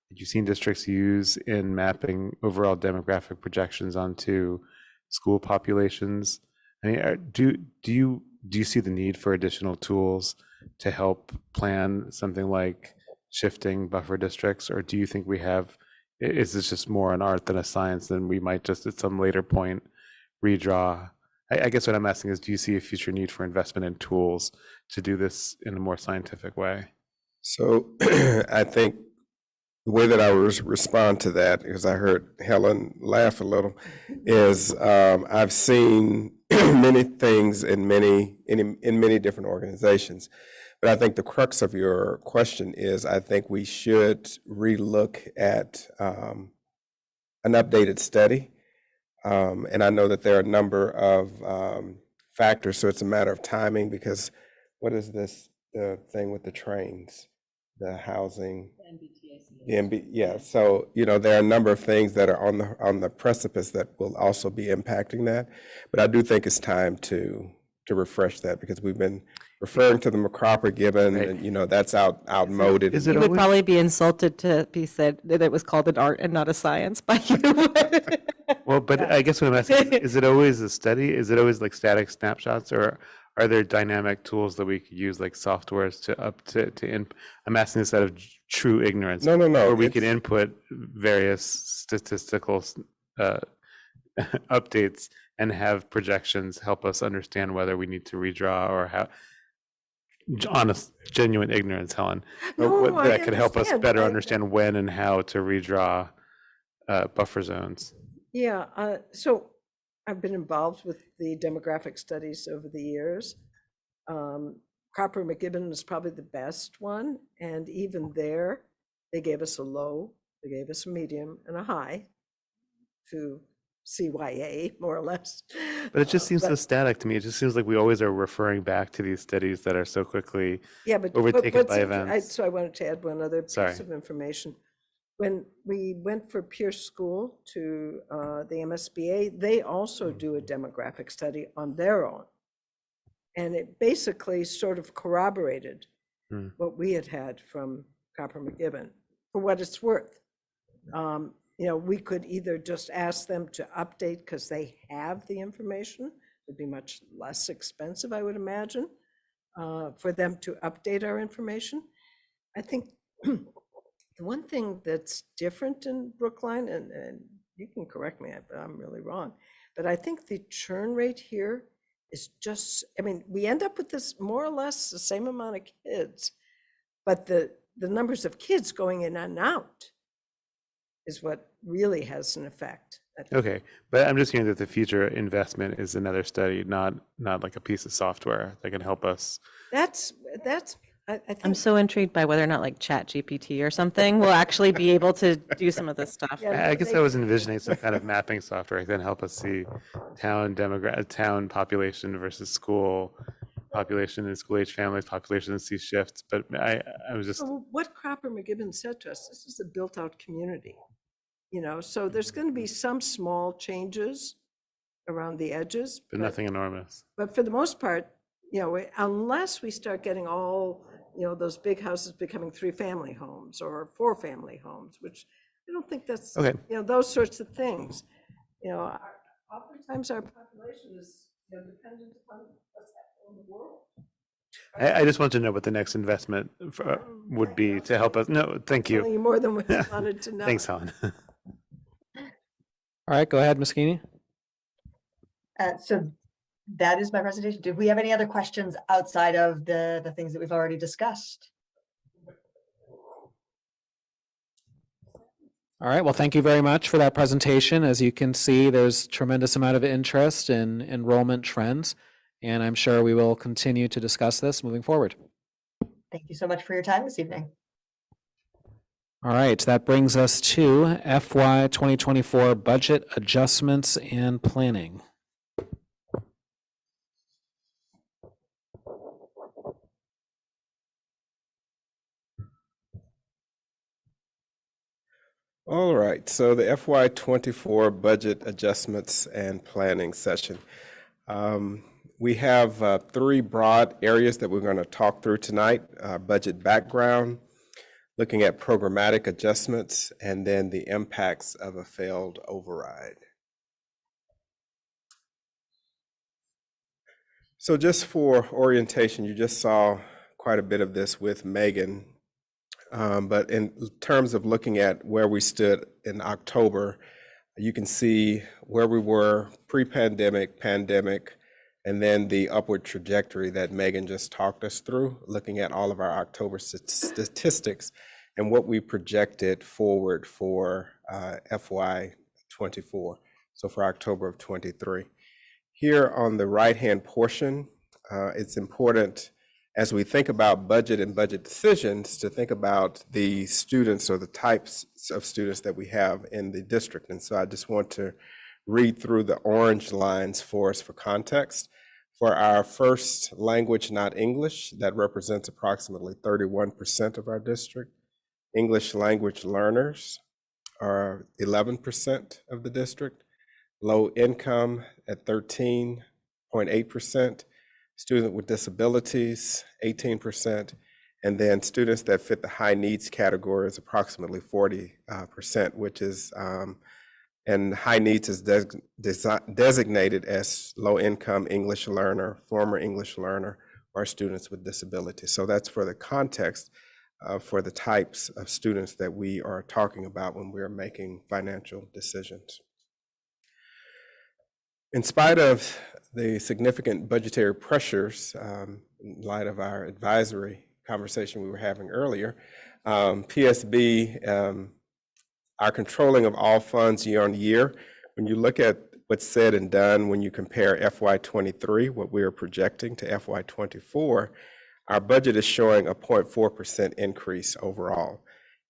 that you've seen districts use in mapping overall demographic projections onto school populations? I mean, do you see the need for additional tools to help plan something like shifting buffer districts, or do you think is this just more an art than a science, and we might just at some later point redraw? I guess what I'm asking is, do you see a future need for investment in tools to do this in a more scientific way? So I think the way that I would respond to that, because I heard Helen laugh a little, is I've seen many things in many different organizations. But I think the crux of your question is, I think we should relook at an updated study. And I know that there are a number of factors, so it's a matter of timing, because what is this, the thing with the trains, the housing? Yeah, so, there are a number of things that are on the precipice that will also be impacting that. But I do think it's time to refresh that, because we've been referring to the McCropper given, right, and that's outmoded. You would probably be insulted to be said that it was called an art and not a science by you. Well, but I guess what I'm asking is it always a study? Is it always like static snapshots, or are there dynamic tools that we could use, like softwares I'm asking this out of true ignorance. No, no, no, Where we could it's- input various statistical updates and have projections help us understand whether we need to redraw or how, honest, genuine ignorance, Helen. No, I That could help us understand. better understand when and how to redraw buffer zones. Yeah, so I've been involved with the demographic studies over the years. Cropper McGibbon was probably the best one, and even there, they gave us a low, they gave us a medium, and a high to CYA, more or less. But it just seems so But- static to me. It just seems like we always are referring back to these studies that are so quickly Yeah, but overtaken what's by inter- events. So I wanted to add one other Sorry. piece of information. When we went for Pierce School to the MSBA, they also do a demographic study on their own. And it basically sort of corroborated Hmm. what we had had from Copper McGibbon, for what it's worth. We could either just ask them to update because they have the information. It'd be much less expensive, I would imagine, for them to update our information. I think the one thing that's different in Brookline, and you can correct me if I'm really wrong, but I think the churn rate here is just, we end up with this more or less the same amount of kids, but the numbers of kids going in and out is what really has an effect. Okay, but I'm just hearing that the future investment is another study, not like a piece of software that can help us. I think. I'm so intrigued by whether or not like Chat GPT or something will actually be able to do some of this stuff. I guess I was envisioning some kind of mapping software that can help us see town population versus school population and school age families population and see shifts. But I was just, So what Cropper McGibbon said to us, this is a built-out community, so there's going to be some small changes around the edges. but nothing enormous. But for the most part, unless we start getting all, those big houses becoming 3-family homes or 4-family homes, which I don't think that's, Okay. Those sorts of things. Oftentimes our population is dependent upon what's happening in the world. I just want to know what the next investment would be to help us. No, thank Telling you. you more than we wanted to know. Thanks, Helen. All right, go ahead, Ms. Keeney. So that is my presentation. Did we have any other questions outside of the things that we've already discussed? All right, well, thank you very much for that presentation. As you can see, there's tremendous amount of interest in enrollment trends, and I'm sure we will continue to discuss this moving forward. Thank you so much for your time this evening. All right, that brings us to FY 2024 budget adjustments and planning. All right, so the FY '24 budget adjustments and planning session. We have 3 broad areas that we're going to talk through tonight: budget background, looking at programmatic adjustments, and then the impacts of a failed override. So just for orientation, you just saw quite a bit of this with Megan. But in terms of looking at where we stood in October, you can see where we were pre-pandemic, pandemic, and then the upward trajectory that Megan just talked us through, looking at all of our October statistics and what we projected forward for FY '24, so for October of '23. Here on the right-hand portion, it's important as we think about budget and budget decisions to think about the students or the types of students that we have in the district. And so I just want to read through the orange lines for us for context. For our first language, not English, that represents approximately 31% of our district. English language learners are 11% of the district. Low income at 13.8%. Student with disabilities, 18%, and then students that fit the high needs category is approximately 40%, which is And high needs is designated as low-income English learner, former English learner, or students with disabilities. So that's for the context for the types of students that we are talking about when we're making financial decisions. In spite of the significant budgetary pressures, in light of our advisory conversation we were having earlier, PSB, our controlling of all funds year on year, when you look at what's said and done, when you compare FY23, what we are projecting, to FY24, our budget is showing a 0.4% increase overall.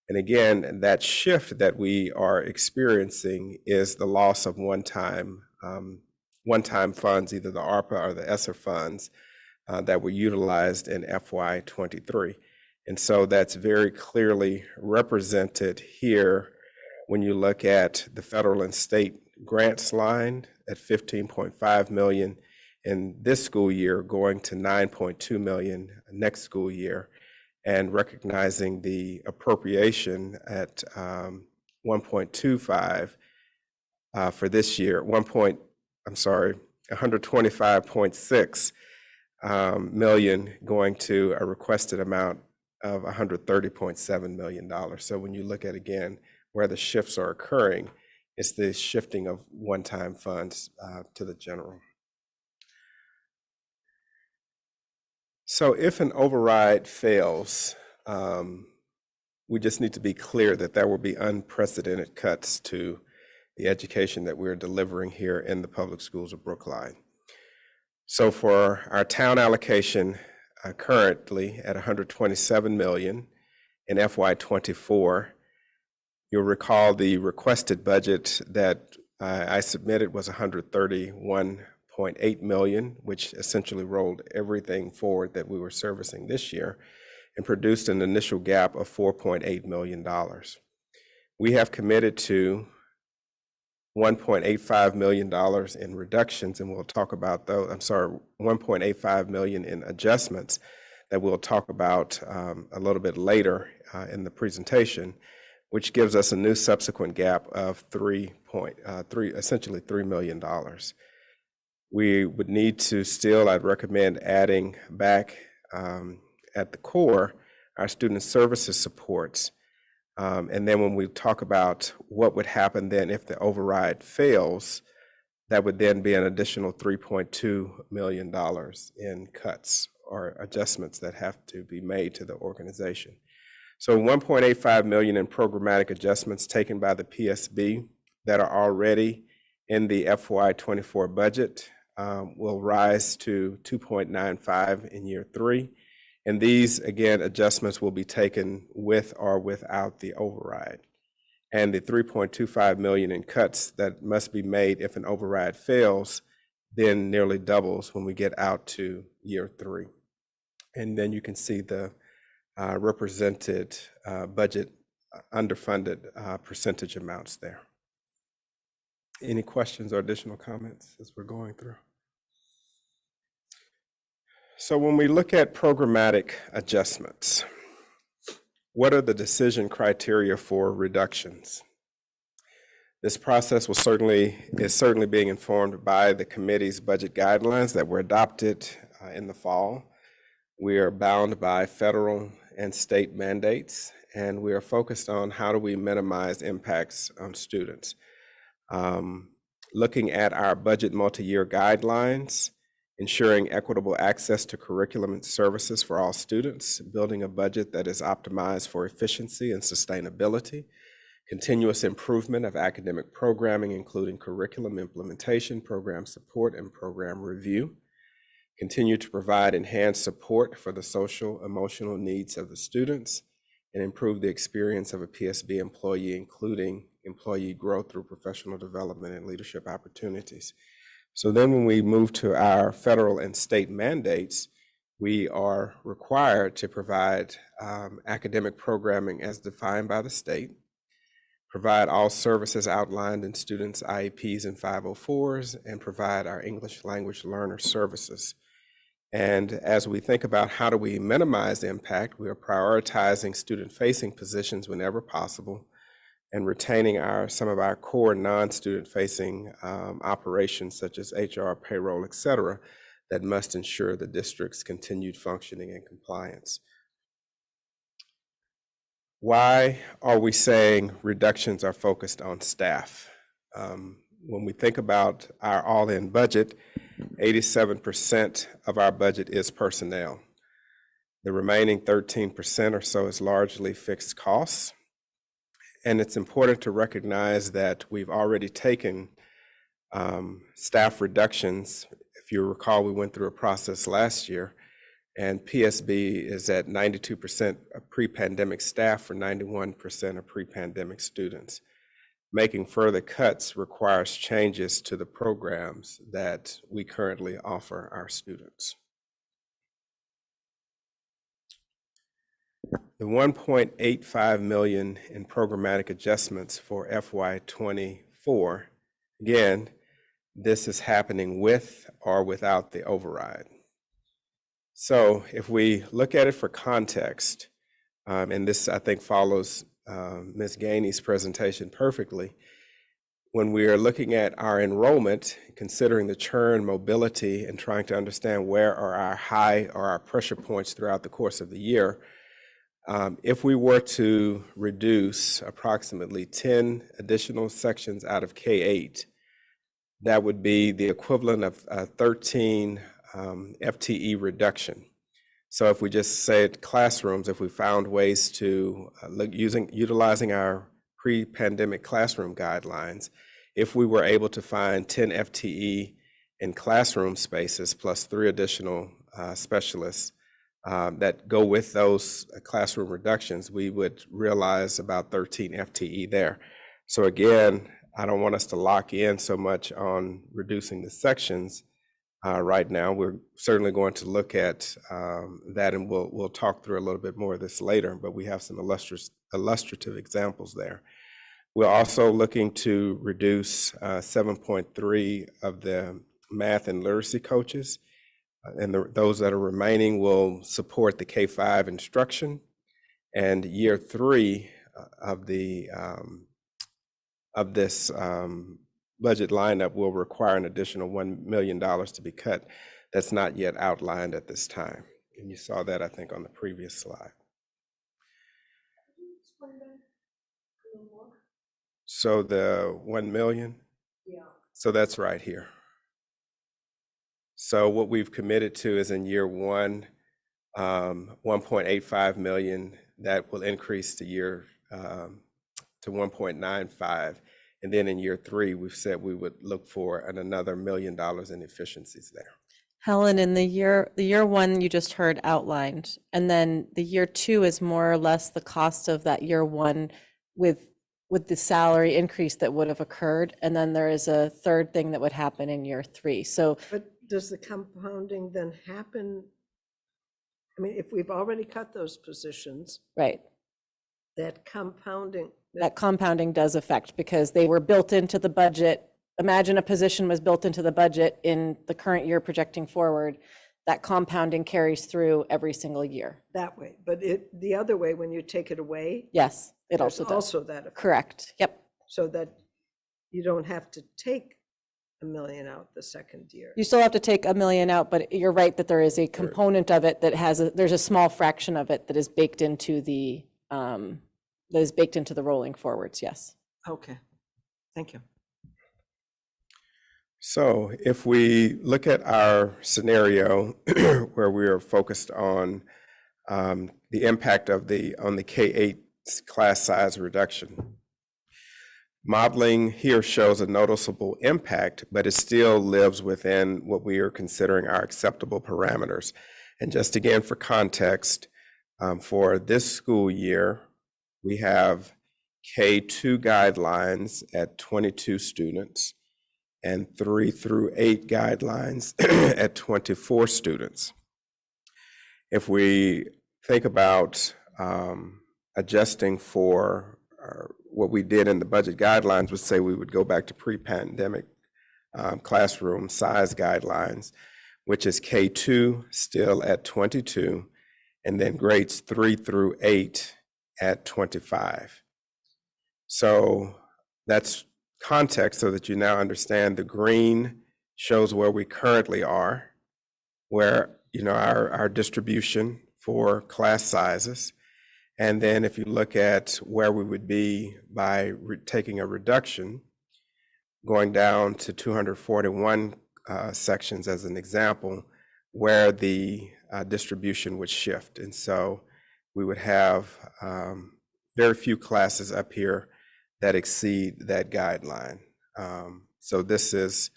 And again, that shift that we are experiencing is the loss of one-time funds, either the ARPA or the ESSER funds that were utilized in FY23. And so that's very clearly represented here when you look at the federal and state grants line at $15.5 million in this school year, going to $9.2 million next school year, and recognizing the appropriation at 1.25 for this year, 125.6 million going to a requested amount of $130.7 million. So when you look at, again, where the shifts are occurring, it's the shifting of one-time funds to the general. So if an override fails, we just need to be clear that there will be unprecedented cuts to the education that we're delivering here in the public schools of Brookline. So for our town allocation currently at $127 million in FY24, you'll recall the requested budget that I submitted was $131.8 million, which essentially rolled everything forward that we were servicing this year and produced an initial gap of $4.8 million. We have committed to $1.85 million in reductions, and we'll talk about those. $1.85 million in adjustments that we'll talk about a little bit later in the presentation, which gives us a new subsequent gap of essentially $3 million. We would need to still, I'd recommend adding back at the core our student services supports. And then when we talk about what would happen then if the override fails, that would then be an additional $3.2 million in cuts or adjustments that have to be made to the organization. So 1.85 million in programmatic adjustments taken by the PSB that are already in the FY24 budget will rise to 2.95 in year 3. And these, again, adjustments will be taken with or without the override. And the 3.25 million in cuts that must be made if an override fails then nearly doubles when we get out to year 3. And then you can see the represented budget underfunded percentage amounts there. Any questions or additional comments as we're going through? So when we look at programmatic adjustments, what are the decision criteria for reductions? This process is certainly being informed by the committee's budget guidelines that were adopted in the fall. We are bound by federal and state mandates, and we are focused on how do we minimize impacts on students. Looking at our budget multi-year guidelines, ensuring equitable access to curriculum and services for all students, building a budget that is optimized for efficiency and sustainability, continuous improvement of academic programming, including curriculum implementation, program support, and program review, continue to provide enhanced support for the social, emotional needs of the students, and improve the experience of a PSB employee, including employee growth through professional development and leadership opportunities. So then when we move to our federal and state mandates, we are required to provide academic programming as defined by the state, provide all services outlined in students' IEPs and 504s, and provide our English language learner services. And as we think about how do we minimize the impact, we are prioritizing student-facing positions whenever possible and retaining some of our core non-student facing operations such as HR, payroll, et cetera, that must ensure the district's continued functioning and compliance. Why are we saying reductions are focused on staff? When we think about our all-in budget, 87% of our budget is personnel. The remaining 13% or so is largely fixed costs. And it's important to recognize that we've already taken staff reductions. If you recall, we went through a process last year, and PSB is at 92% of pre-pandemic staff for 91% of pre-pandemic students. Making further cuts requires changes to the programs that we currently offer our students. The $1.85 million in programmatic adjustments for FY24, again, this is happening with or without the override. So if we look at it for context, and this I think follows Ms. Gainey's presentation perfectly, when we are looking at our enrollment, considering the churn, mobility, and trying to understand where are our high or our pressure points throughout the course of the year, if we were to reduce approximately 10 additional sections out of K-8, that would be the equivalent of 13 FTE reduction. So if we just said classrooms, if we found ways to utilizing our pre-pandemic classroom guidelines, if we were able to find 10 FTE in classroom spaces plus 3 additional specialists that go with those classroom reductions, we would realize about 13 FTE there. So again, I don't want us to lock in so much on reducing the sections right now. We're certainly going to look at that, and we'll talk through a little bit more of this later, but we have some illustrative examples there. We're also looking to reduce 7.3 of the math and literacy coaches, and those that are remaining will support the K-5 instruction, and year 3 of the of this budget lineup will require an additional $1 million to be cut. That's not yet outlined at this time. And you saw that, I think, on the previous slide. So the 1 million? Yeah. So that's right here. So what we've committed to is in year 1, 1.85 million. That will increase to year to 1.95. And then in year 3, we've said we would look for another $1 million in efficiencies there. Helen, in the year 1 you just heard outlined, and then the year 2 is more or less the cost of that year 1 with the salary increase that would have occurred, and then there is a third thing that would happen in year 3. So, but does the compounding then happen? I mean, if we've already cut those positions, right, that compounding does affect, because they were built into the budget. Imagine a position was built into the budget in the current year projecting forward. That compounding carries through every single year. that way, but the other way, when you take it away. Yes, it there's also does. Also that effect. Correct. Yep. So that you don't have to take $1 million out the second year. You still have to take $1 million out, but you're right that there is a component of it that there's a small fraction of it that is baked into the rolling forwards. Yes. Okay. Thank you. So if we look at our scenario where we are focused on the impact of on the K-8 class size reduction, modeling here shows a noticeable impact, but it still lives within what we are considering our acceptable parameters. And just again, for context, for this school year, we have K-2 guidelines at 22 students and 3 through 8 guidelines at 24 students. If we think about adjusting for what we did in the budget guidelines, would say we would go back to pre-pandemic classroom size guidelines, which is K-2 still at 22, and then grades 3 through 8 at 25. So that's context so that you now understand the green shows where we currently are, where, our distribution for class sizes. And then if you look at where we would be by taking a reduction, going down to 241 sections as an example, where the distribution would shift. And so we would have very few classes up here that exceed that guideline. So this is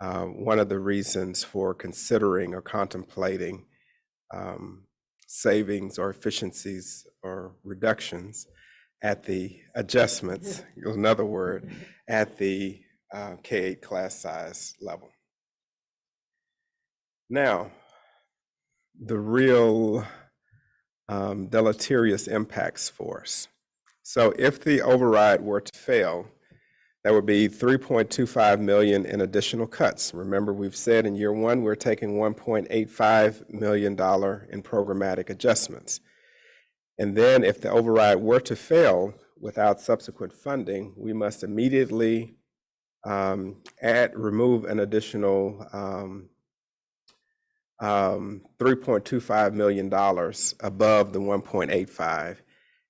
one of the reasons for considering or contemplating savings or efficiencies or reductions at the adjustments, another word, at the K-8 class size level. Now, the real deleterious impacts for us. So if the override were to fail, that would be $3.25 million in additional cuts. Remember, we've said in year one, we're taking $1.85 million in programmatic adjustments. And then if the override were to fail without subsequent funding, we must immediately remove an additional $3.25 million above the 1.85,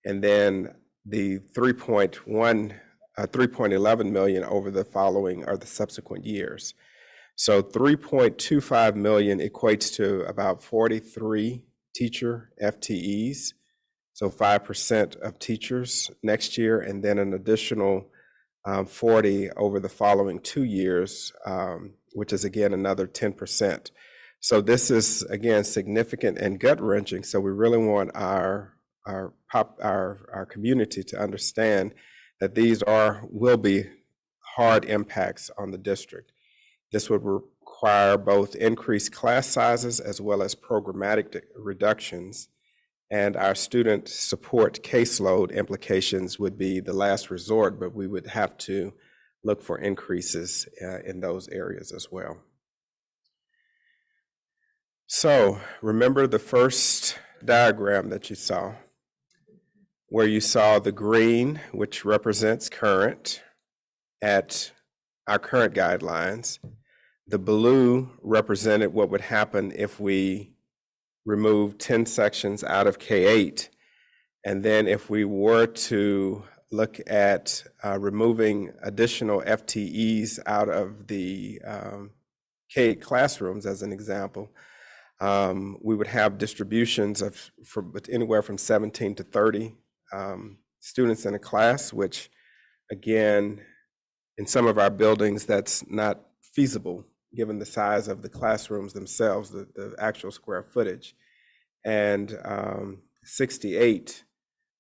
and then the 3.11 million over the following or the subsequent years. So 3.25 million equates to about 43 teacher FTEs, so 5% of teachers next year, and then an additional 40 over the following 2 years, which is again another 10%. So this is again significant and gut-wrenching. So we really want our community to understand that these will be hard impacts on the district. This would require both increased class sizes as well as programmatic reductions, and our student support caseload implications would be the last resort, but we would have to look for increases in those areas as well. So remember the first diagram that you saw, where you saw the green, which represents current at our current guidelines. The blue represented what would happen if we removed 10 sections out of K-8. And then if we were to look at removing additional FTEs out of the K-8 classrooms, as an example, we would have distributions of anywhere from 17 to 30 students in a class, which again, in some of our buildings, that's not feasible given the size of the classrooms themselves, the actual square footage. And 68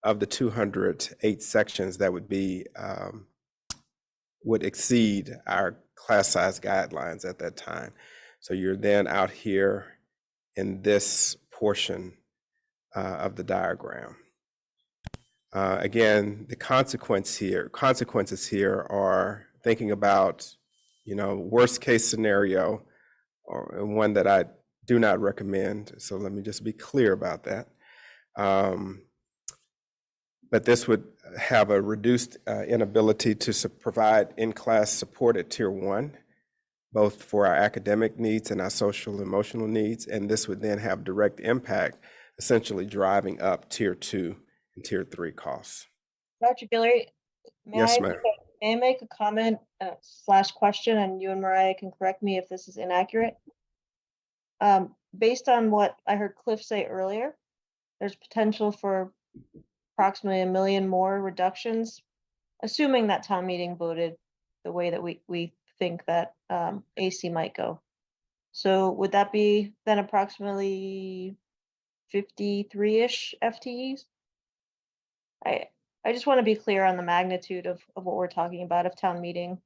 of the 208 sections that would exceed our class size guidelines at that time. So you're then out here in this portion of the diagram. Again, the consequences here are thinking about, worst case scenario, or one that I do not recommend. So let me just be clear about that. But this would have a reduced inability to provide in-class support at Tier 1, both for our academic needs and our social emotional needs. And this would then have direct impact, essentially driving up Tier 2 and Tier 3 costs. Dr. Guillory, Yes, ma'am. may I make a comment / question, and you and Mariah can correct me if this is inaccurate? Based on what I heard Cliff say earlier, there's potential for approximately 1 million more reductions, assuming that town meeting voted the way that we think that AC might go. So would that be then approximately 53-ish FTEs? I just want to be clear on the magnitude of what we're talking about if town meeting.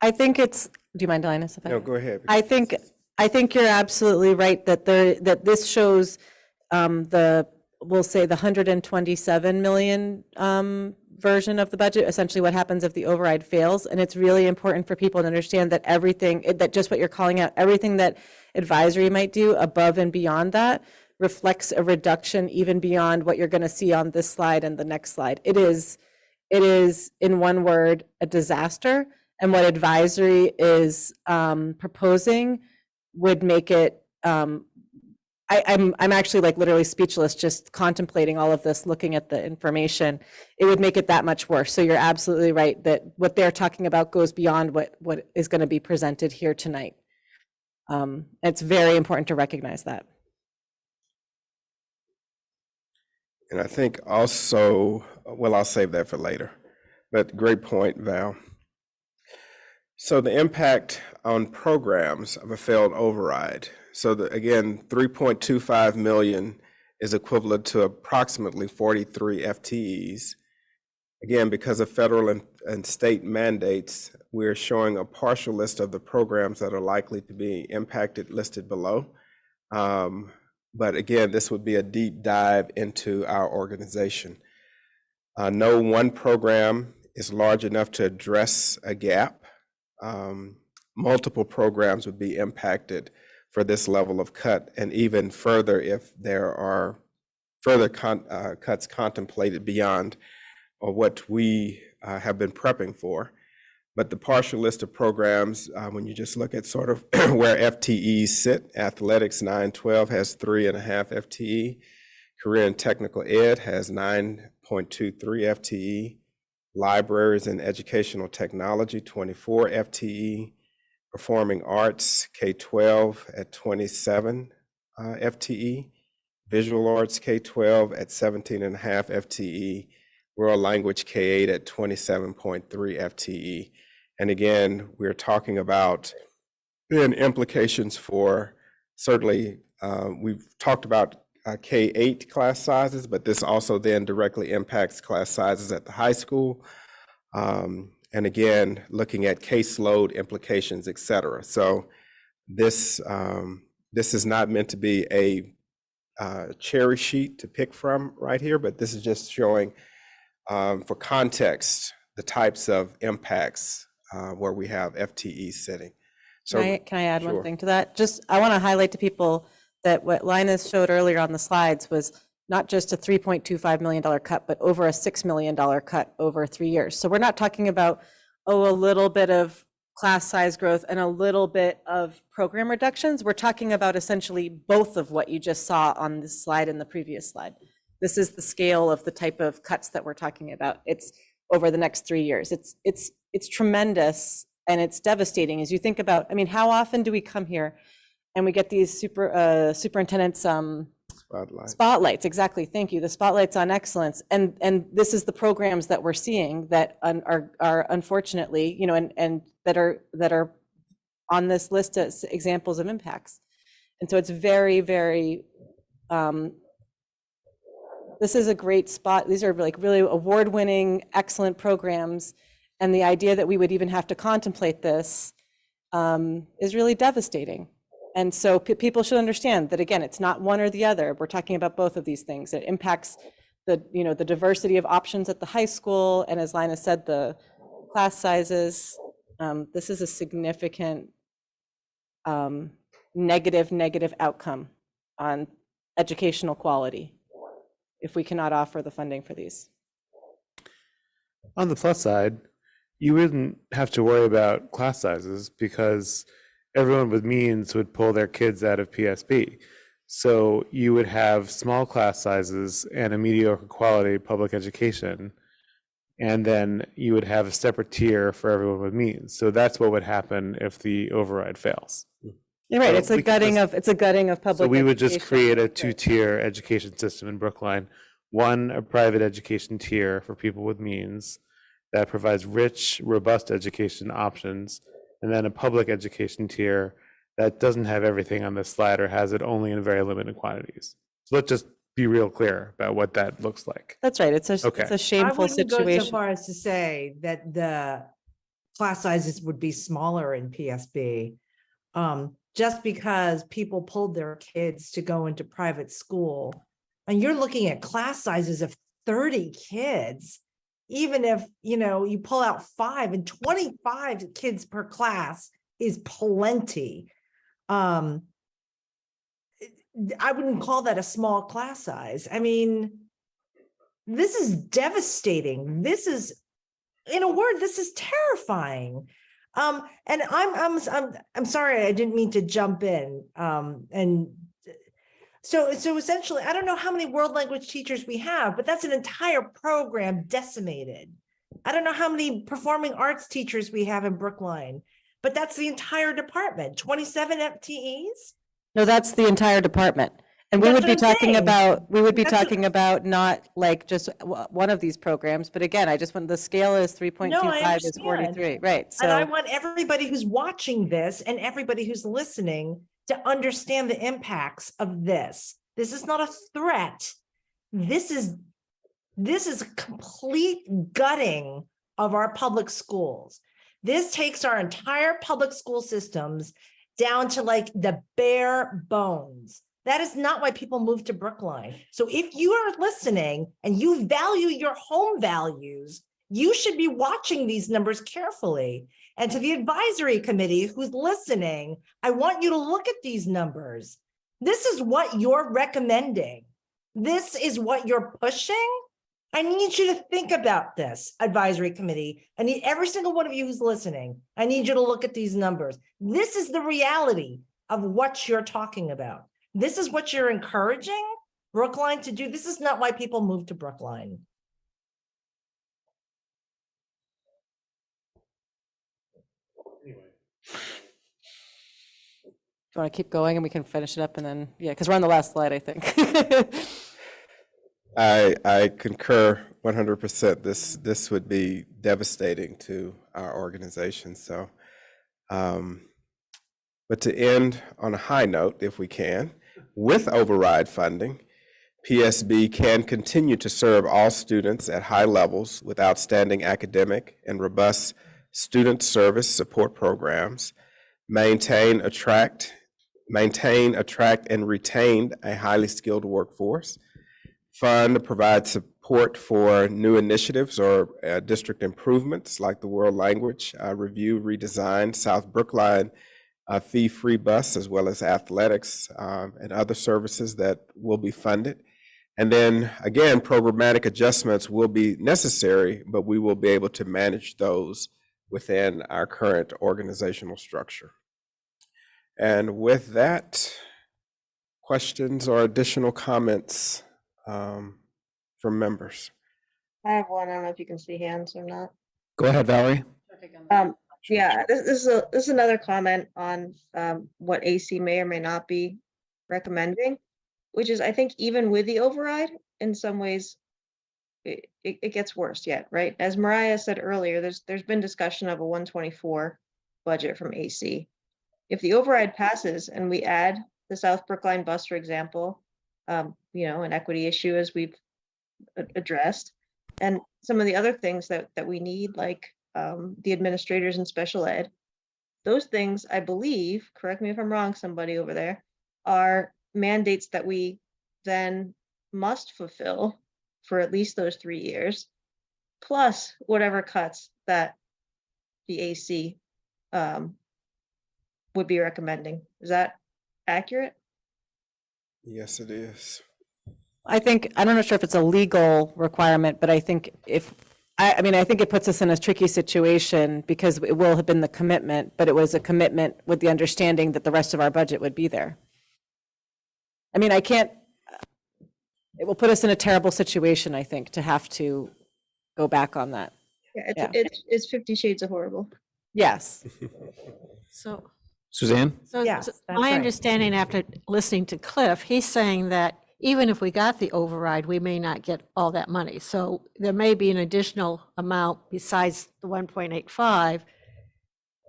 I think do you mind, Linus? No, go ahead. I think you're absolutely right that this shows we'll say the 127 million version of the budget, essentially what happens if the override fails. And it's really important for people to understand that that just what you're calling out, everything that advisory might do above and beyond that reflects a reduction even beyond what you're going to see on this slide and the next slide. It is it is, in one word, a disaster. And what advisory is proposing would make it, I'm actually like literally speechless just contemplating all of this, looking at the information. It would make it that much worse. So you're absolutely right that what they're talking about goes beyond what is going to be presented here tonight. It's very important to recognize that. And I think also, well, I'll save that for later, but great point, Val. So the impact on programs of a failed override. So again, 3.25 million is equivalent to approximately 43 FTEs. Again, because of federal and state mandates, we're showing a partial list of the programs that are likely to be impacted listed below. But again, this would be a deep dive into our organization. No one program is large enough to address a gap. Multiple programs would be impacted for this level of cut, and even further if there are further cuts contemplated beyond what we have been prepping for. But the partial list of programs, when you just look at sort of where FTEs sit, athletics 912 has 3.5 FTE, career and technical ed has 9.23 FTE, libraries and educational technology 24 FTE, performing arts K-12 at 27 FTE, visual arts K-12 at 17.5 FTE, world language K-8 at 27.3 FTE. And again, we're talking about then implications for certainly, we've talked about K-8 class sizes, but this also then directly impacts class sizes at the high school. And again, looking at caseload implications, et cetera. So this is not meant to be a cherry sheet to pick from right here, but this is just showing for context, the types of impacts where we have FTE sitting. So Can I add sure. one thing to that? Just, I want to highlight to people that what Linus showed earlier on the slides was not just a $3.25 million cut, but over a $6 million cut over 3 years. So we're not talking about, a little bit of class size growth and a little bit of program reductions. We're talking about essentially both of what you just saw on this slide and the previous slide. This is the scale of the type of cuts that we're talking about. It's over the next 3 years. It's tremendous and it's devastating as you think about, I mean, how often do we come here and we get these superintendents spotlights, exactly, thank you, the spotlights on excellence, and this is the programs that we're seeing that are unfortunately, you know, and that are on this list as examples of impacts. And so it's very, very, this is a great spot. These are like really award-winning, excellent programs, and the idea that we would even have to contemplate this is really devastating. And so people should understand that, again, it's not one or the other. We're talking about both of these things. It impacts the, you know, the diversity of options at the high school, and as Lina said, the class sizes. This is a significant negative outcome on educational quality if we cannot offer the funding for these. On the plus side, you wouldn't have to worry about class sizes because everyone with means would pull their kids out of PSB. So you would have small class sizes and a mediocre quality public education, and then you would have a separate tier for everyone with means. So that's what would happen if the override fails. You're right. So It's a gutting of public. So we would just education. create a two-tier education system in Brookline. One, a private education tier for people with means that provides rich, robust education options, and then a public education tier that doesn't have everything on this slide or has it only in very limited quantities. So let's just be real clear about what that looks like. That's right. It's a shameful I wouldn't go situation. so far as to say that the class sizes would be smaller in PSB. Just because people pulled their kids to go into private school, and you're looking at class sizes of 30 kids, even if, you know, you pull out 5 and 25 kids per class is plenty. I wouldn't call that a small class size. I mean, This is devastating. This is, in a word, this is terrifying. And I'm sorry, I didn't mean to jump in. And so essentially, I don't know how many world language teachers we have, but that's an entire program decimated. I don't know how many performing arts teachers we have in Brookline, but that's the entire department, 27 FTEs. No, that's the entire department. And we That's would be what I'm talking saying. about, we would be That's what- talking about not like just one of these programs, but again, I just want, the scale is No, I 3.25 is understand. 43, right? And I So, want everybody who's watching this and everybody who's listening to understand the impacts of this. This is not a threat. This is a complete gutting of our public schools. This takes our entire public school systems down to like the bare bones. That is not why people move to Brookline. So if you are listening and you value your home values, you should be watching these numbers carefully. And to the advisory committee who's listening, I want you to look at these numbers. This is what you're recommending. This is what you're pushing. I need you to think about this, advisory committee. I need every single one of you who's listening. I need you to look at these numbers. This is the reality of what you're talking about. This is what you're encouraging Brookline to do. This is not why people move to Brookline. do you want to keep going and we can finish it up and then, yeah, because we're on the last slide, I think. I concur 100%. This would be devastating to our organization. So, but to end on a high note, if we can, with override funding, PSB can continue to serve all students at high levels with outstanding academic and robust student service support programs, maintain, attract, and retain a highly skilled workforce, fund, provide support for new initiatives or district improvements like the World Language Review Redesign, South Brookline fee-free bus, as well as athletics and other services that will be funded. And then again, programmatic adjustments will be necessary, but we will be able to manage those within our current organizational structure. And with that, questions or additional comments from members? I have one. I don't know if you can see hands or not. Go ahead, Valerie. Yeah, this is another comment on what AC may or may not be recommending, which is, I think even with the override, in some ways, it gets worse yet, right? As Mariah said earlier, there's been discussion of a 124 budget from AC. If the override passes and we add the South Brookline bus, for example, an equity issue as we've addressed, and some of the other things that we need, like the administrators in special ed, those things, I believe, correct me if I'm wrong, somebody over there, are mandates that we then must fulfill for at least those 3 years, plus whatever cuts that the AC would be recommending. Is that accurate? Yes, it is. I think, I'm not sure if it's a legal requirement, but I think I think it puts us in a tricky situation because it will have been the commitment, but it was a commitment with the understanding that the rest of our budget would be there. I mean, it will put us in a terrible situation, I think, to have to go back on that. Yeah, it's 50 Shades of Horrible. Yes. So, Suzanne? Yes, that's my right. understanding after listening to Cliff, he's saying that even if we got the override, we may not get all that money. So there may be an additional amount besides the 1.85.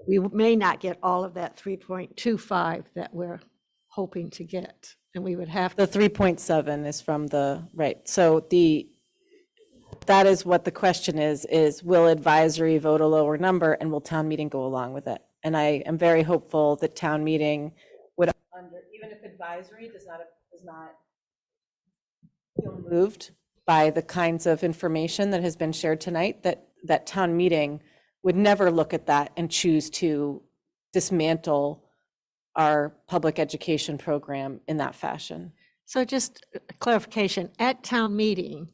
We may not get all of that 3.25 that we're hoping to get. And we would have The 3.7 is from the, right. So that is what the question is will advisory vote a lower number and will town meeting go along with it? And I am very hopeful that town meeting would, even if advisory does not feel moved by the kinds of information that has been shared tonight, that town meeting would never look at that and choose to dismantle our public education program in that fashion. So just a clarification, at town meeting,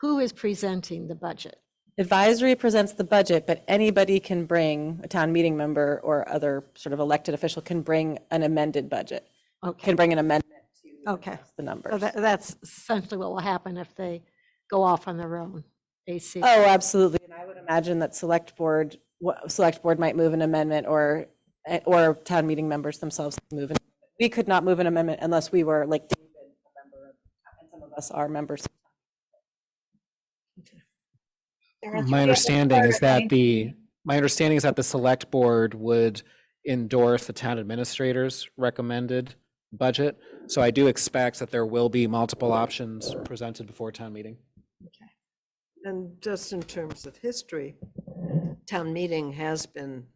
Who is presenting the budget? Advisory presents the budget, but anybody can bring, a town meeting member or other sort of elected official can bring an amended budget. Okay. Can bring an amendment to Okay. adjust the numbers. So that's essentially what will happen if they go off on their own. AC. Oh, absolutely. And I would imagine that select board might move an amendment or town meeting members themselves move an. We could not move an amendment unless we were like David, a member of, and some of us are members. My understanding is that the select board would endorse the town administrator's recommended budget. So I do expect that there will be multiple options presented before town meeting. And just in terms of history, town meeting has been,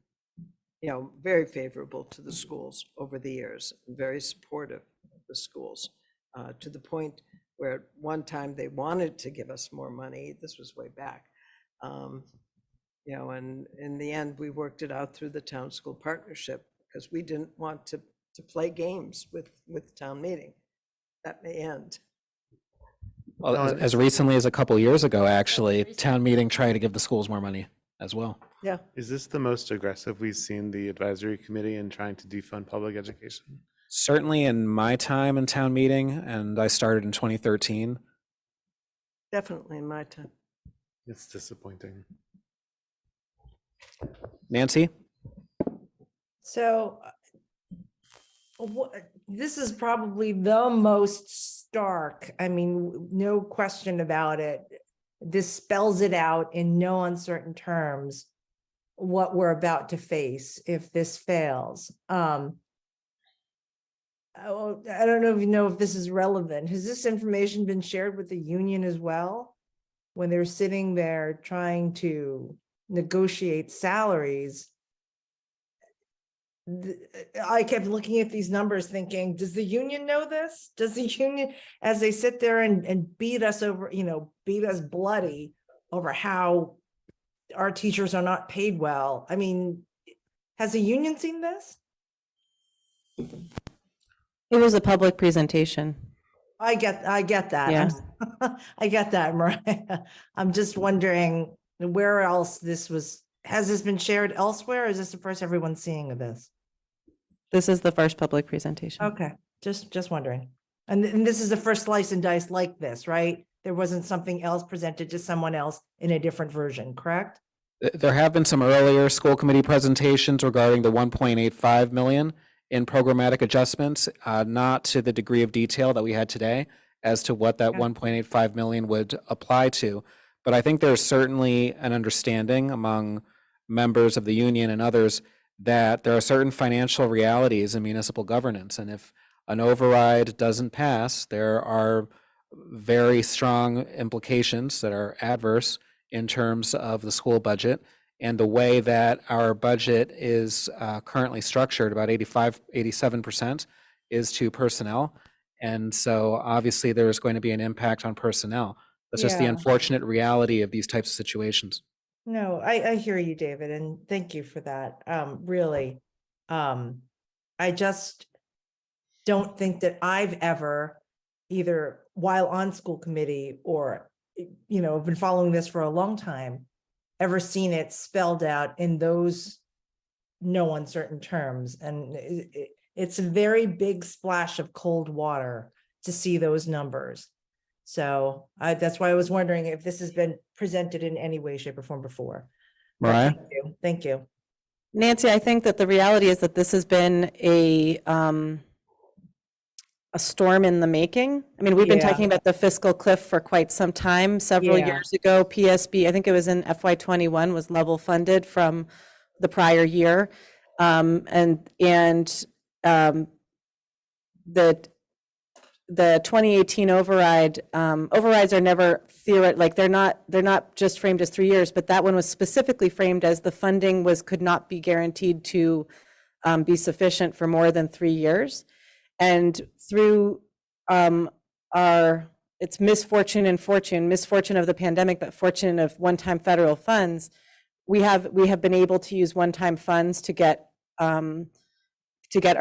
very favorable to the schools over the years, very supportive of the schools, to the point where at one time they wanted to give us more money. This was way back. And in the end, we worked it out through the town school partnership because we didn't want to play games with town meeting. That may end. Well, as recently as a couple years ago, actually, town meeting tried to give the schools more money as well. Yeah. Is this the most aggressive we've seen the advisory committee in trying to defund public education? Certainly in my time in town meeting, and I started in 2013. Definitely in my time. It's disappointing. Nancy? So this is probably the most stark. I mean, no question about it. This spells it out in no uncertain terms what we're about to face if this fails. I don't know if this is relevant. Has this information been shared with the union as well? When they're sitting there trying to negotiate salaries, I kept looking at these numbers thinking, does the union know this? Does the union, as they sit there and beat us over, beat us bloody over how our teachers are not paid well? I mean, has the union seen this? It was a public presentation. I get that. Yeah. I get that, Mariah. I'm just wondering where else has this been shared elsewhere? Or is this the first everyone's seeing of this? This is the first public presentation. Okay, just wondering. And this is the first slice and dice like this, right? There wasn't something else presented to someone else in a different version, correct? There have been some earlier school committee presentations regarding the 1.85 million in programmatic adjustments, not to the degree of detail that we had today as to what that 1.85 million would apply to. But I think there's certainly an understanding among members of the union and others that there are certain financial realities in municipal governance. And if an override doesn't pass, there are very strong implications that are adverse in terms of the school budget. And the way that our budget is currently structured, about 87% is to personnel. And so obviously there's going to be an impact on personnel. That's just the Yeah. unfortunate reality of these types of situations. No, I hear you, David, and thank you for that. Really, I just don't think that I've ever, either while on school committee or, been following this for a long time, ever seen it spelled out in those no uncertain terms. And it's a very big splash of cold water to see those numbers. So that's why I was wondering if this has been presented in any way, shape, or form before. But Mariah? Thank you. Nancy, I think that the reality is that this has been a storm in the making. I mean, we've been Yeah. talking about the fiscal cliff for quite some time. Several Yeah. years ago, PSB, I think it was in FY21, was level funded from the prior year. The 2018 overrides are never like they're not just framed as 3 years, but that one was specifically framed as the funding could not be guaranteed to be sufficient for more than 3 years. And through it's misfortune and fortune, misfortune of the pandemic, but fortune of one-time federal funds, we have been able to use one-time funds to get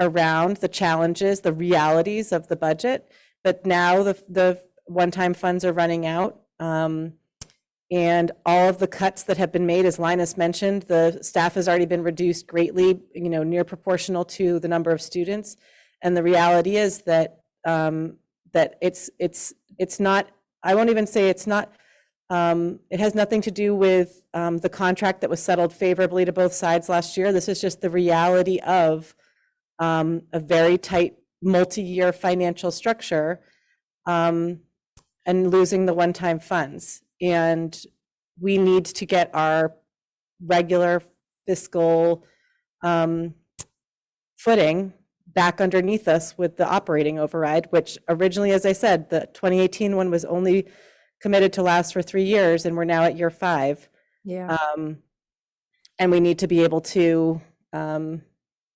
around the challenges, the realities of the budget. But now the one-time funds are running out. And all of the cuts that have been made, as Linus mentioned, the staff has already been reduced greatly, near proportional to the number of students. And the reality is that that it's not, I won't even say it's not, it has nothing to do with the contract that was settled favorably to both sides last year. This is just the reality of a very tight multi-year financial structure and losing the one-time funds. And we need to get our regular fiscal footing back underneath us with the operating override, which originally, as I said, the 2018 one was only committed to last for 3 years, and we're now at year 5. Yeah. And we need to be able to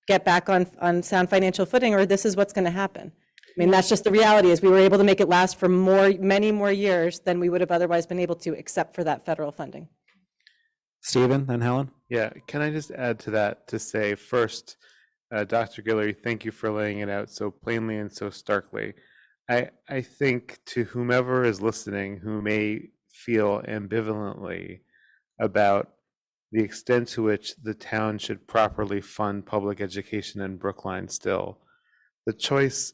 get back on sound financial footing, or this is what's going to happen. I mean, that's just the reality, is we were able to make it last for many more years than we would have otherwise been able to, except for that federal funding. Stephen, then Helen? Yeah, can I just add to that to say first, Dr. Guillory, thank you for laying it out so plainly and so starkly. I think to whomever is listening who may feel ambivalently about the extent to which the town should properly fund public education in Brookline still, the choice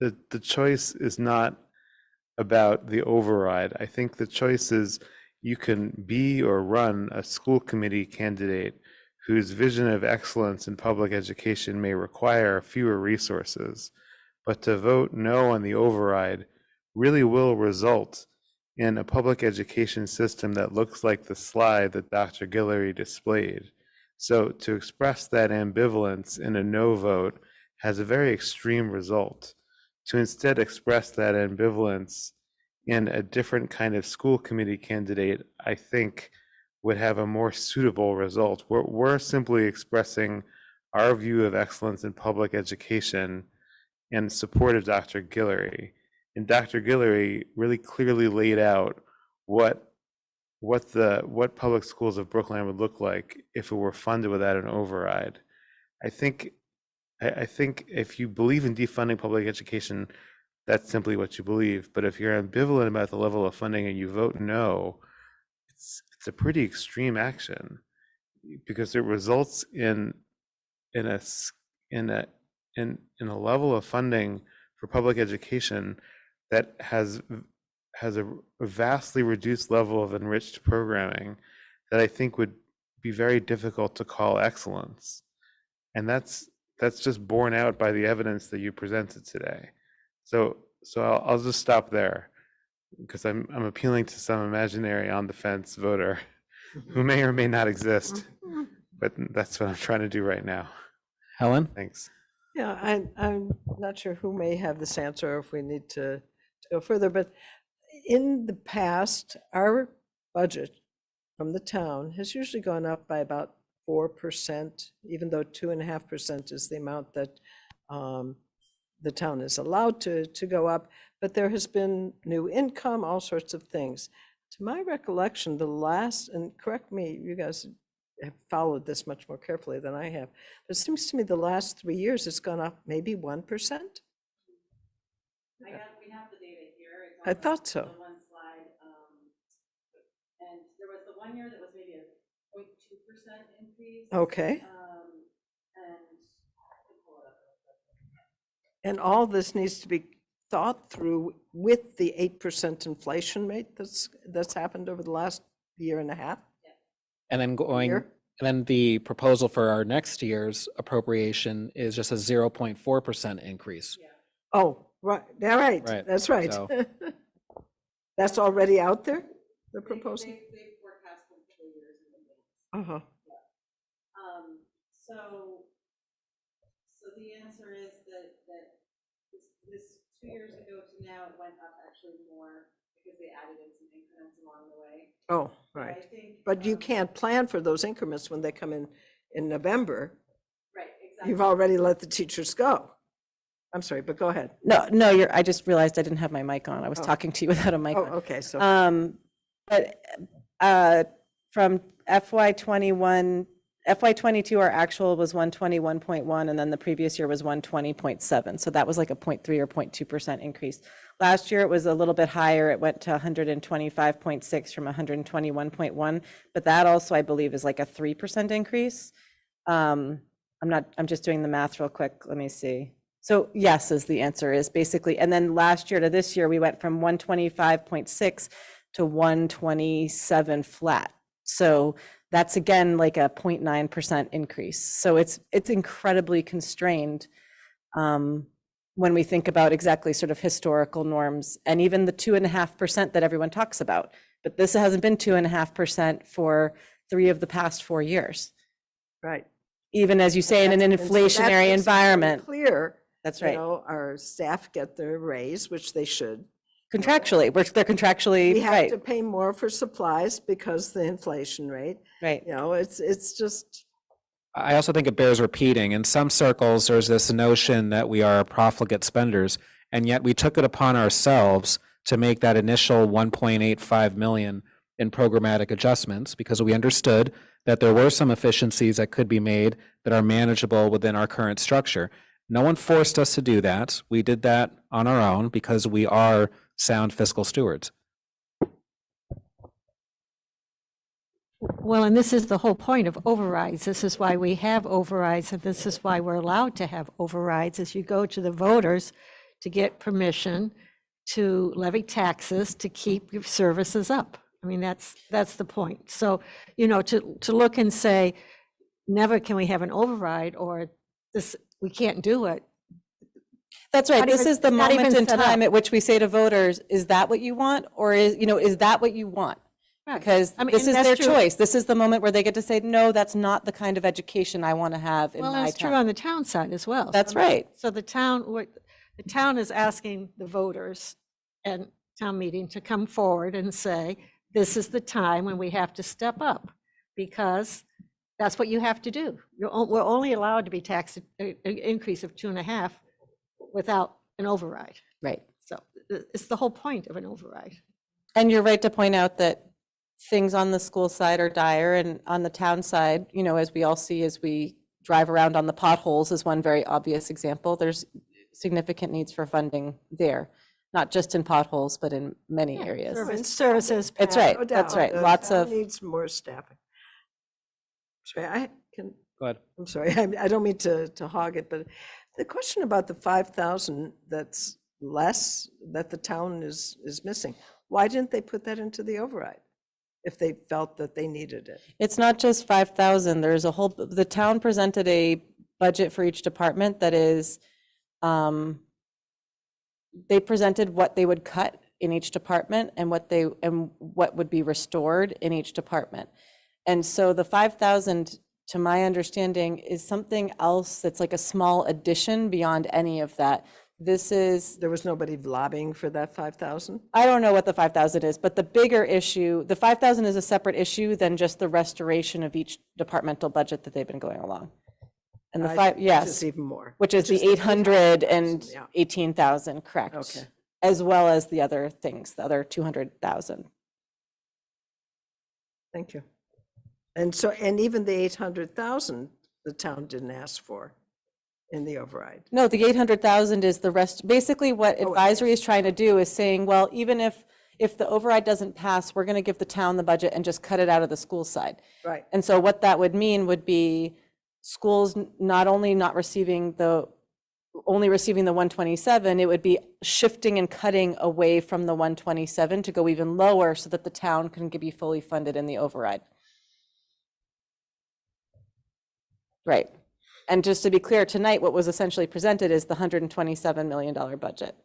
is not about the override. I think the choice is you can be or run a school committee candidate whose vision of excellence in public education may require fewer resources, but to vote no on the override really will result in a public education system that looks like the slide that Dr. Guillory displayed. So to express that ambivalence in a no vote has a very extreme result. To instead express that ambivalence in a different kind of school committee candidate, I think would have a more suitable result. We're simply expressing our view of excellence in public education in support of Dr. Guillory. And Dr. Guillory really clearly laid out what public schools of Brookline would look like if it were funded without an override. I think if you believe in defunding public education, that's simply what you believe. But if you're ambivalent about the level of funding and you vote no, it's a pretty extreme action, because it results in a level of funding for public education that has a vastly reduced level of enriched programming that I think would be very difficult to call excellence. And that's just borne out by the evidence that you presented today. So I'll just stop there, because I'm appealing to some imaginary on the fence voter who may or may not exist, but that's what I'm trying to do right now. Helen? Thanks. Yeah, I'm not sure who may have this answer, or if we need to go further, but in the past, our budget from the town has usually gone up by about 4%, even though 2.5% is the amount that the town is allowed to go up. But there has been new income, all sorts of things. To my recollection, the last, and correct me, you guys have followed this much more carefully than I have, but it seems to me the last 3 years it's gone up maybe 1%. We have the data here. I thought so. One slide, and there was the 1 year that was maybe a 0.2% increase. Okay. And And all this needs to be thought through with the 8% inflation rate that's happened over the last year and a half. And then Year? and then the proposal for our next year's appropriation is just a 0.4% increase. Oh, right, yeah, right, Right, that's right. so- That's already out there, the proposal? they forecast for 2 years in advance. Uh-huh. So the answer is that this 2 years ago to now, it went up actually more because they added in some increments along the way. Oh, But I right. think, But you can't plan for those increments when they come in November. right, exactly. You've already let the teachers go. I'm sorry, but go ahead. No, I just realized I didn't have my mic on. I was Oh. talking to you without a mic Oh, on. okay, so, But from FY '21 FY22, our actual was 121.1, and then the previous year was 120.7. So that was like a 0.3 or 0.2% increase. Last year, it was a little bit higher. It went to 125.6 from 121.1, but that also, I believe, is like a 3% increase. I'm just doing the math real quick. Let me see. So yes, is the answer is basically, and then last year to this year, we went from 125.6 to 127 flat. So that's again like a 0.9% increase. So it's incredibly constrained when we think about exactly sort of historical norms and even the 2.5% that everyone talks about. But this hasn't been 2.5% for 3 of the past 4 years. Right. Even as you say, in an And so that inflationary makes it very environment. Clear. That's you right. know, our staff get their raise, which they should. Contractually, they're contractually, We have right, to pay more for supplies because the inflation rate. right. You know, it's just, I also think it bears repeating. In some circles, there's this notion that we are profligate spenders, and yet we took it upon ourselves to make that initial 1.85 million in programmatic adjustments because we understood that there were some efficiencies that could be made that are manageable within our current structure. No one forced us to do that. We did that on our own because we are sound fiscal stewards. Well, and this is the whole point of overrides. This is why we have overrides, and this is why we're allowed to have overrides, is you go to the voters to get permission to levy taxes to keep your services up. I mean, that's the point. So, you know, to look and say, never can we have an override, or this, we can't do it. That's right. Not This even- is the not moment even in set time up. at which we say to voters, is that what you want? Or is that what you want? Right. Because I mean, this and is that's their true. choice. This is the moment where they get to say, no, that's not the kind of education I want to have in Well, my that's true town. on the town side as well. That's I mean, right. So the town is asking the voters and town meeting to come forward and say, this is the time when we have to step up, because that's what you have to do. We're only allowed to be taxed an increase of 2.5 without an override. Right. So it's the whole point of an override. And you're right to point out that things on the school side are dire, and on the town side, you know, as we all see as we drive around on the potholes is one very obvious example. There's significant needs for funding there, not just in potholes, but in many areas. Services. That's Pat, right. no That's doubt. right. the Lots town of, needs more staffing. Sorry, Go ahead. I'm sorry, I don't mean to hog it, but the question about the 5,000 that's less that the town is missing, why didn't they put that into the override if they felt that they needed it? it's not just 5,000. There's a whole, the town presented a budget for each department that is, they presented what they would cut in each department and what would be restored in each department. And so the 5,000, to my understanding, is something else that's like a small addition beyond any of that. This is, There was nobody lobbying for that 5,000? I don't know what the 5,000 is, but the bigger issue, the 5,000 is a separate issue than just the restoration of each departmental budget that they've been going along. And the Which yes, is even more. which is the the 818,000, correct? Okay. As well as the other things, the other 200,000. Thank you. And so, and even the 800,000, the town didn't ask for in the override. No, the 800,000 is the rest. Basically, what advisory is trying to do is saying, well, even if the override doesn't pass, we're going to give the town the budget and just cut it out of the school side. Right. And so what that would mean would be schools not only not receiving only receiving the 127, it would be shifting and cutting away from the 127 to go even lower so that the town can be fully funded in the override. Right. And just to be clear, tonight, what was essentially presented is the $127 million budget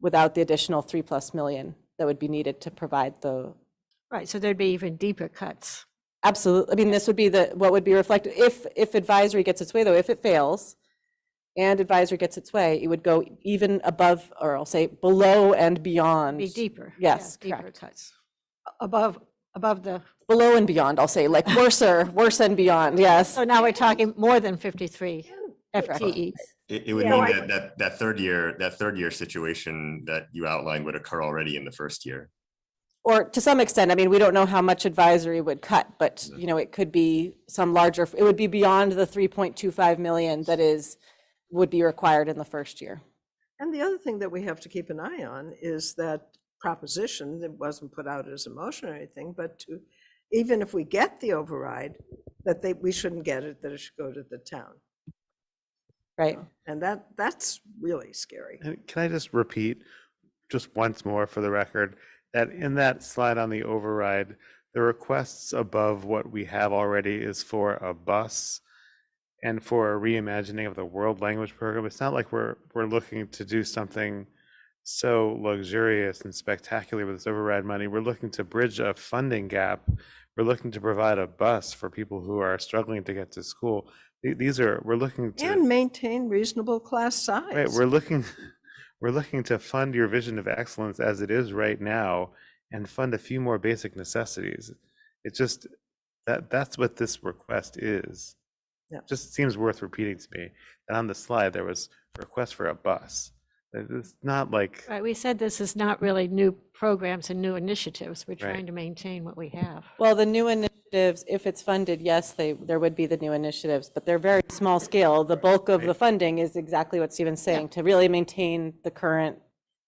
without the additional $3+ million that would be needed to provide the. Right, so there'd be even deeper cuts. Absolutely. I mean, this would be what would be reflected if advisory gets its way, though. If it fails and advisory gets its way, it would go even above, or I'll say below and beyond. Be deeper. Yes, yeah, deeper correct. cuts. Above the. Below and beyond, I'll say, like worse and beyond, yes. So now we're talking more than 53 FTEs. It would mean that third year situation that you outlined would occur already in the first year. or to some extent, I mean, we don't know how much advisory would cut, but, you know, it could be some larger, it would be beyond the 3.25 million that would be required in the first year. And the other thing that we have to keep an eye on is that proposition that wasn't put out as a motion or anything, but to, even if we get the override, that we shouldn't get it, that it should go to the town. Right. And that's really scary. And can I just repeat just once more for the record that in that slide on the override, the requests above what we have already is for a bus and for a reimagining of the world language program. It's not like we're looking to do something so luxurious and spectacular with this override money. We're looking to bridge a funding gap. We're looking to provide a bus for people who are struggling to get to school. We're looking to And maintain reasonable class size. right. We're looking to fund your vision of excellence as it is right now, and fund a few more basic necessities. It's just that's what this request is. Yeah. It just seems worth repeating to me. And on the slide, there was a request for a bus. It's not like Right, we said this is not really new programs and new initiatives. We're Right. trying to maintain what we have. Well, the new initiatives, if it's funded, yes, there would be the new initiatives, but they're very small scale. The bulk of the funding is exactly what Stephen's saying, to really maintain the current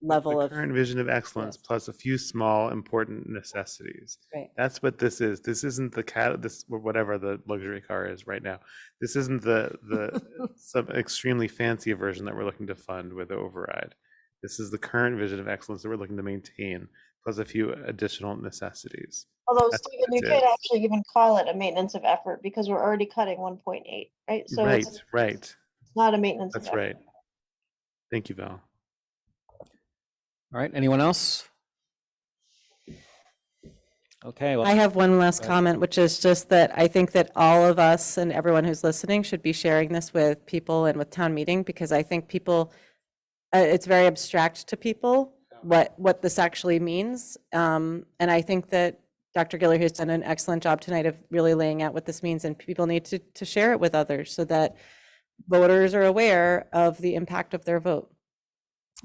level the of. current vision of excellence plus a few small important necessities. Right. That's what this is. This isn't this whatever the luxury car is right now. This isn't the some extremely fancy version that we're looking to fund with the override. This is the current vision of excellence that we're looking to maintain plus a few additional necessities. Although, That's Stephen, what you it could is. actually even call it a maintenance of effort because we're already cutting 1.8, right? So Right, it's right. not a maintenance of That's effort. right. Thank you, Val. All right, anyone else? Okay, well. I have one last Go ahead. comment, which is just that I think that all of us and everyone who's listening should be sharing this with people and with town meeting, because I think people, it's very abstract to people what this actually means. And I think that Dr. Giller has done an excellent job tonight of really laying out what this means, and people need to share it with others so that voters are aware of the impact of their vote.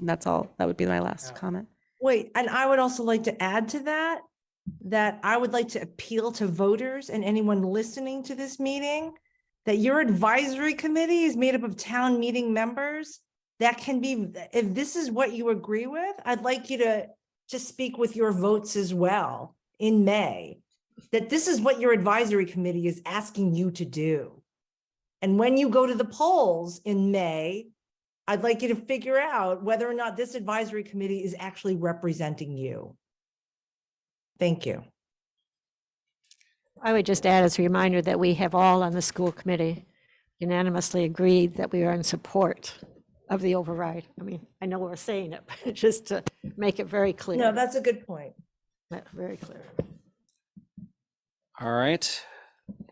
And that's all. That would be my last comment. Wait, and I would also like to add to that, that I would like to appeal to voters and anyone listening to this meeting, that your advisory committee is made up of town meeting members. That can be, if this is what you agree with, I'd like you to speak with your votes as well in May, that this is what your advisory committee is asking you to do. And when you go to the polls in May, I'd like you to figure out whether or not this advisory committee is actually representing you. Thank you. I would just add as a reminder that we have all on the school committee unanimously agreed that we are in support of the override. I mean, I know we're saying it, but just to make it very clear. No, that's a good point. Very clear. All right,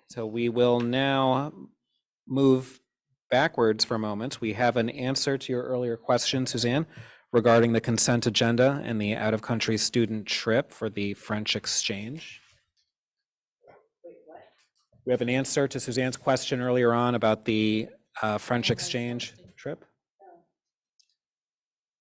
so we will now move backwards for a moment. We have an answer to your earlier question, Suzanne, regarding the consent agenda and the out-of-country student trip for the French exchange. We have an answer to Suzanne's question earlier on about the French exchange trip.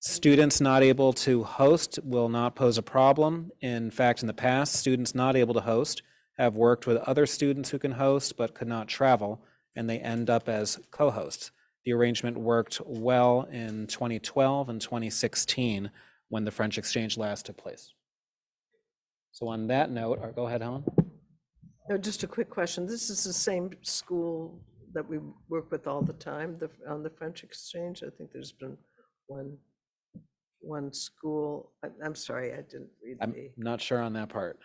Students not able to host will not pose a problem. In fact, in the past, students not able to host have worked with other students who can host but could not travel, and they end up as co-hosts. The arrangement worked well in 2012 and 2016 when the French exchange last took place. So on that note, go ahead, Helen. No, just a quick question. This is the same school that we work with all the time, on the French exchange. I think there's been one school. I'm sorry, I didn't read I'm the. not sure on that part.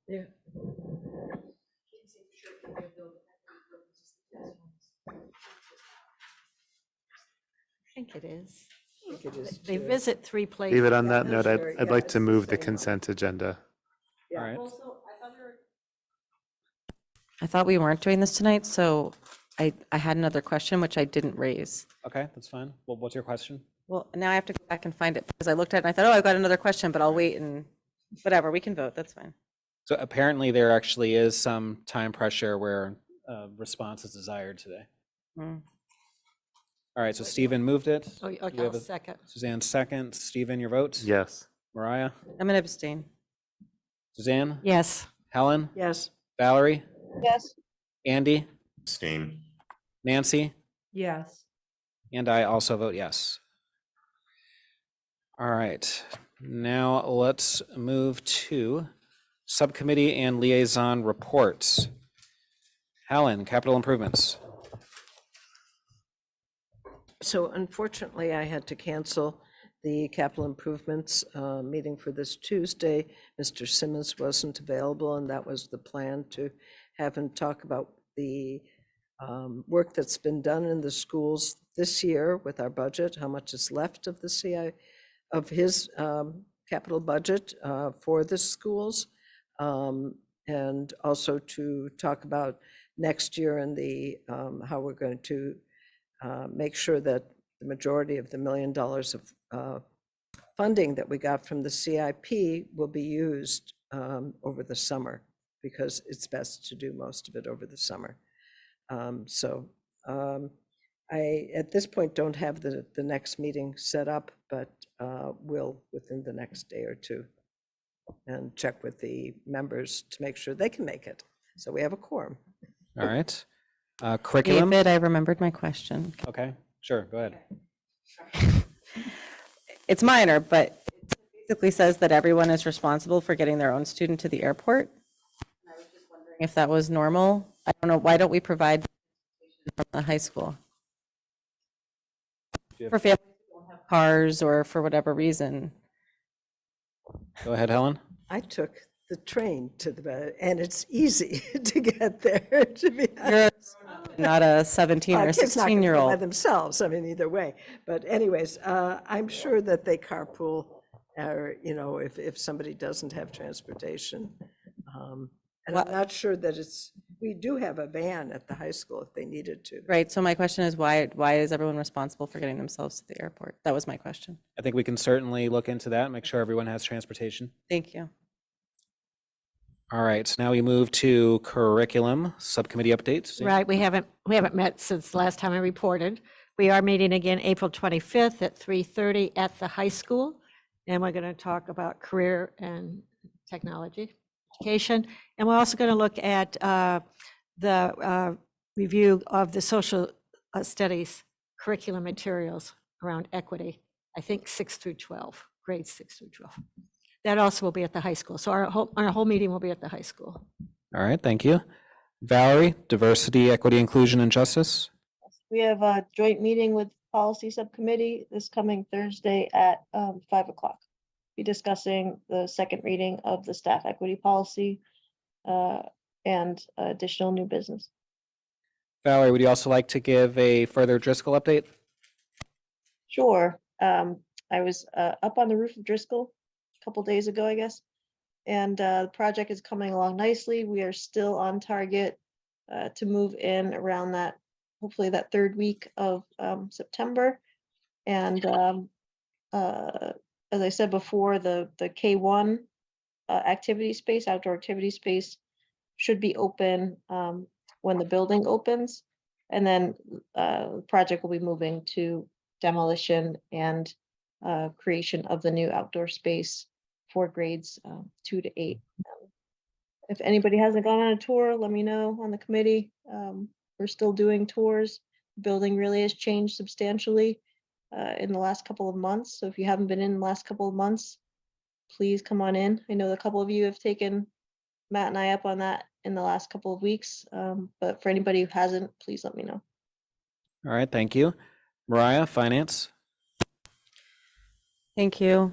Yeah. I think it is. I think it is They too. visit 3 places. David, on that note, sure. I'd Yeah, like it's to the move the same one. consent agenda. Yeah. All right. I thought we weren't doing this tonight, so I had another question, which I didn't raise. Okay, that's fine. Well, what's your question? Well, now I have to go back and find it, because I looked at it and I thought, oh, I've got another question, but I'll wait and whatever, we can vote, that's fine. So apparently there actually is some time pressure where response is desired today. Hmm. All right, so Stephen moved it. Oh, We okay, have I'll a- second. Suzanne second. Stephen, your vote? Yes. Mariah? I'm gonna abstain. Suzanne? Yes. Helen? Yes. Valerie? Yes. Andy? Abstain. Nancy? Yes. And I also vote yes. All right, now let's move to subcommittee and liaison reports. Helen, capital improvements. So unfortunately, I had to cancel the capital improvements meeting for this Tuesday. Mr. Simmons wasn't available, and that was the plan, to have him talk about the work that's been done in the schools this year with our budget, how much is left of the CI, of his capital budget for the schools, and also to talk about next year and the how we're going to make sure that the majority of the $1 million of funding that we got from the CIP will be used over the summer, because it's best to do most of it over the summer. I, at this point, don't have the next meeting set up, but will within the next day or two, and check with the members to make sure they can make it. So we have a quorum. All right. Curriculum. David, I remembered my question. Okay, sure, go ahead. It's minor, but it basically says that everyone is responsible for getting their own student to the airport. And I was just wondering if that was normal. I don't know, why don't we provide from the high school? For families who don't have cars or for whatever reason. Go ahead, Helen. I took the train to the, and it's easy to get there, to be You're honest. not a 17 or Kids not gonna go 16-year-old. by themselves, I mean, either way. But anyways, I'm sure that they carpool, or, you know, if somebody doesn't have transportation. And I'm not sure that it's, we do have a van at the high school if they needed to. Right, so my question is why is everyone responsible for getting themselves to the airport? That was my question. I think we can certainly look into that, make sure everyone has transportation. Thank you. All right, so now we move to curriculum subcommittee updates. Right, we haven't met since the last time I reported. We are meeting again April 25th at 3:30 at the high school. And we're going to talk about career and technology education. And we're also going to look at the review of the social studies curriculum materials around equity, I think 6 through 12, grades 6 through 12. That also will be at the high school. So our whole meeting will be at the high school. All right, thank you. Valerie, diversity, equity, inclusion, and justice. We have a joint meeting with policy subcommittee this coming Thursday at 5 o'clock. Be discussing the second reading of the staff equity policy and additional new business. Valerie, would you also like to give a further Driscoll update? Sure. I was up on the roof of Driscoll a couple days ago, I guess. And the project is coming along nicely. We are still on target to move in around that, hopefully that third week of September. And as I said before, the K1 activity space, outdoor activity space, should be open when the building opens. And then the project will be moving to demolition and creation of the new outdoor space for grades 2 to 8. If anybody hasn't gone on a tour, let me know on the committee. We're still doing tours. The building really has changed substantially in the last couple of months. So if you haven't been in the last couple of months, please come on in. I know a couple of you have taken Matt and I up on that in the last couple of weeks. But for anybody who hasn't, please let me know. All right, thank you. Mariah, finance. Thank you.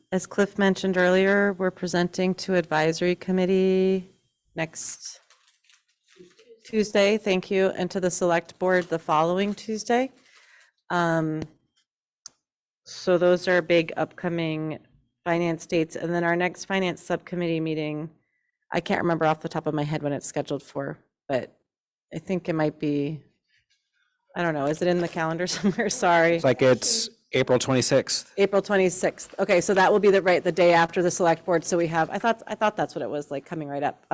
As Cliff mentioned earlier, we're presenting to advisory committee next Tuesday, thank you, and to the select board the following Tuesday. So those are big upcoming finance dates. And then our next finance subcommittee meeting, I can't remember off the top of my head when it's scheduled for, but I think it might be, I don't know, is it in the calendar somewhere? Sorry. It's like it's April 26th. April 26th. Okay, so that will be the day after the select board. So we have, I thought that's what it was, like coming right up.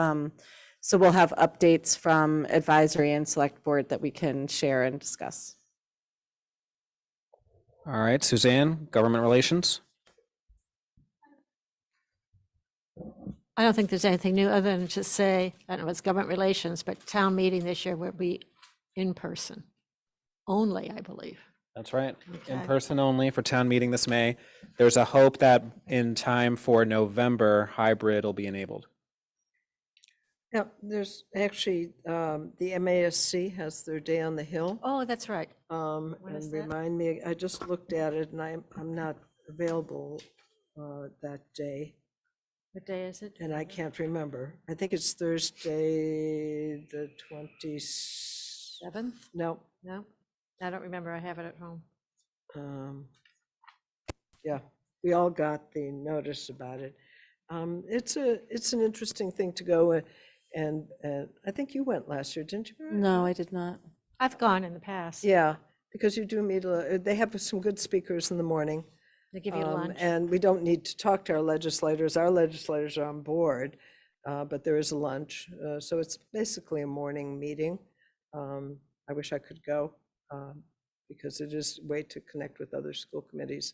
So we'll have updates from advisory and select board that we can share and discuss. All right, Suzanne, government relations. I don't think there's anything new other than to say, I don't know, it's government relations, but town meeting this year will be in person only, I believe. That's right. In Okay. person only for town meeting this May. There's a hope that in time for November, hybrid will be enabled. Yeah, there's actually, the MASC has their Day on the Hill. Oh, that's right. When is And that? remind me, I just looked at it and I'm not available that day, What day is it? and I can't remember. I think it's Thursday, the 7th? no, No, I don't remember. I have it at home. yeah, we all got the notice about it. It's an interesting thing to go and I think you went last year, didn't you? Mariah? No, I did not. I've gone in the past. Yeah, because you do meet, they have some good speakers in the morning. They give you lunch. And we don't need to talk to our legislators. Our legislators are on board, but there is a lunch. So it's basically a morning meeting. I wish I could go because it is a way to connect with other school committees.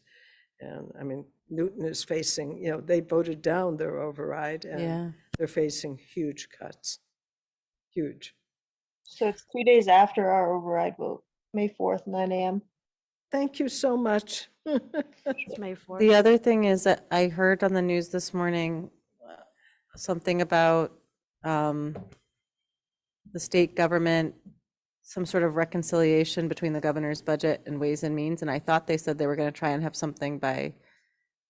And I mean, Newton is facing, they voted down their override Yeah. and they're facing huge cuts, huge. So it's 2 days after our override vote, May 4th, 9 a.m. Thank you so much. It's May 4th. The other thing is that I heard on the news this morning something about the state government, some sort of reconciliation between the governor's budget and Ways and Means, and I thought they said they were going to try and have something by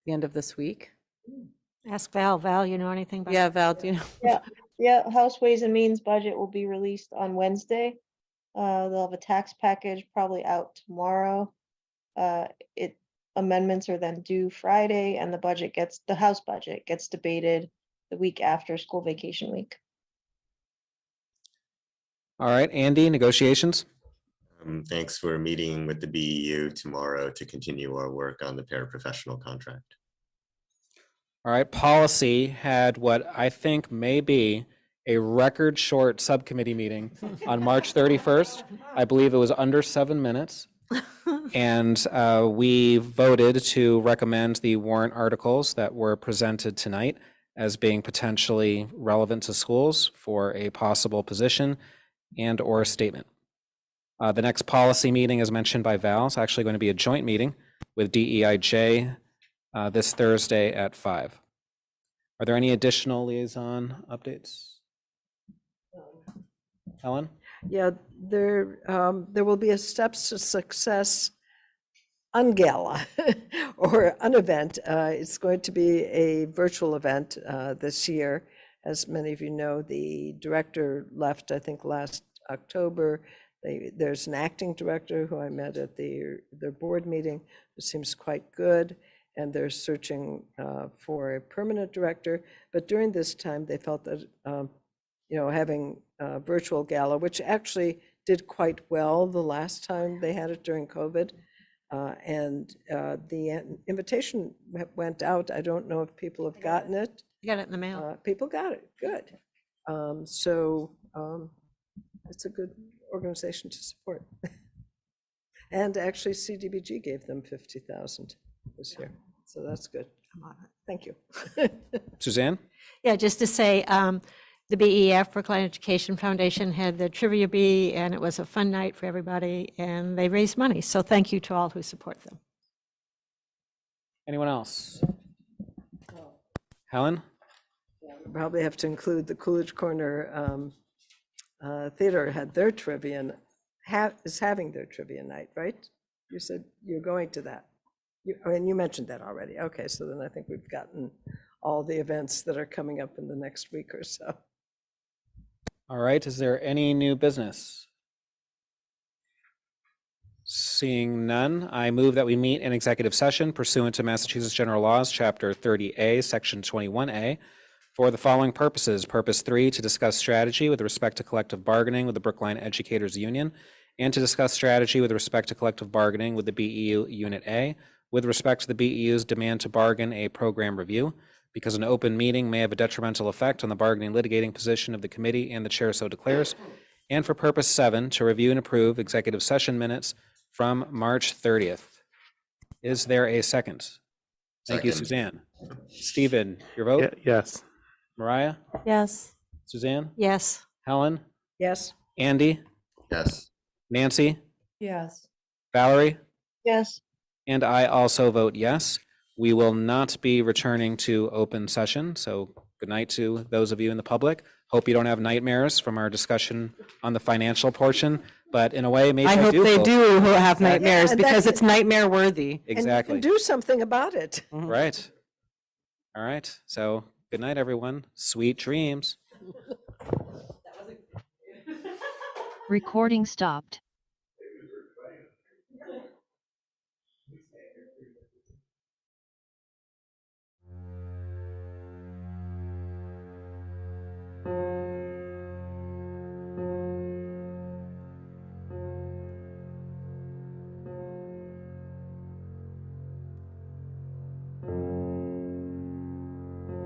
the end of this week. Ask Val. Val, you know anything about? Yeah, Val, do you know? Yeah, House Ways and Means budget will be released on Wednesday. They'll have a tax package probably out tomorrow. Amendments are then due Friday, and the House budget gets debated the week after school vacation week. All right, Andy, negotiations? Thanks for meeting with the BEU tomorrow to continue our work on the paraprofessional contract. All right, policy had what I think may be a record short subcommittee meeting on March 31st. I believe it was under 7 minutes. And we voted to recommend the warrant articles that were presented tonight as being potentially relevant to schools for a possible position and or statement. The next policy meeting, as mentioned by Val, is actually going to be a joint meeting with DEIJ this Thursday at 5. Are there any additional liaison updates? Helen? Yeah, there will be a Steps to Success ungala or an event. It's going to be a virtual event this year. As many of you know, the director left, I think, last October. There's an acting director who I met at their board meeting who seems quite good, and they're searching for a permanent director. But during this time, they felt that having a virtual gala, which actually did quite well the last time they had it during COVID. And the invitation went out. I don't know if people have gotten it. You got it in the mail. People got it, good. So it's a good organization to support. And actually CDBG gave them 50,000 this year, so that's good. Thank you. Suzanne? Yeah, just to say, the BEF, Brookline Education Foundation, had the Trivia Bee, and it was a fun night for everybody, and they raised money. So thank you to all who support them. Anyone else? Helen? Probably have to include the Coolidge Corner Theater had their trivia, is having their trivia night, right? You said you're going to that. You mentioned that already. Okay, so then I think we've gotten all the events that are coming up in the next week or so. All right, is there any new business? Seeing none, I move that we meet in executive session pursuant to Massachusetts General Laws, Chapter 30A, Section 21A, for the following purposes. Purpose 3, to discuss strategy with respect to collective bargaining with the Brookline Educators Union, and to discuss strategy with respect to collective bargaining with the BEU Unit A, with respect to the BEU's demand to bargain a program review, because an open meeting may have a detrimental effect on the bargaining litigating position of the committee and the chair so declares. And for purpose 7, to review and approve executive session minutes from March 30th. Is there a second? Thank you, Second. Suzanne. Stephen, your vote? Yes. Mariah, Yes. Suzanne, Yes. Helen, Yes. Andy, Yes. Nancy, Yes. Valerie, Yes. and I also vote yes. We will not be returning to open session, so good night to those of you in the public. Hope you don't have nightmares from our discussion on the financial portion, but in a way, maybe I hope they Phil. do have nightmares and that because could- it's nightmare worthy. Exactly. And you can do something about it. Right. All right. So good night, everyone. Sweet dreams. Recording stopped.